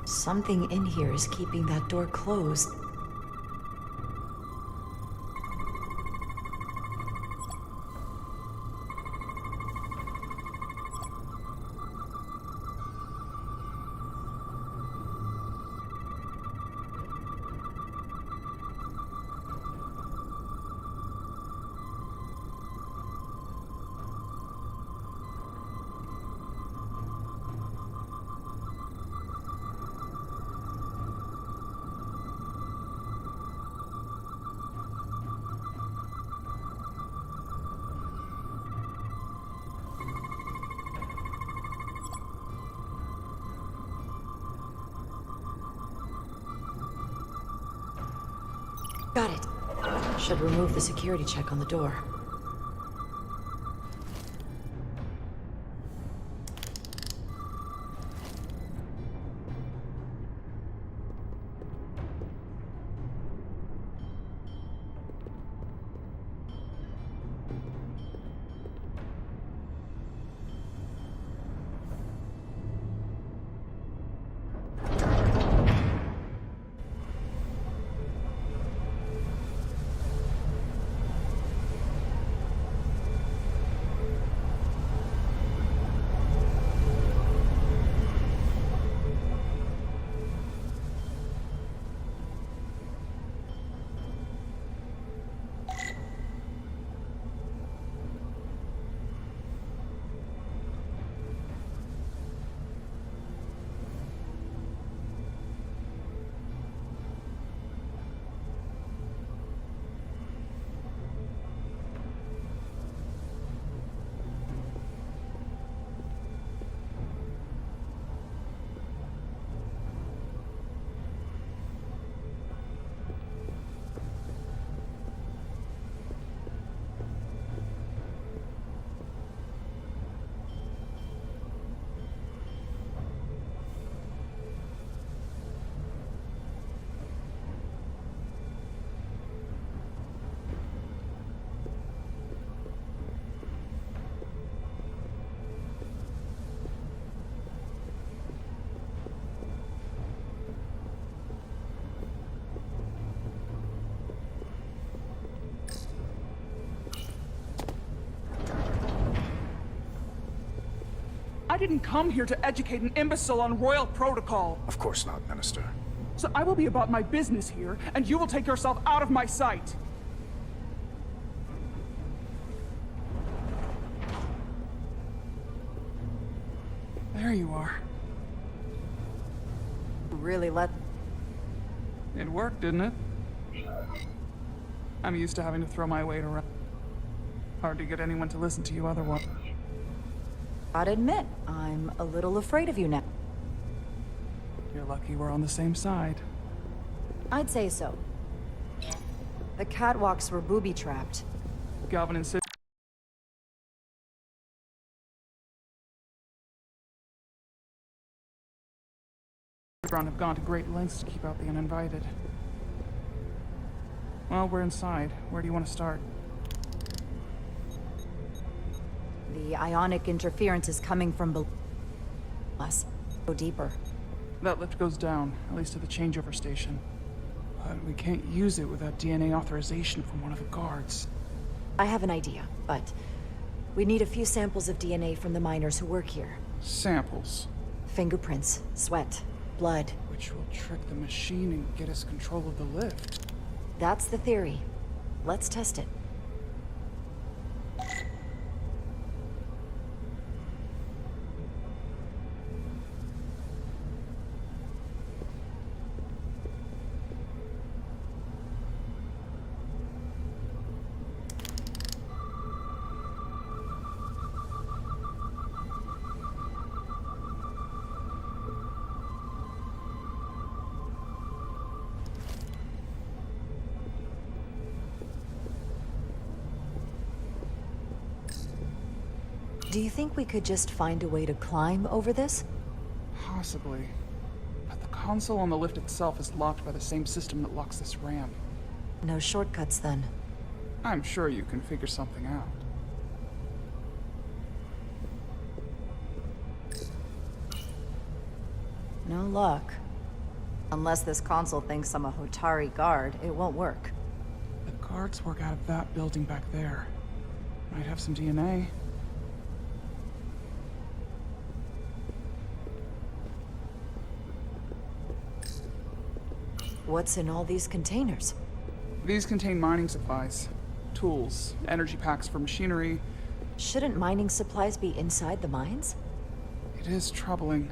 Something in here is keeping that door closed. Got it. Should remove the security check on the door.
I didn't come here to educate an imbecile on royal protocol.
Of course not, Minister.
So I will be about my business here, and you will take yourself out of my sight. There you are.
Really let...
It worked, didn't it? I'm used to having to throw my weight around. Hard to get anyone to listen to you otherwise.
Gotta admit, I'm a little afraid of you now.
You're lucky we're on the same side.
I'd say so. The catwalks were booby-trapped.
Galvin and Sid have gone to great lengths to keep out the uninvited. Well, we're inside. Where do you want to start?
The ionic interference is coming from below us. Go deeper.
That lift goes down, at least to the changeover station. But we can't use it without DNA authorization from one of the guards.
I have an idea, but we need a few samples of DNA from the miners who work here.
Samples?
Fingerprints, sweat, blood.
Which will trick the machine and get us control of the lift.
That's the theory. Let's test it. Do you think we could just find a way to climb over this?
Possibly. But the console on the lift itself is locked by the same system that locks this ramp.
No shortcuts, then.
I'm sure you can figure something out.
No luck. Unless this console thinks I'm a Hotari guard, it won't work.
The guards work out of that building back there. Might have some DNA.
What's in all these containers?
These contain mining supplies, tools, energy packs for machinery.
Shouldn't mining supplies be inside the mines?
It is troubling.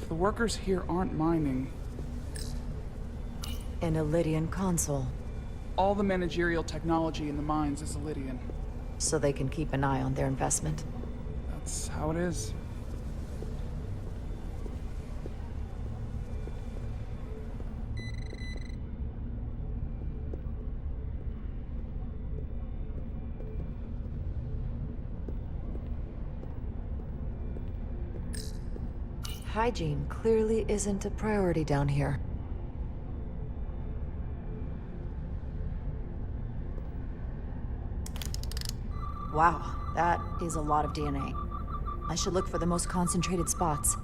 If the workers here aren't mining...
An Illydian console.
All the managerial technology in the mines is Illydian.
So they can keep an eye on their investment.
That's how it is.
Hygiene clearly isn't a priority down here. Wow, that is a lot of DNA. I should look for the most concentrated spots.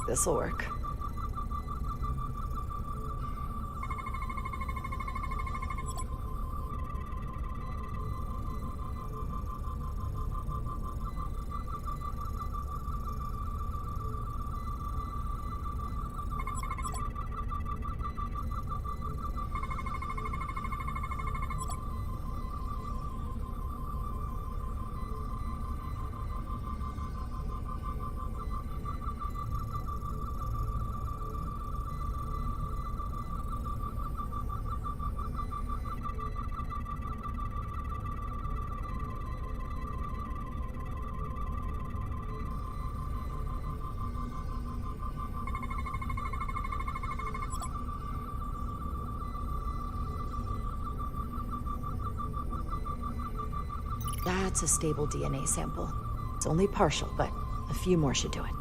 This'll work. That's a stable DNA sample. It's only partial, but a few more should do it.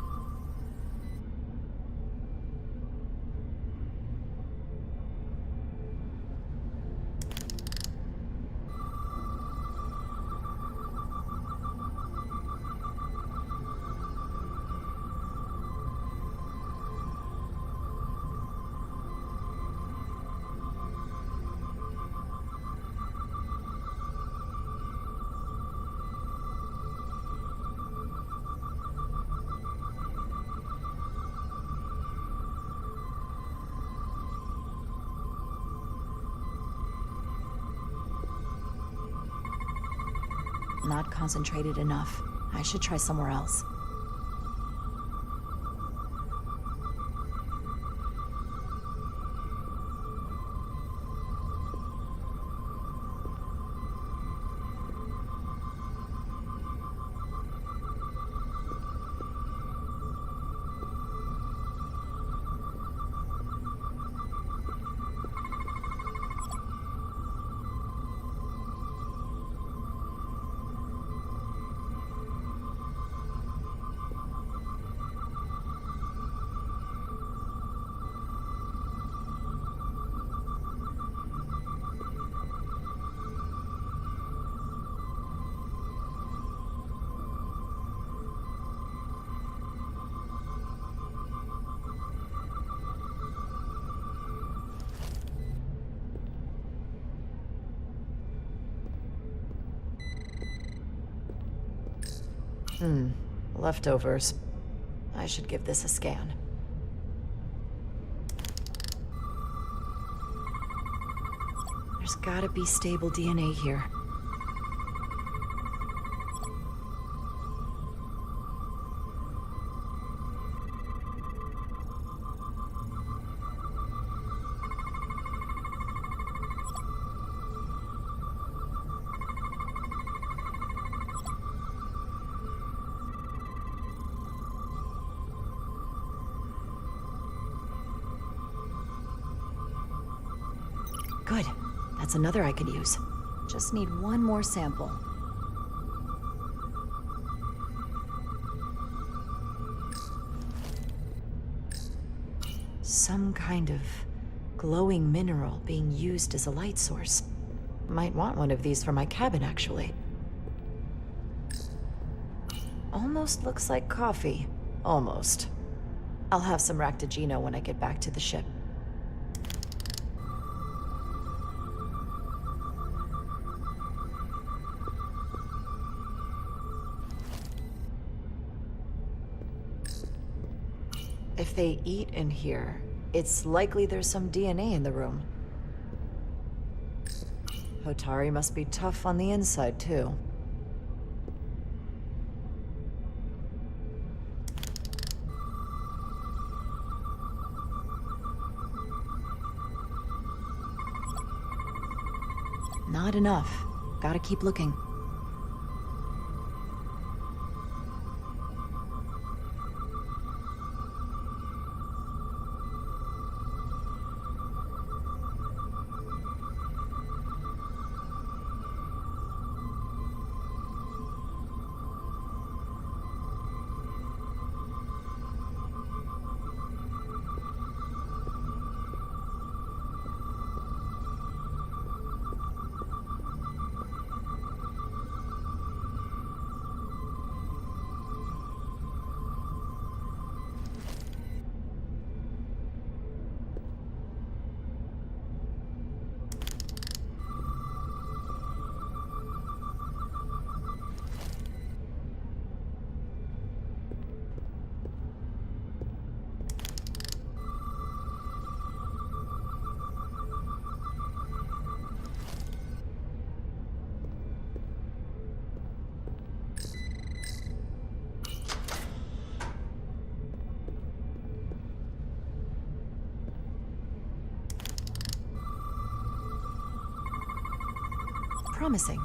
Not concentrated enough. I should try somewhere else. Leftovers. I should give this a scan. There's gotta be stable DNA here. Good. That's another I could use. Just need one more sample. Some kind of glowing mineral being used as a light source. Might want one of these for my cabin, actually. Almost looks like coffee. Almost. I'll have some Ractigino when I get back to the ship. If they eat in here, it's likely there's some DNA in the room. Hotari must be tough on the inside, too. Not enough. Gotta keep looking. Promising.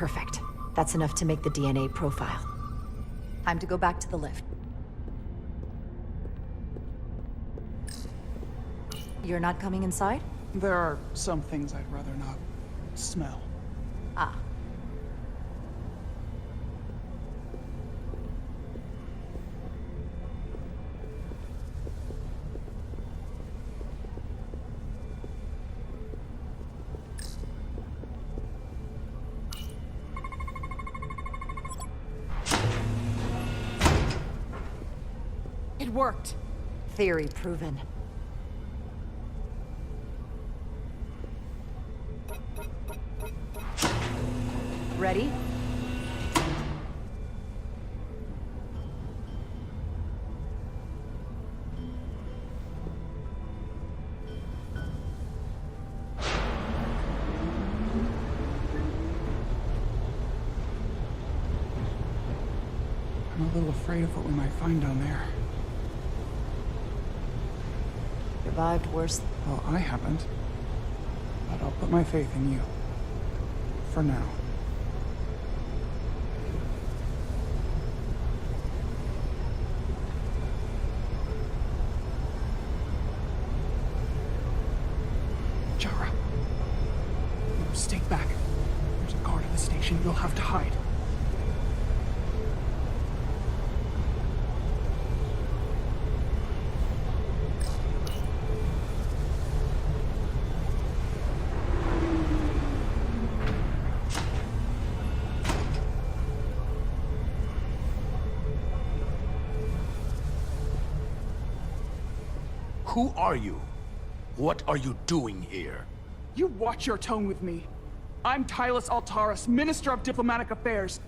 Perfect. That's enough to make the DNA profile. Time to go back to the lift. You're not coming inside?
There are some things I'd rather not smell.
Ah.
It worked.
Theory proven. Ready?
I'm a little afraid of what we might find down there.
Survived worse.
Well, I haven't. But I'll put my faith in you. For now. Jara. Stay back. There's a guard at the station. You'll have to hide.
Who are you? What are you doing here?
You watch your tone with me. I'm Tylus Altaris, Minister of Diplomatic Affairs.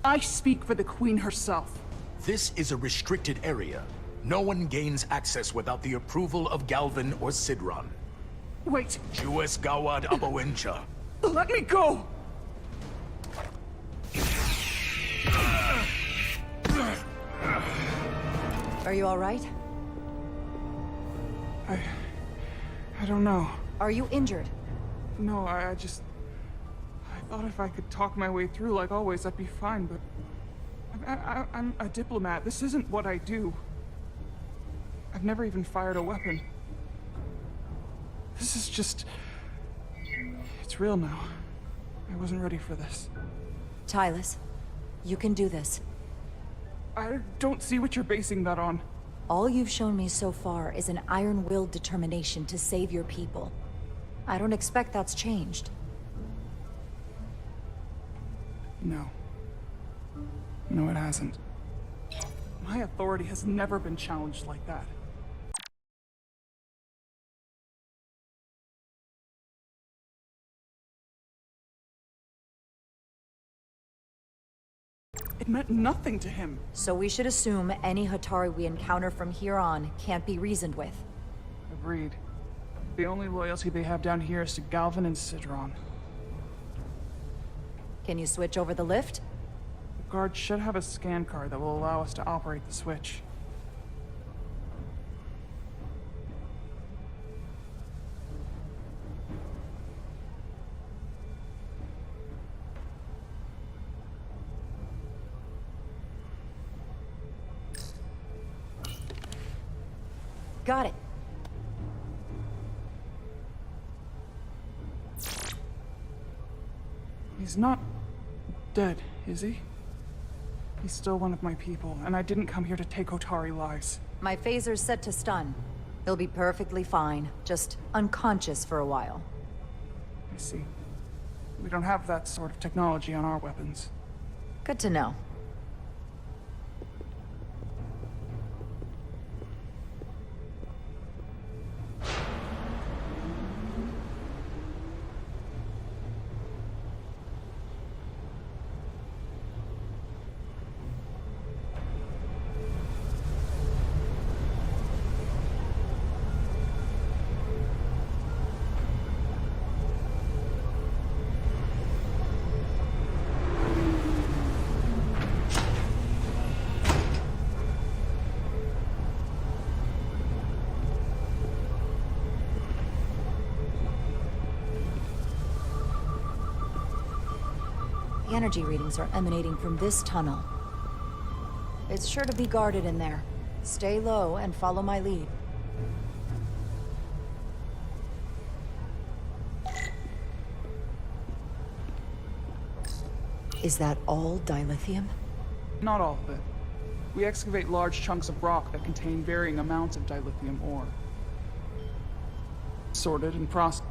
I speak for the Queen herself.
This is a restricted area. No one gains access without the approval of Galvin or Sidron.
Wait.
Jues Gawad Abawincha.
Let me go!
Are you all right?
I don't know.
Are you injured?
No, I thought if I could talk my way through like always, I'd be fine, but... I'm a diplomat. This isn't what I do. I've never even fired a weapon. This is just... It's real now. I wasn't ready for this.
Tylus, you can do this.
I don't see what you're basing that on.
All you've shown me so far is an iron-willed determination to save your people. I don't expect that's changed.
No. No, it hasn't. My authority has never been challenged like that. It meant nothing to him.
So we should assume any Hatari we encounter from here on can't be reasoned with.
Agreed. The only loyalty they have down here is to Galvin and Sidron.
Can you switch over the lift?
The guard should have a scan card that will allow us to operate the switch.
Got it.
He's not dead, is he? He's still one of my people, and I didn't come here to take Otari lives.
My phaser's set to stun. He'll be perfectly fine, just unconscious for a while.
I see. We don't have that sort of technology on our weapons.
Good to know. energy readings are emanating from this tunnel. It's sure to be guarded in there. Stay low and follow my lead. Is that all dilithium?
Not all of it. We excavate large chunks of rock that contain varying amounts of dilithium ore. Sorted and processed.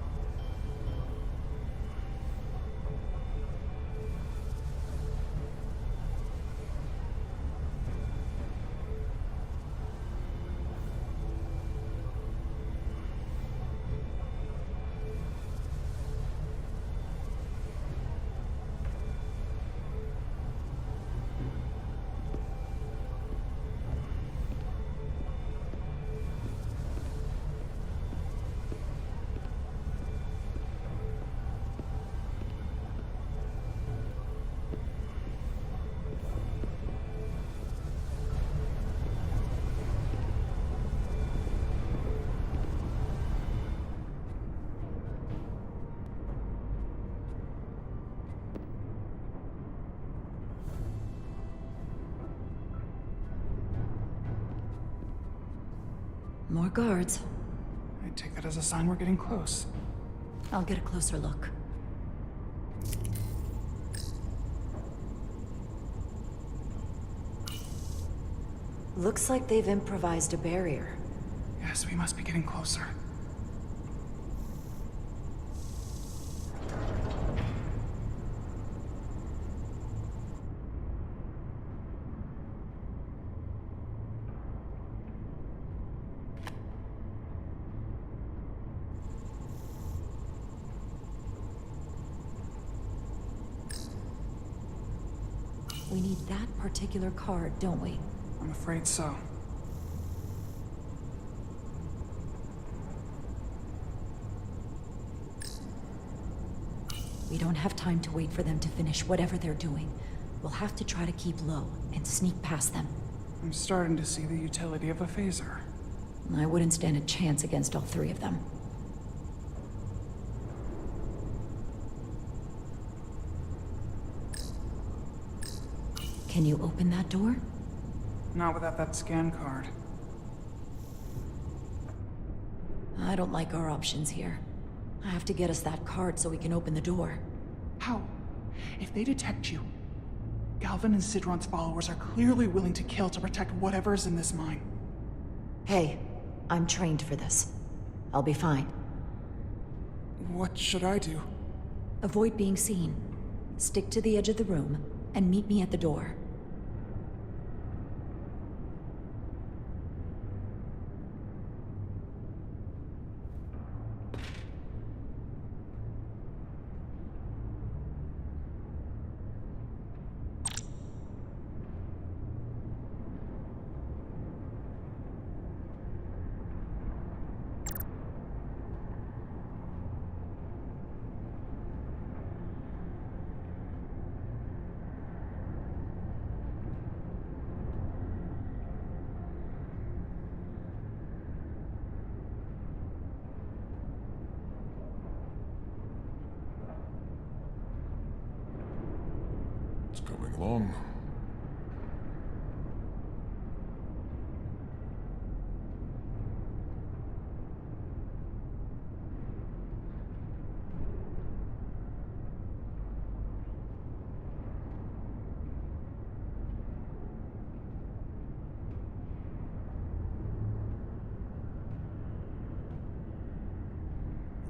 More guards.
I take that as a sign we're getting close.
I'll get a closer look. Looks like they've improvised a barrier.
Yes, we must be getting closer.
We need that particular card, don't we?
I'm afraid so.
We don't have time to wait for them to finish whatever they're doing. We'll have to try to keep low and sneak past them.
I'm starting to see the utility of a phaser.
I wouldn't stand a chance against all three of them. Can you open that door?
Not without that scan card.
I don't like our options here. I have to get us that card so we can open the door.
How? If they detect you, Galvin and Sidron's followers are clearly willing to kill to protect whatever's in this mine.
Hey, I'm trained for this. I'll be fine.
What should I do?
Avoid being seen. Stick to the edge of the room, and meet me at the door.
It's coming along.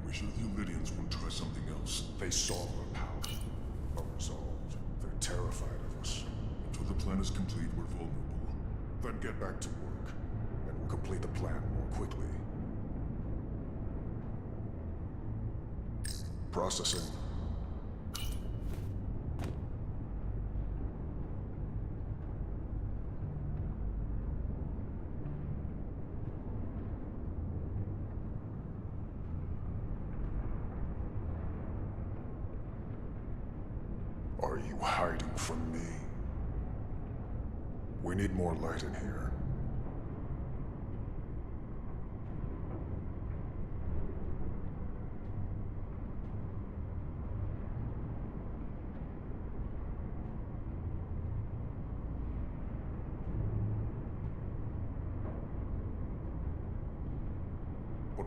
I wish the Lydians would try something else. They saw our power. Unresolved. They're terrified of us. Until the plan is complete, we're vulnerable. Then get back to work, and we'll complete the plan more quickly. Processing. Are you hiding from me? We need more light in here.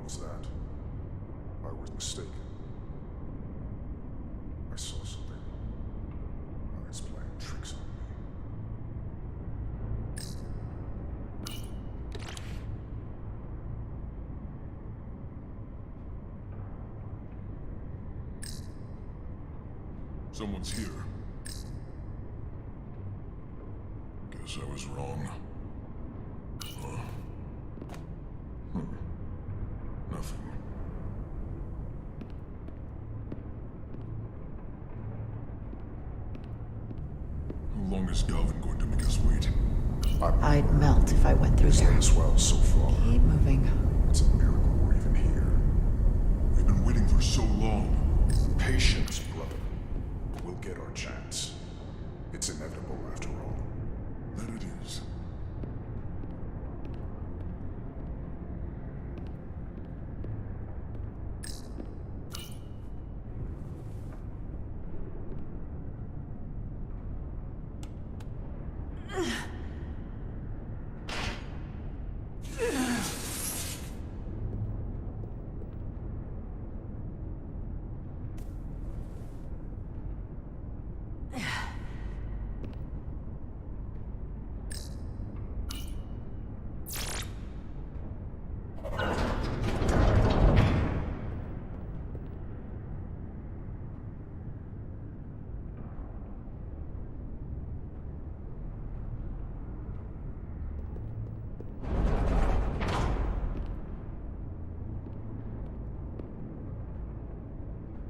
was that? I was mistaken. I saw something. Now it's playing tricks on me. Someone's here. Guess I was wrong. Huh? Nothing. How long is Galvin going to make us wait?
I'd melt if I went through there.
As well so far.
Keep moving.
It's a miracle we're even here. We've been waiting for so long. Patience, brother. We'll get our chance. It's inevitable after all. That it is.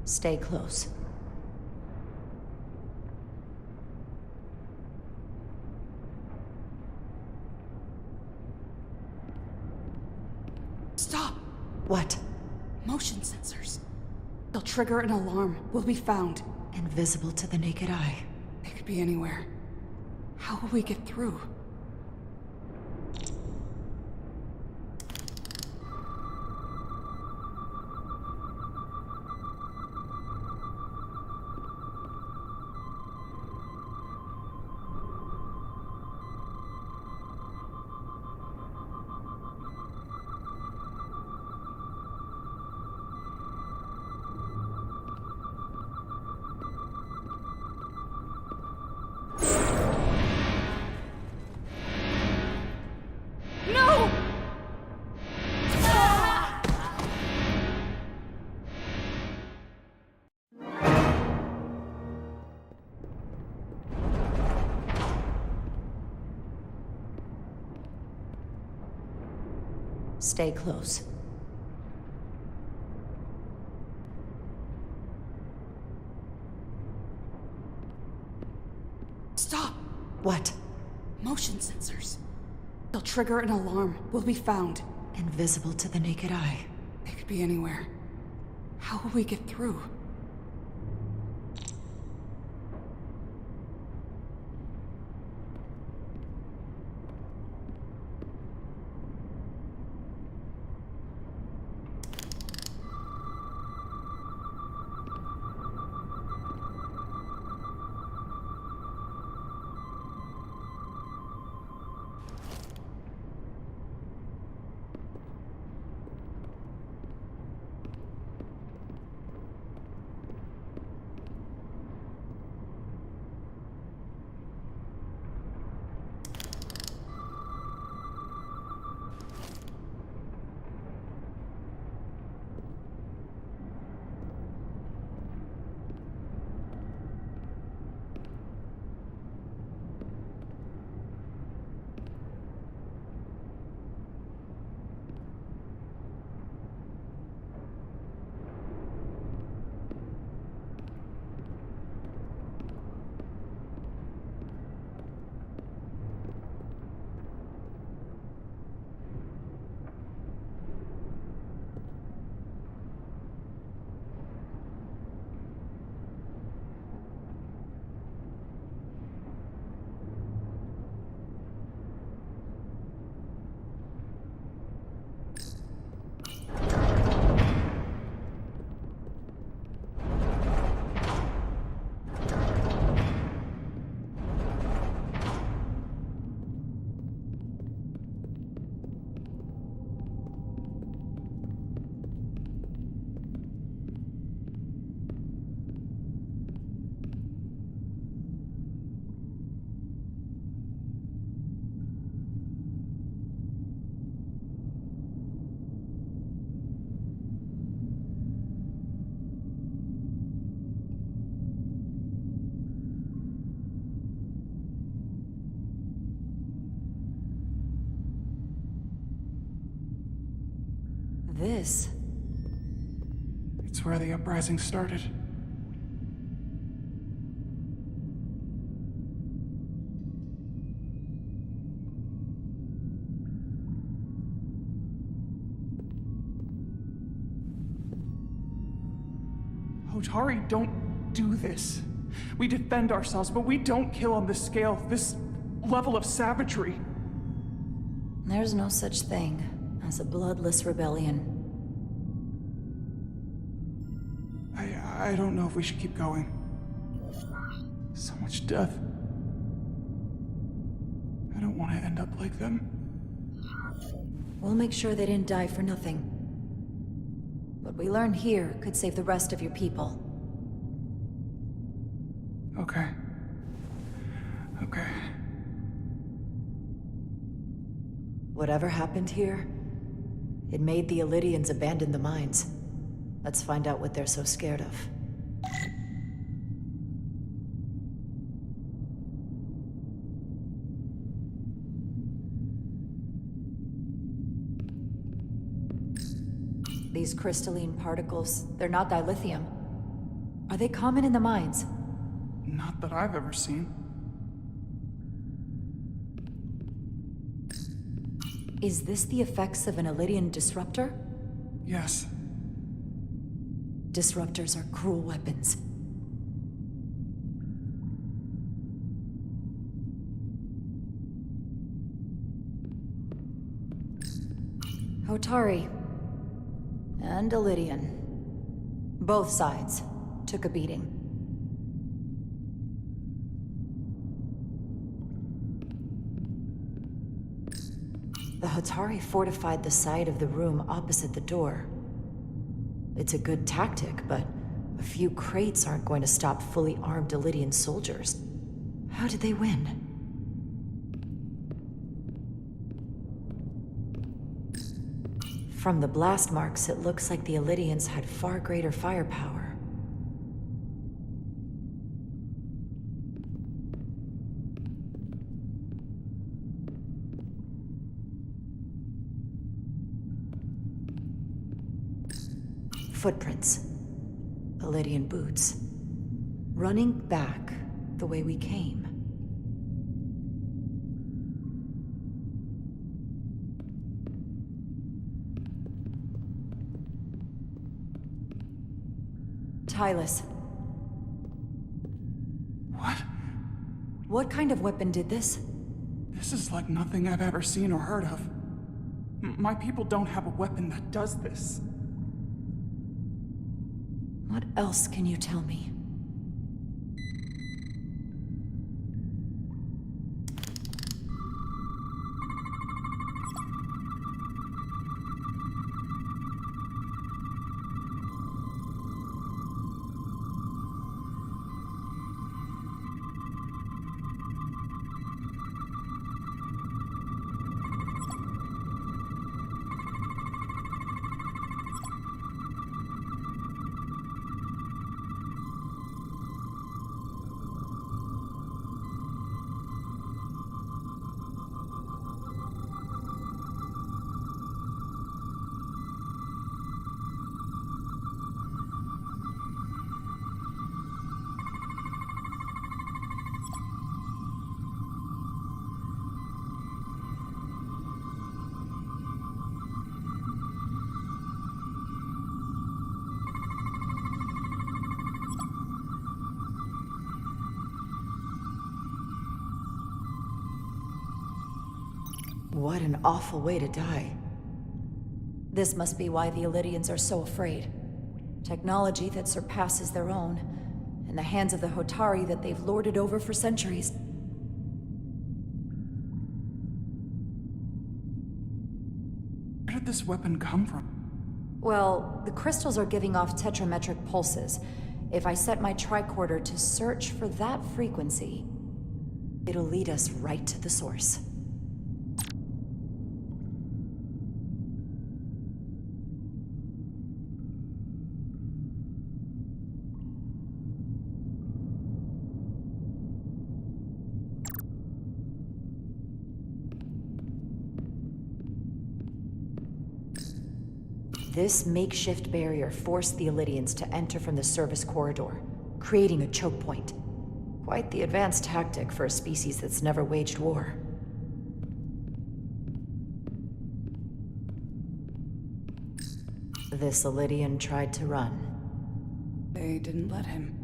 Stay close.
Stop!
What?
Motion sensors. They'll trigger an alarm. We'll be found.
Invisible to the naked eye.
They could be anywhere. How will we get through?
Stay close.
Stop!
What?
Motion sensors. They'll trigger an alarm. We'll be found.
Invisible to the naked eye.
They could be anywhere. How will we get through?
This...
It's where the uprising started. Hotari don't do this. We defend ourselves, but we don't kill on this scale, this level of savagery.
There's no such thing as a bloodless rebellion.
I don't know if we should keep going. So much death. I don't want to end up like them.
We'll make sure they didn't die for nothing. What we learn here could save the rest of your people.
Okay. Okay.
Whatever happened here, it made the Illydians abandon the mines. Let's find out what they're so scared of. These crystalline particles, they're not dilithium. Are they common in the mines?
Not that I've ever seen.
Is this the effects of an Illydian disruptor?
Yes.
Disruptors are cruel weapons. Hotari. And Illydian. Both sides took a beating. The Hotari fortified the side of the room opposite the door. It's a good tactic, but a few crates aren't going to stop fully armed Illydian soldiers. How did they win? From the blast marks, it looks like the Illydians had far greater firepower. Footprints. Illydian boots. Running back the way we came. Tylus.
What?
What kind of weapon did this?
This is like nothing I've ever seen or heard of. My people don't have a weapon that does this.
What else can you tell me? What an awful way to die. This must be why the Illydians are so afraid. Technology that surpasses their own, in the hands of the Hotari that they've lorded over for centuries.
Where did this weapon come from?
Well, the crystals are giving off tetrametric pulses. If I set my tricorder to search for that frequency, it'll lead us right to the source. This makeshift barrier forced the Illydians to enter from the service corridor, creating a choke point. Quite the advanced tactic for a species that's never waged war. This Illydian tried to run.
They didn't let him.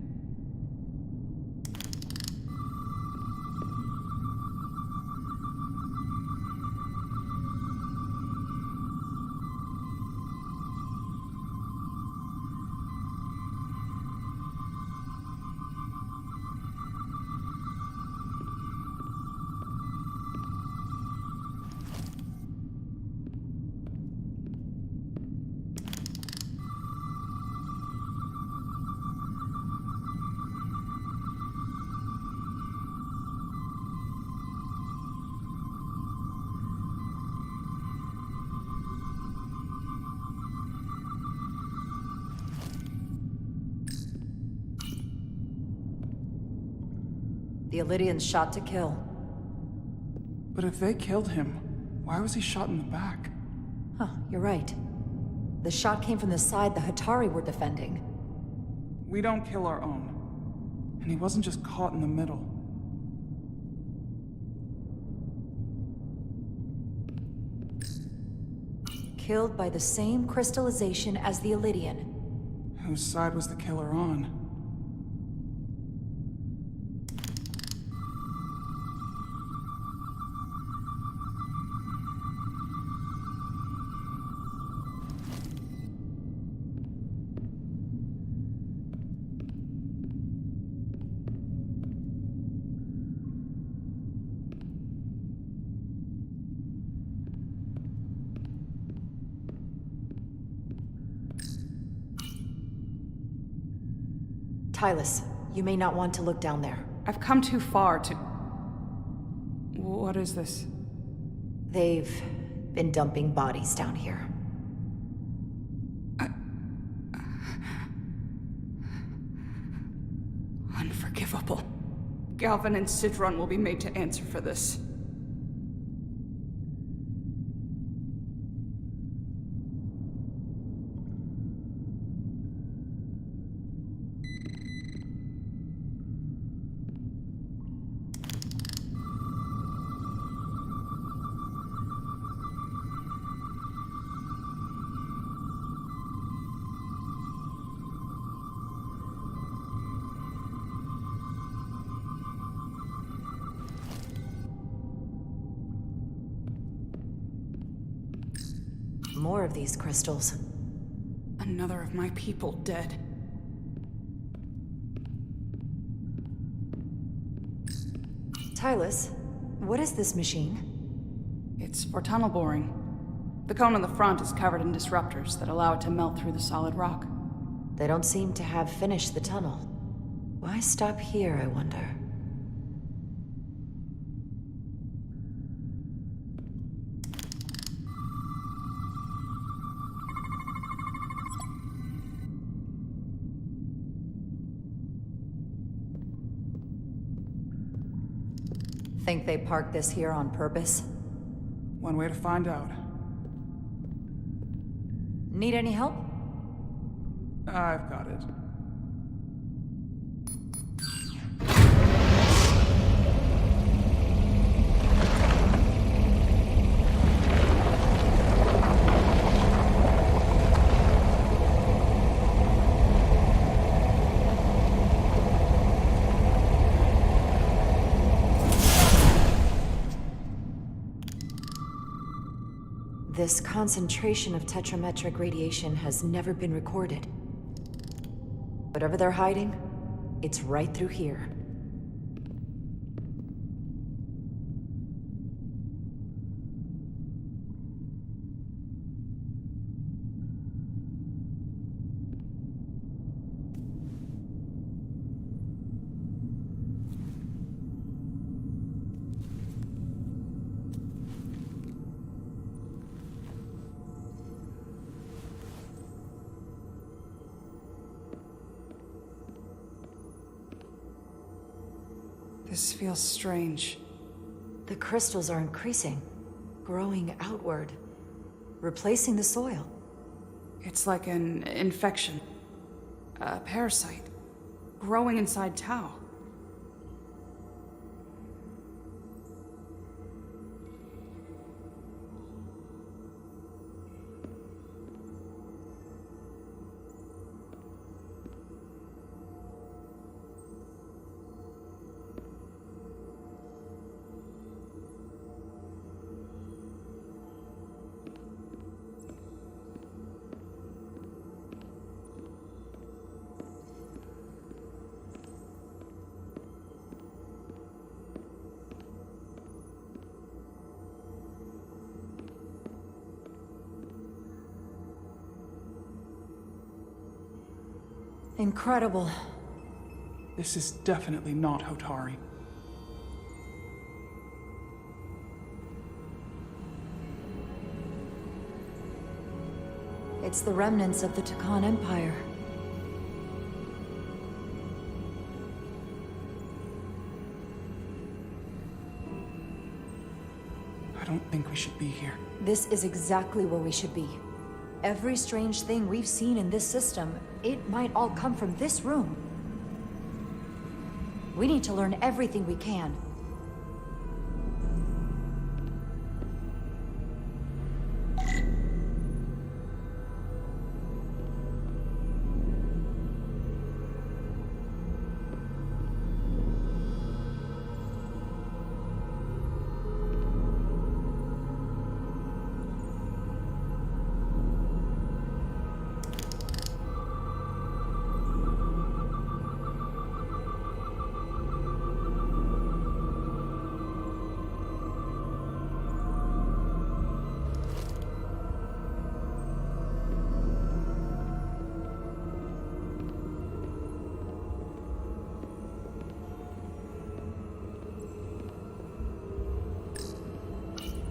The Illydians shot to kill.
But if they killed him, why was he shot in the back?
Huh, you're right. The shot came from the side the Hatari were defending.
We don't kill our own. And he wasn't just caught in the middle.
Killed by the same crystallization as the Illydian.
Whose side was the killer on?
Tylus, you may not want to look down there.
I've come too far to... What is this?
They've been dumping bodies down here.
Unforgivable. Galvin and Sidron will be made to answer for this.
More of these crystals.
Another of my people dead.
Tylus, what is this machine?
It's for tunnel boring. The cone on the front is covered in disruptors that allow it to melt through the solid rock.
They don't seem to have finished the tunnel. Why stop here, I wonder? Think they parked this here on purpose?
One way to find out.
Need any help?
I've got it.
This concentration of tetrametric radiation has never been recorded. Whatever they're hiding, it's right through here.
This feels strange.
The crystals are increasing, growing outward, replacing the soil.
It's like an infection. A parasite. Growing inside Tau.
Incredible.
This is definitely not Hotari.
It's the remnants of the Takan Empire.
I don't think we should be here.
This is exactly where we should be. Every strange thing we've seen in this system, it might all come from this room. We need to learn everything we can.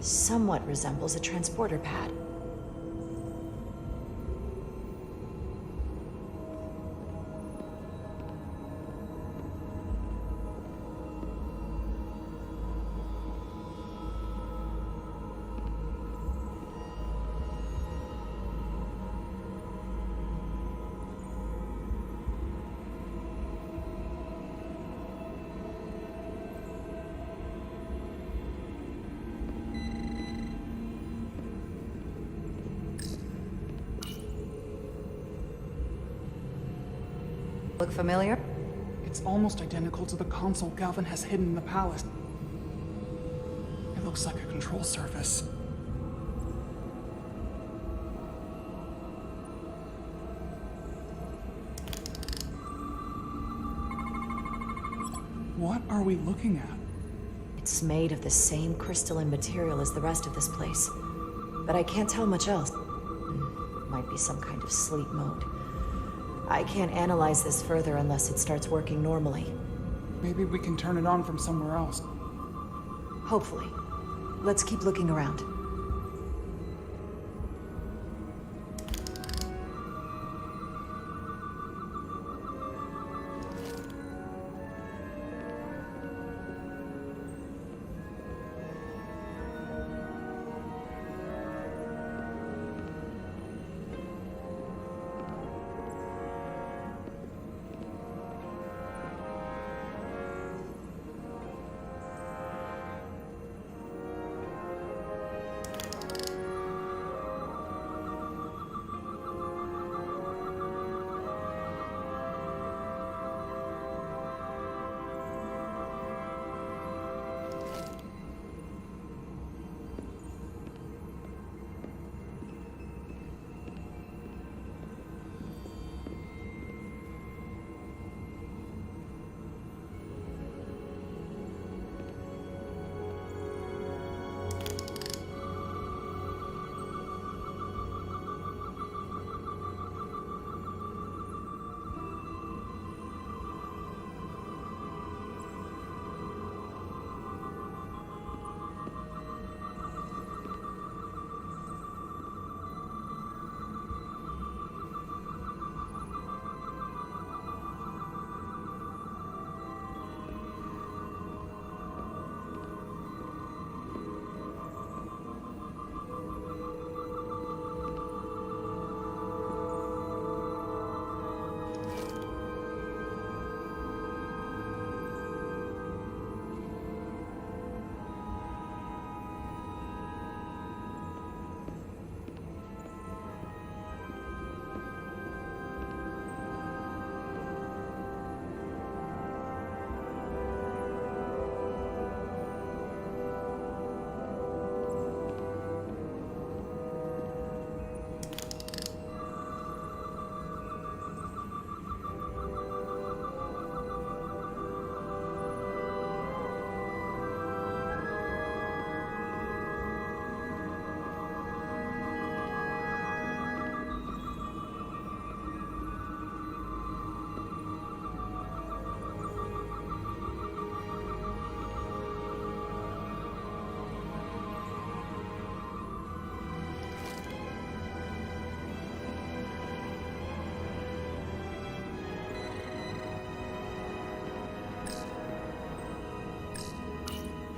Somewhat resembles a transporter pad. Look familiar?
It's almost identical to the console Galvin has hidden in the palace. It looks like a control surface. What are we looking at?
It's made of the same crystalline material as the rest of this place. But I can't tell much else. Might be some kind of sleep mode. I can't analyze this further unless it starts working normally.
Maybe we can turn it on from somewhere else.
Hopefully. Let's keep looking around.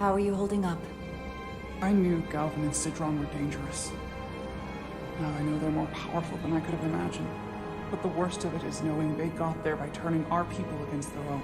How are you holding up?
I knew Galvin and Sidron were dangerous. Now I know they're more powerful than I could have imagined. But the worst of it is knowing they got there by turning our people against their own.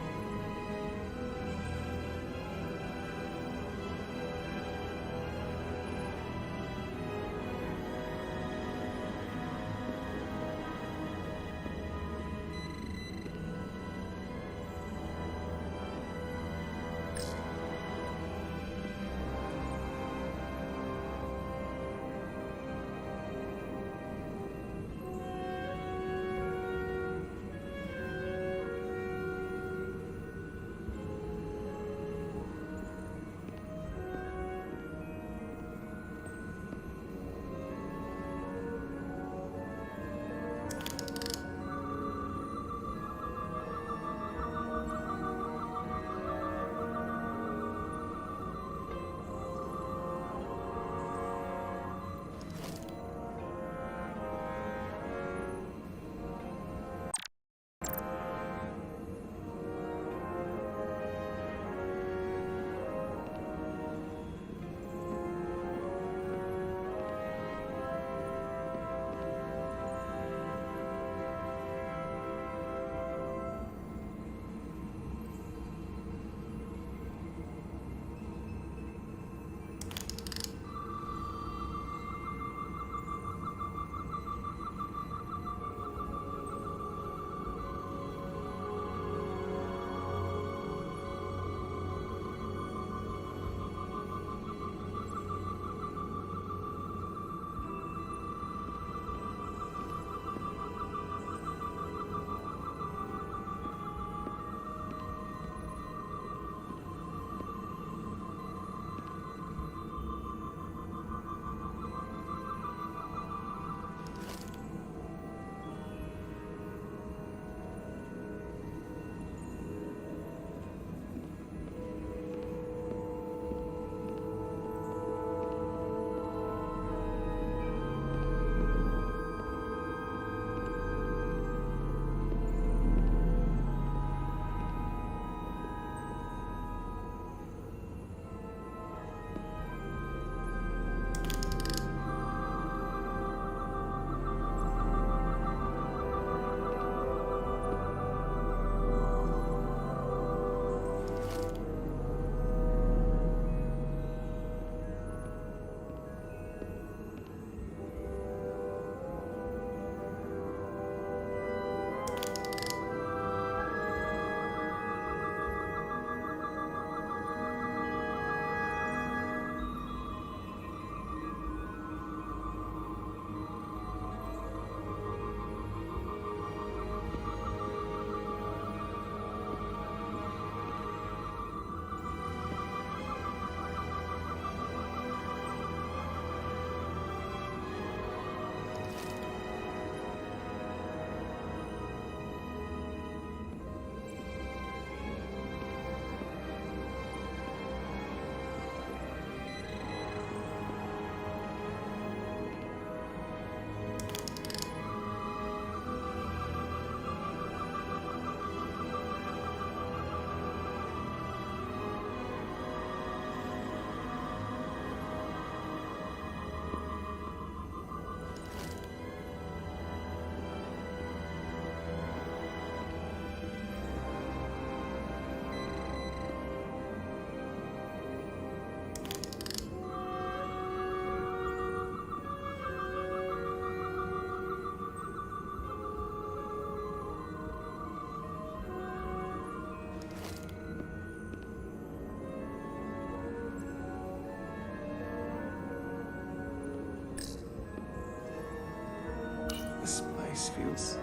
This place feels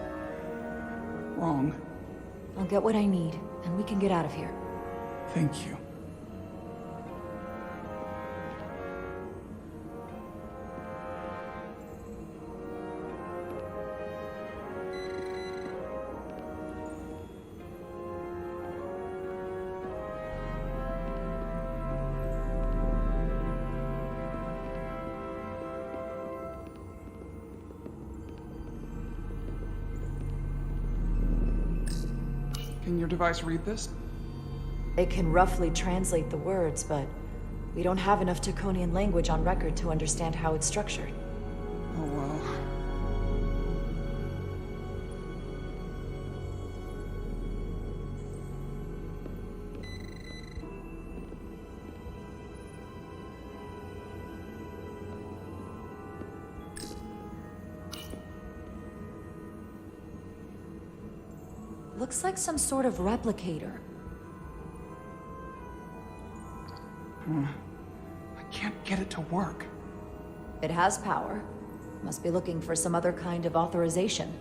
wrong.
I'll get what I need, and we can get out of here.
Thank you. Can your device read this?
It can roughly translate the words, but We don't have enough Taconian language on record to understand how it's structured.
Oh well.
Looks like some sort of replicator.
I can't get it to work.
It has power. Must be looking for some other kind of authorization.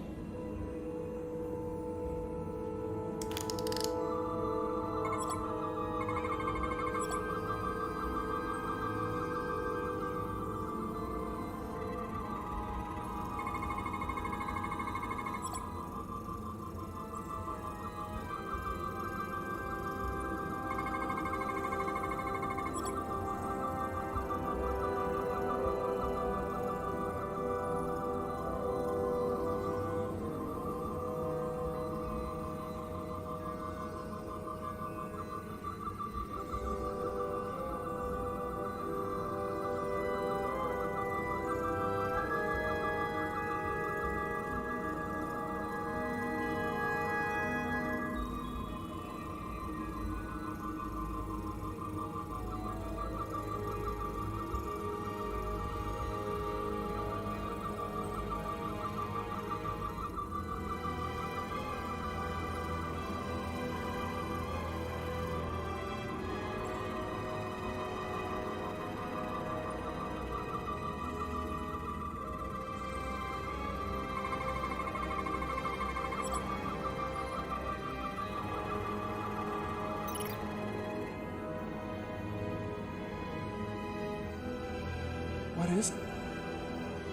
What is it?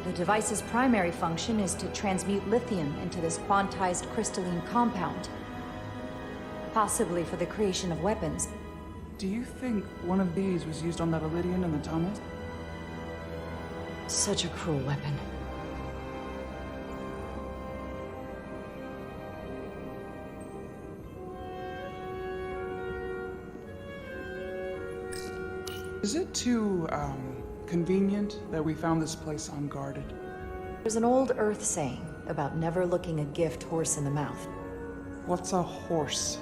The device's primary function is to transmute lithium into this quantized crystalline compound. Possibly for the creation of weapons.
Do you think one of these was used on that Elydian in the tunnels?
Such a cruel weapon.
Is it too, convenient that we found this place unguarded?
There's an old Earth saying about never looking a gift horse in the mouth.
What's a horse?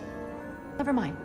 Never mind.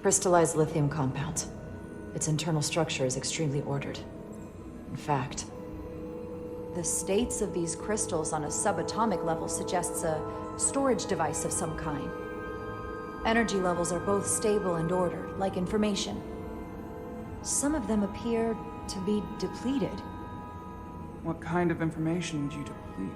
crystallized lithium compound. Its internal structure is extremely ordered. In fact, the states of these crystals on a subatomic level suggests a storage device of some kind. Energy levels are both stable and ordered, like information. Some of them appear to be depleted.
What kind of information would you deplete?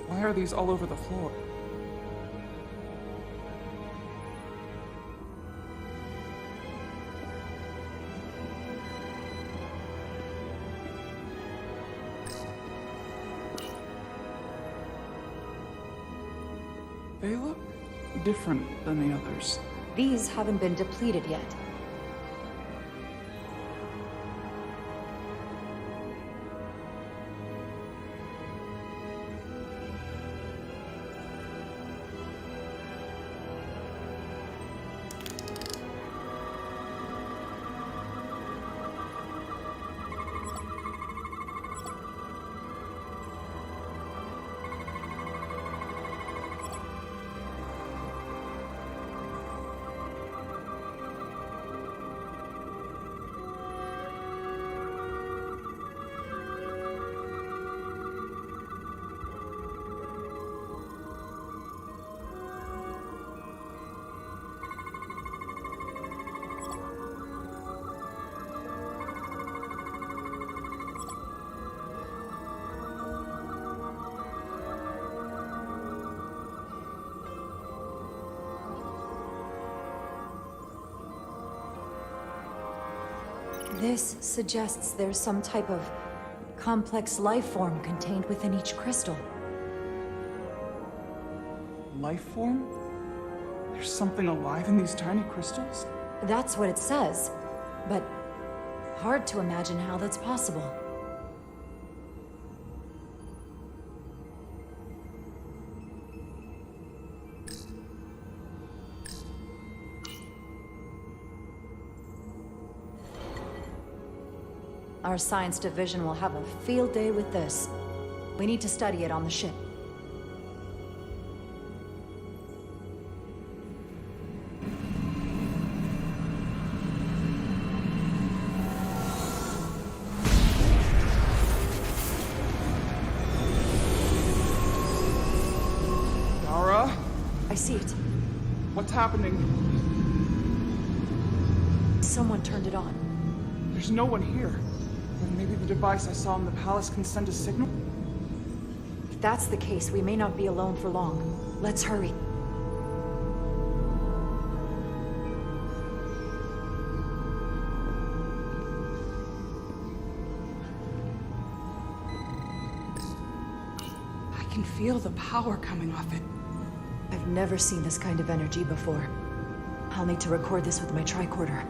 Why are these all over the floor? They look different than the others.
These haven't been depleted yet. This suggests there's some type of complex life form contained within each crystal.
Life form? There's something alive in these tiny crystals?
That's what it says, but hard to imagine how that's possible. Our science division will have a field day with this. We need to study it on the ship.
Jara?
I see it.
What's happening?
Someone turned it on.
There's no one here. Then maybe the device I saw in the palace can send a signal?
If that's the case, we may not be alone for long. Let's hurry.
I can feel the power coming off it.
I've never seen this kind of energy before. I'll need to record this with my tricorder.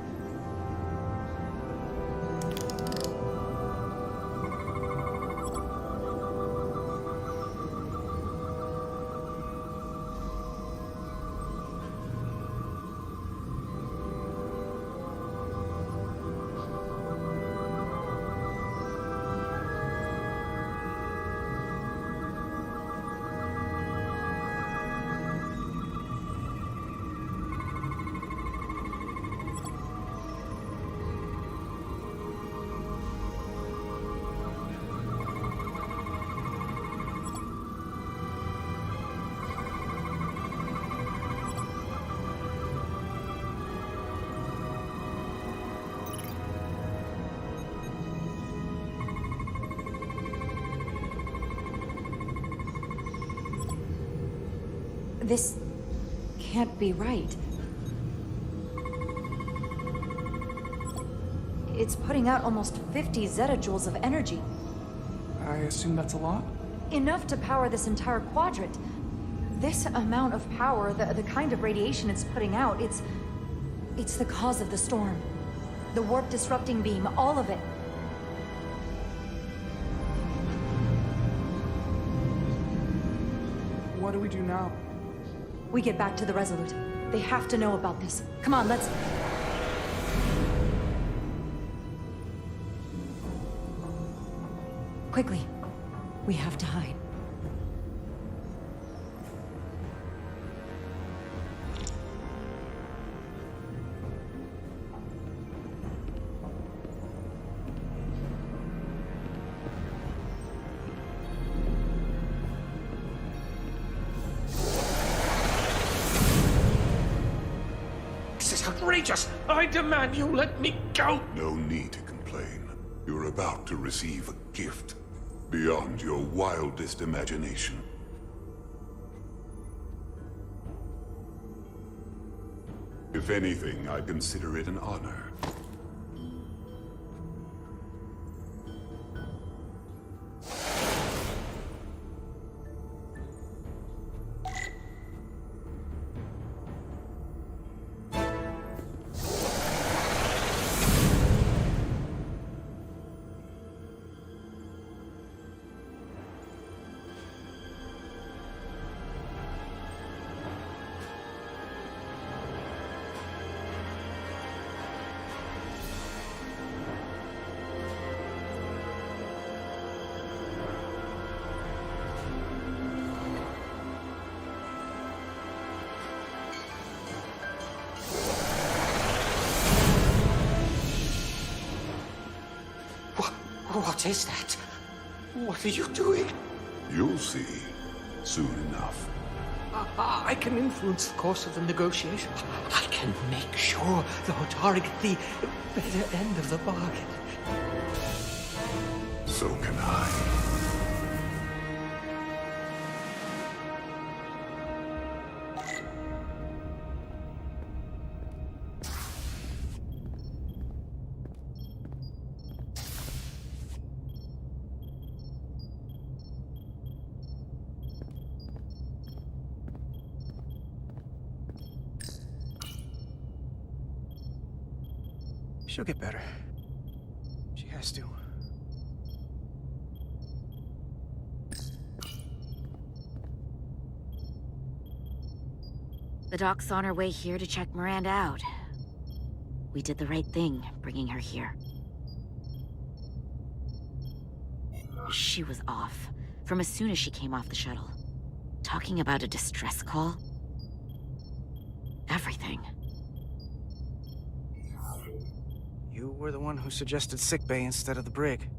This can't be right. It's putting out almost 50 zettajoules of energy.
I assume that's a lot?
enough to power this entire quadrant. This amount of power, the kind of radiation it's putting out, it's the cause of the storm. The warp disrupting beam, all of it.
What do we do now?
We get back to the Resolute. They have to know about this. Come on, let's... Quickly. We have to hide.
This is outrageous! I demand you let me go!
No need to complain. You're about to receive a gift beyond your wildest imagination. If anything, I consider it an honor.
What is that? What are you doing?
You'll see soon enough.
I can influence the course of the negotiation. I can make sure the Hotari get the better end of the bargain.
So can I.
She'll get better. She has to.
The doc's on her way here to check Miranda out. We did the right thing, bringing her here. She was off, from as soon as she came off the shuttle. Talking about a distress call? Everything.
You were the one who suggested sickbay instead of the brig.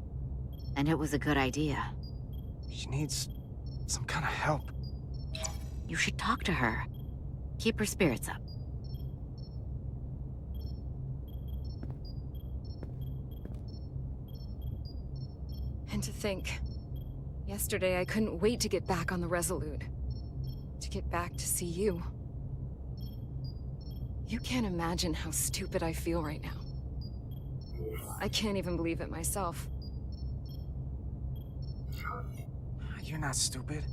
And it was a good idea.
She needs some kind of help.
You should talk to her. Keep her spirits up.
And to think, yesterday I couldn't wait to get back on the Resolute. To get back to see you. You can't imagine how stupid I feel right now. I can't even believe it myself.
You're not stupid.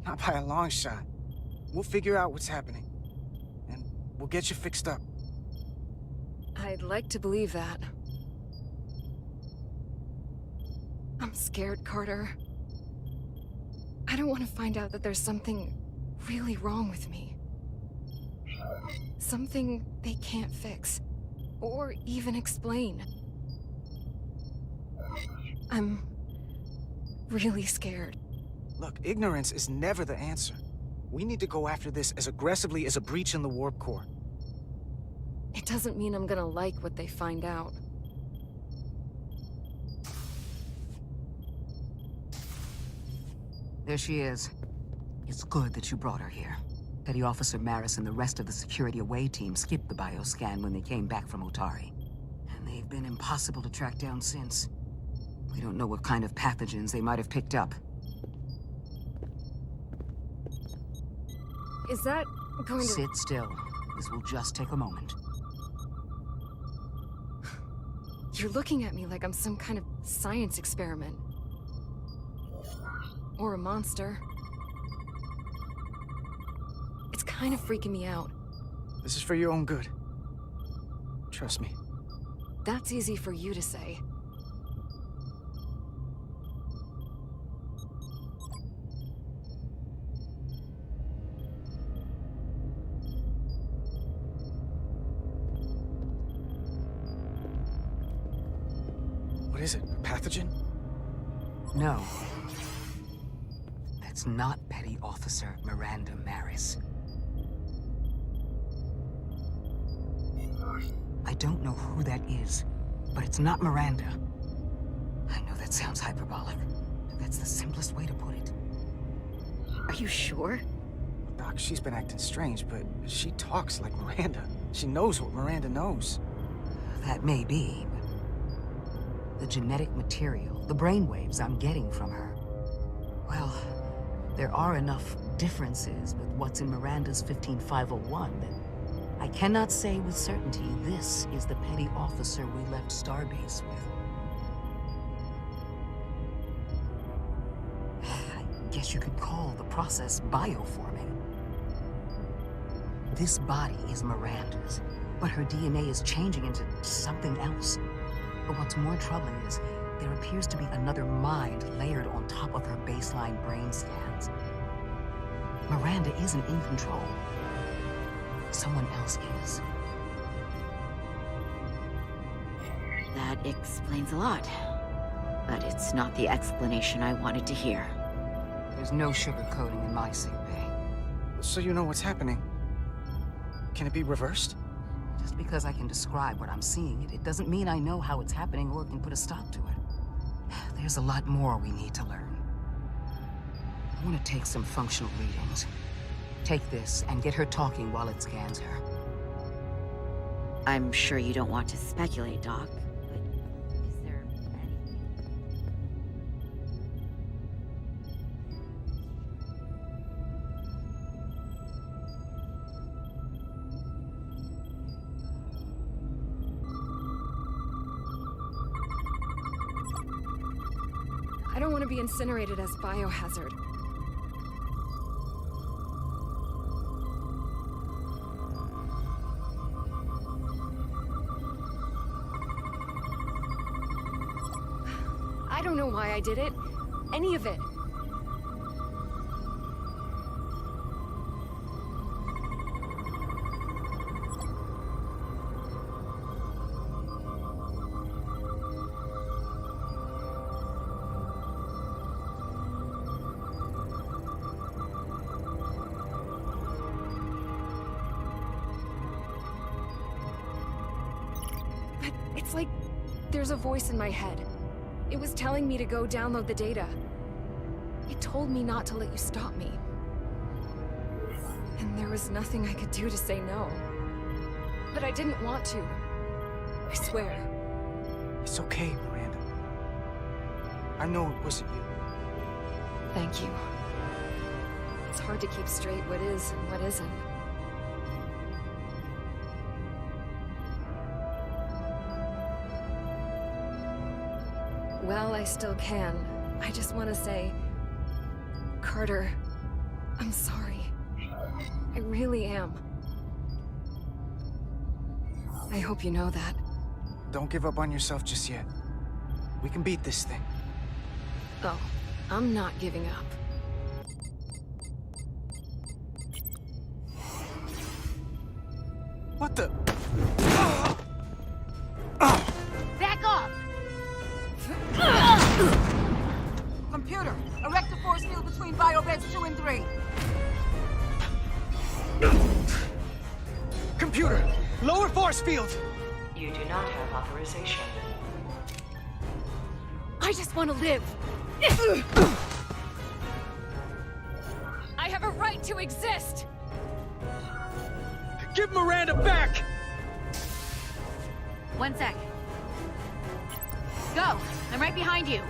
Not by a long shot. We'll figure out what's happening. And we'll get you fixed up.
I'd like to believe that. I'm scared, Carter. I don't want to find out that there's something really wrong with me. Something they can't fix. Or even explain. I'm really scared.
Look, ignorance is never the answer. We need to go after this as aggressively as a breach in the warp core.
It doesn't mean I'm gonna like what they find out.
There she is. It's good that you brought her here. Petty Officer Maris and the rest of the security away team skipped the bioscan when they came back from Otari. And they've been impossible to track down since. We don't know what kind of pathogens they might have picked up.
Is that going to...
Sit still. This will just take a moment.
You're looking at me like I'm some kind of science experiment. Or a monster. It's kind of freaking me out.
This is for your own good. Trust me.
That's easy for you to say.
What is it? A pathogen?
No. That's not Petty Officer Miranda Maris. I don't know who that is, but it's not Miranda. I know that sounds hyperbolic, but that's the simplest way to put it.
Are you sure?
Doc, she's been acting strange, but she talks like Miranda. She knows what Miranda knows.
That may be, but the genetic material, the brainwaves I'm getting from her, well, there are enough differences with what's in Miranda's 15501 that I cannot say with certainty this is the petty officer we left Starbase with. I guess you could call the process bioforming. This body is Miranda's, but her DNA is changing into something else. But what's more troubling is there appears to be another mind layered on top of her baseline brain scans. Miranda isn't in control. Someone else is.
That explains a lot. But it's not the explanation I wanted to hear.
There's no sugarcoating in my sick bay.
So you know what's happening. Can it be reversed?
Just because I can describe what I'm seeing, it doesn't mean I know how it's happening or can put a stop to it. There's a lot more we need to learn. I want to take some functional readings. Take this and get her talking while it scans her.
I'm sure you don't want to speculate, Doc, but is there anything?
I don't want to be incinerated as biohazard. I don't know why I did it. Any of it. But it's like there's a voice in my head. It was telling me to go download the data. It told me not to let you stop me. And there was nothing I could do to say no. But I didn't want to. I swear.
It's okay, Miranda. I know it wasn't you.
Thank you. It's hard to keep straight what is and what isn't. Well, I still can. I just want to say... Carter, I'm sorry. I really am. I hope you know that.
Don't give up on yourself just yet. We can beat this thing.
Oh, I'm not giving up.
What the...
Back off! Computer, erect a force field between biobeds 2 and 3.
Computer, lower force field!
You do not have authorization.
I just want to live. I have a right to exist.
Give Miranda back!
1 sec. Go! I'm right behind you.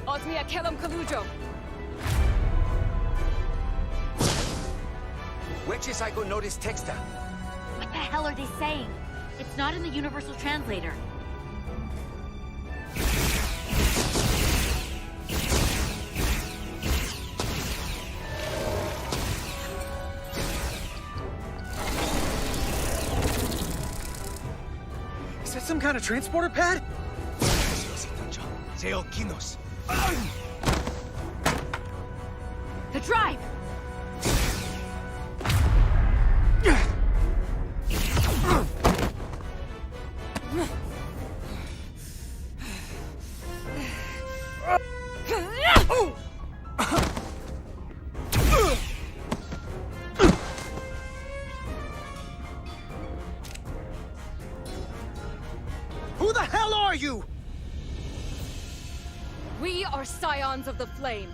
Osmia Kellam Kalujo.
Where I go notice texta?
What the hell are they saying? It's not in the universal translator.
Is that some kind of transporter pad?
The drive!
Who the hell are you?
We are Scions of the Flame.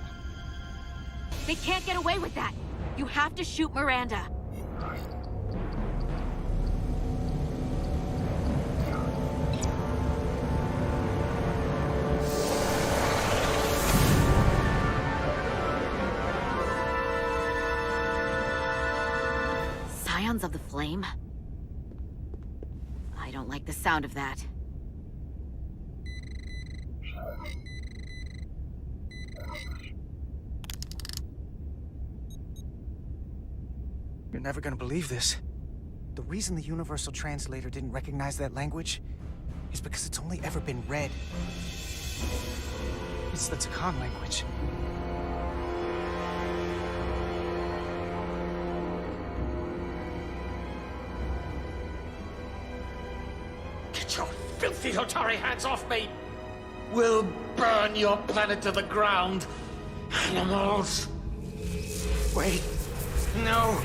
They can't get away with that. You have to shoot Miranda. Scions of the Flame? I don't like the sound of that.
You're never gonna believe this. The reason the Universal Translator didn't recognize that language is because it's only ever been read. It's the Takan language.
Get your filthy Hotari hands off me! We'll burn your planet to the ground! Animals! Wait. No!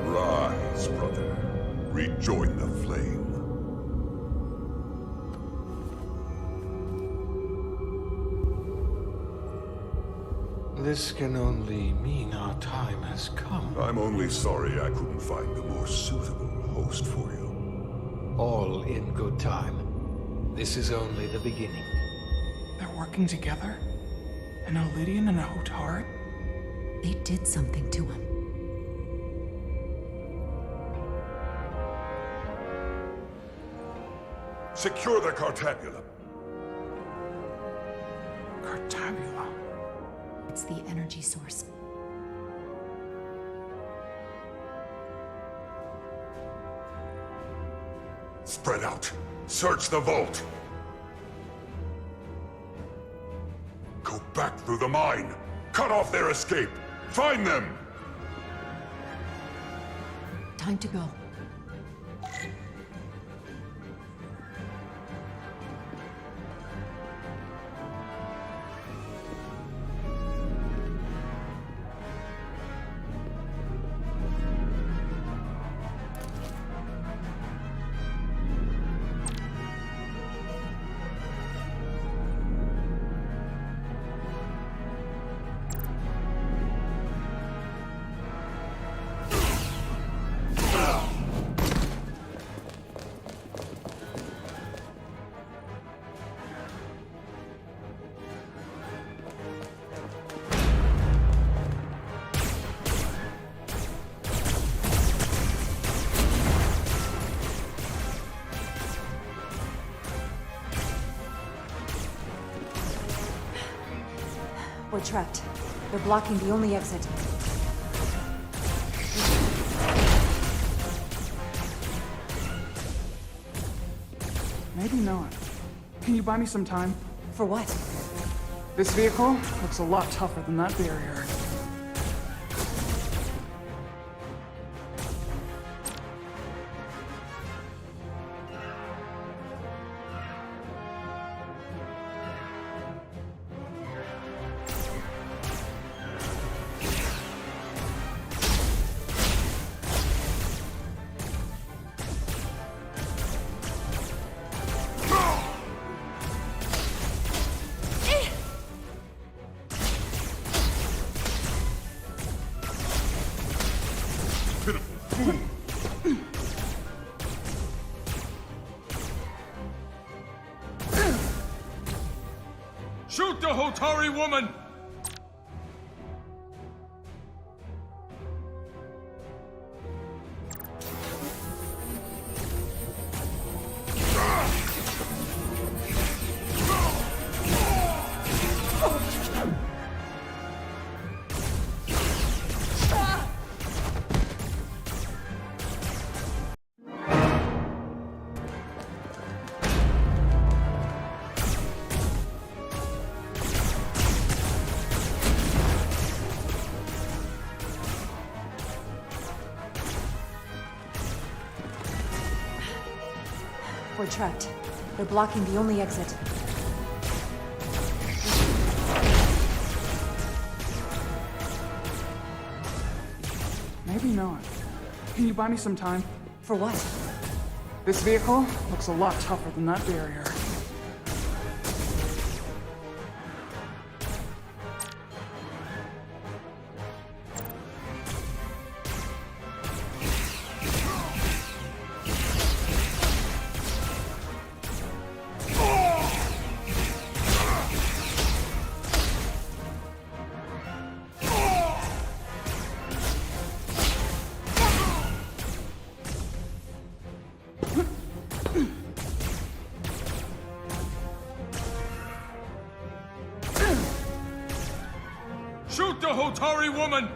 Rise, brother. Rejoin the flame.
This can only mean our time has come.
I'm only sorry I couldn't find a more suitable host for you.
All in good time. This is only the beginning.
They're working together? An Olidian and a Hotari?
They did something to him.
Secure the Cartabula.
Cartabula?
It's the energy source.
Spread out. Search the vault. Go back through the mine. Cut off their escape. Find them!
Time to go. We're trapped. They're blocking the only exit.
Maybe not. Can you buy me some time?
For what?
This vehicle looks a lot tougher than that barrier.
Shoot the Hotari woman!
We're trapped. They're blocking the only exit.
Maybe not. Can you buy me some time?
For what?
This vehicle looks a lot tougher than that barrier.
Shoot the Hotari woman!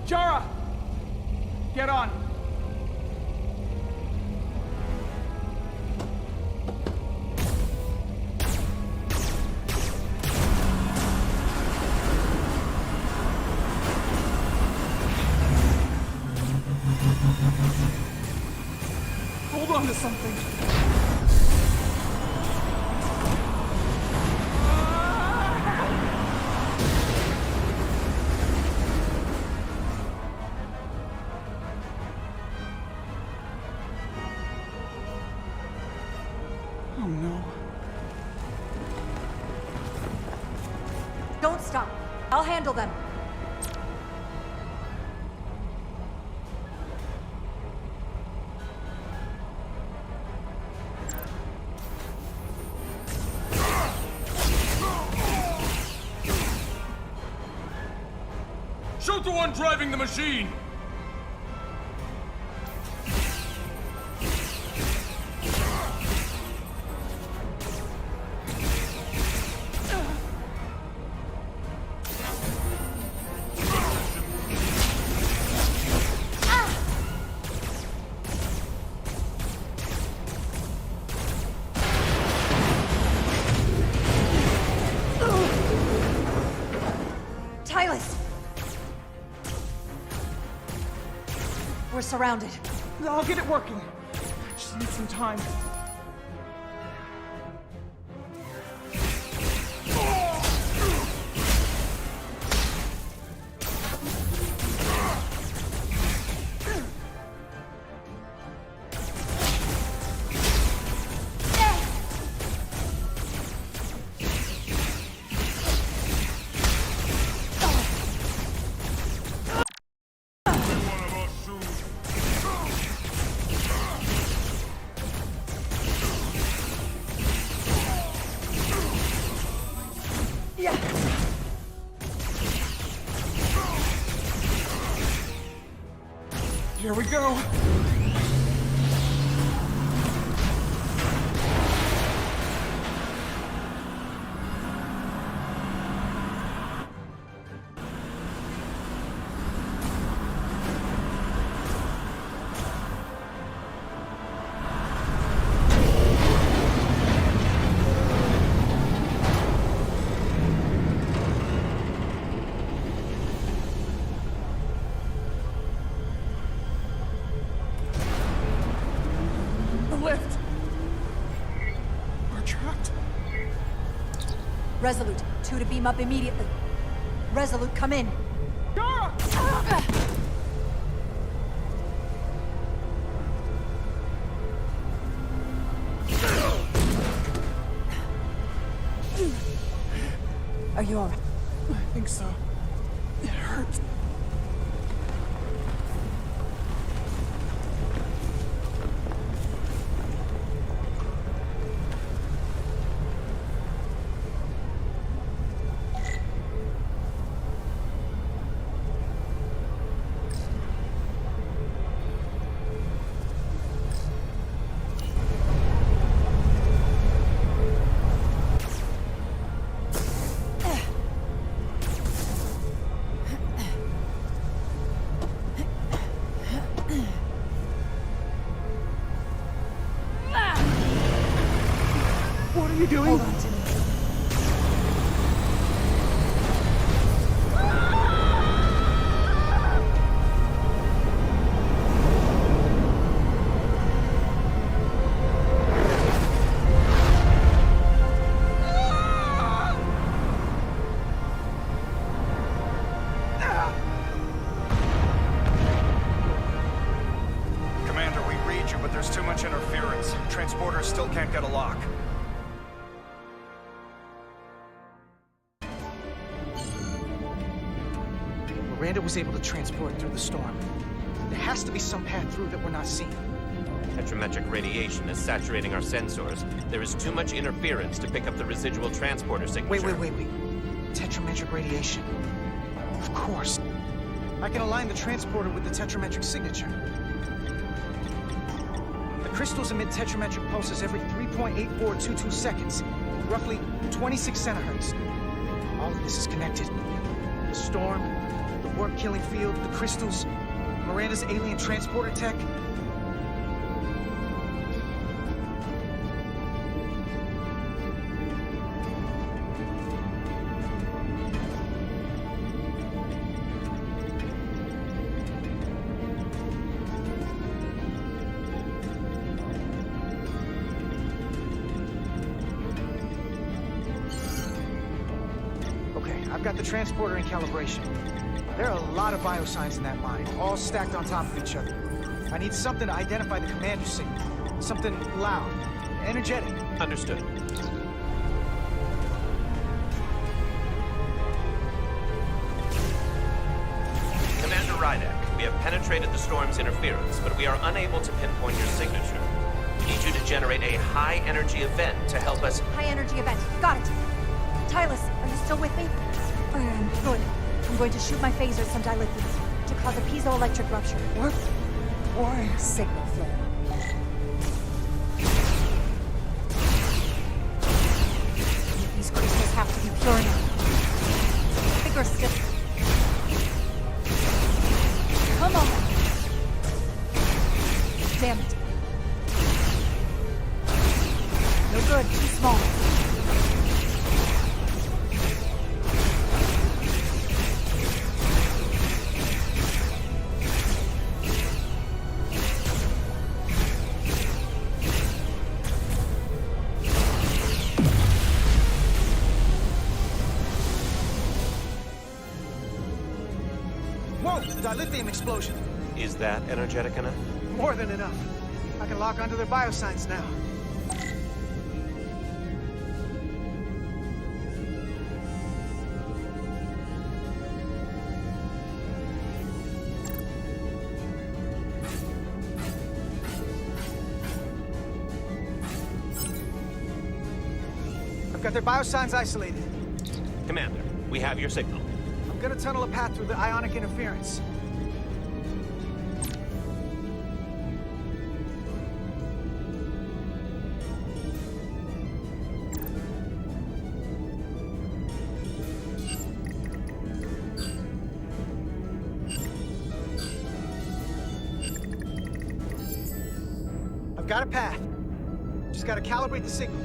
Jara! Get on! Hold on to something. Oh no.
Don't stop. I'll handle them.
Shoot the one driving the machine!
Tyler! We're surrounded.
I'll get it working. I just need some time. Here we go.
Resolute, 2 to beam up immediately. Resolute, come in.
Jara!
Are you alright?
I think so. It hurts. What are you doing?
Hold on to me.
Commander, we read you, but there's too much interference. Transporters still can't get a lock.
Miranda was able to transport through the storm. There has to be some path through that we're not seeing.
Tetrametric radiation is saturating our sensors. There is too much interference to pick up the residual transporter signature.
Wait. Tetrametric radiation. Of course. I can align the transporter with the tetrametric signature. The crystals emit tetrametric pulses every 3.8422 seconds, roughly 26 centihertz. All of this is connected. The storm, the warp-killing field, the crystals, Miranda's alien transporter tech. I've got the transporter in calibration. There are a lot of biosigns in that mine, all stacked on top of each other. I need something to identify the commander signal. Something loud, energetic.
Understood. Commander Rydek, we have penetrated the storm's interference, but we are unable to pinpoint your signature. We need you to generate a high-energy event to help us...
High-energy event. Got it. Tylus, are you still with me? Good. I'm going to shoot my phaser at some dilithium to cause a piezoelectric rupture.
What? Why?
Signal flare. These crystals have to be pure enough. Figure still. Come on. Damn it. No good. Too small.
Dilithium explosion.
Is that energetic enough?
More than enough. I can lock onto their biosigns now. I've got their biosigns isolated.
Commander, we have your signal.
I'm gonna tunnel a path through the ionic interference. I've got a path. Just gotta calibrate the signal.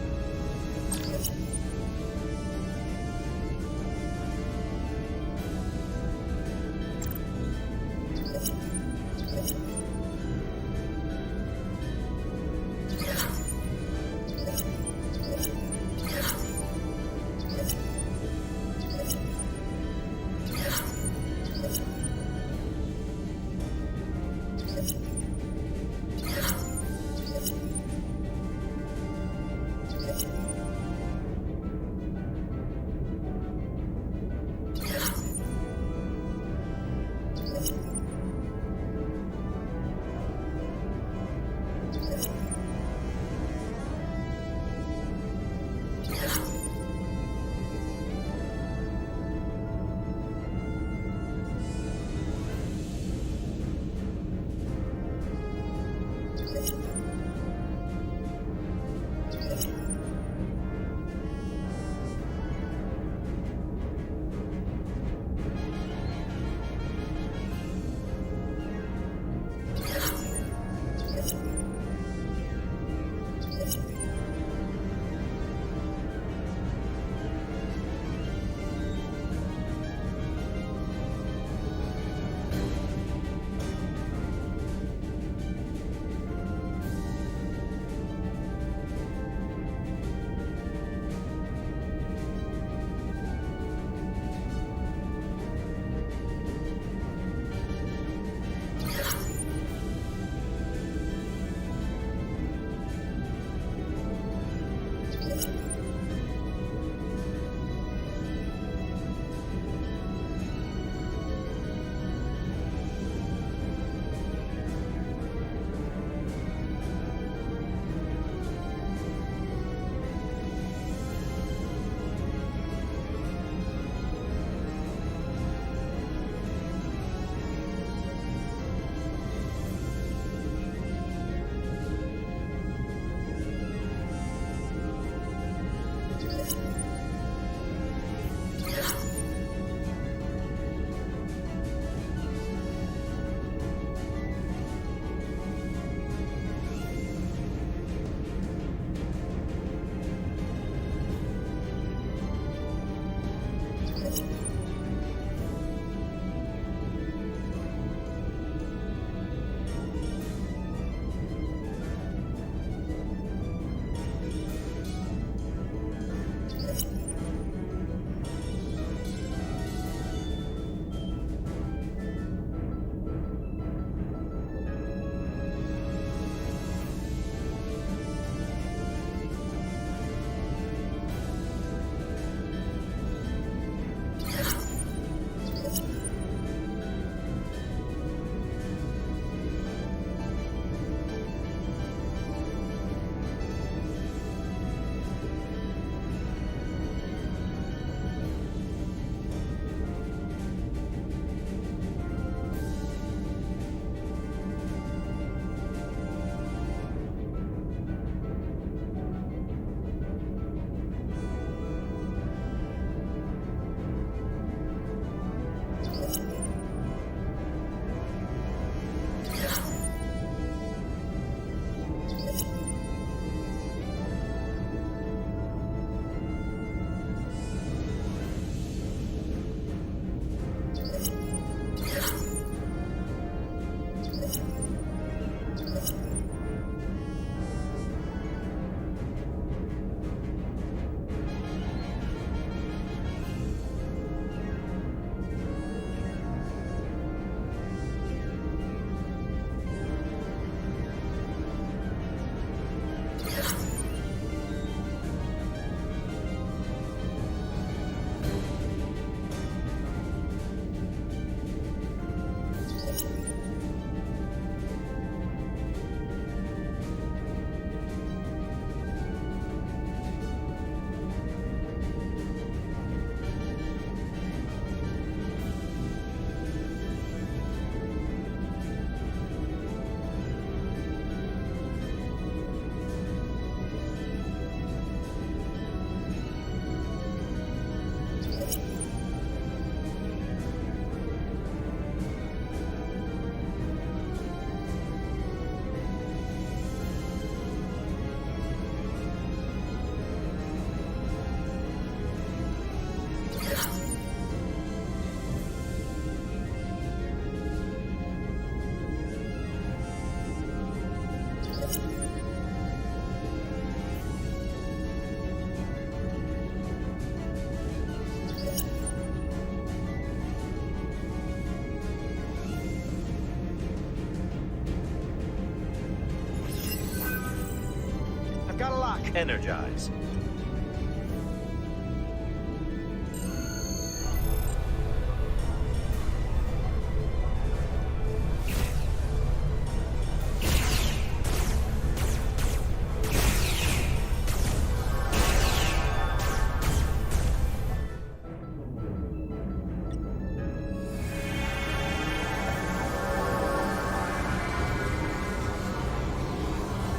Spock, energize.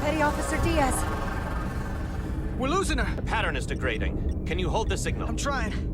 Petty Officer Diaz.
We're losing her.
The pattern is degrading. Can you hold the signal?
I'm trying.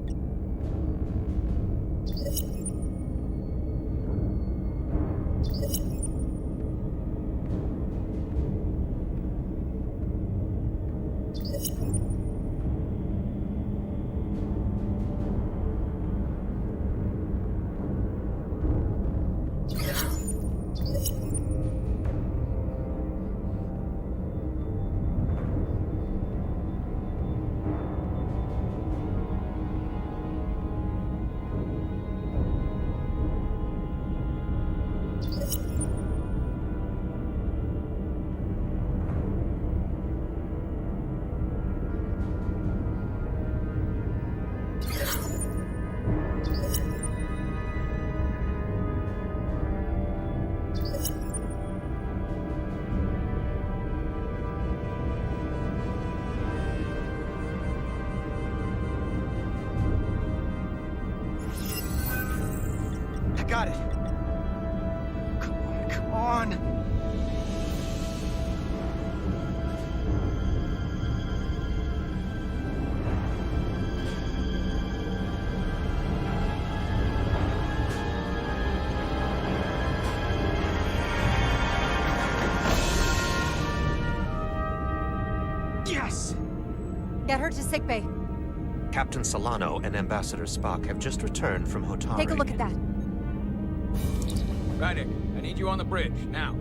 Got it. Come on, come on. Yes!
Get her to sickbay.
Captain Solano and Ambassador Spock have just returned from Hotari.
Take a look at that.
Rydek, I need you on the bridge, now.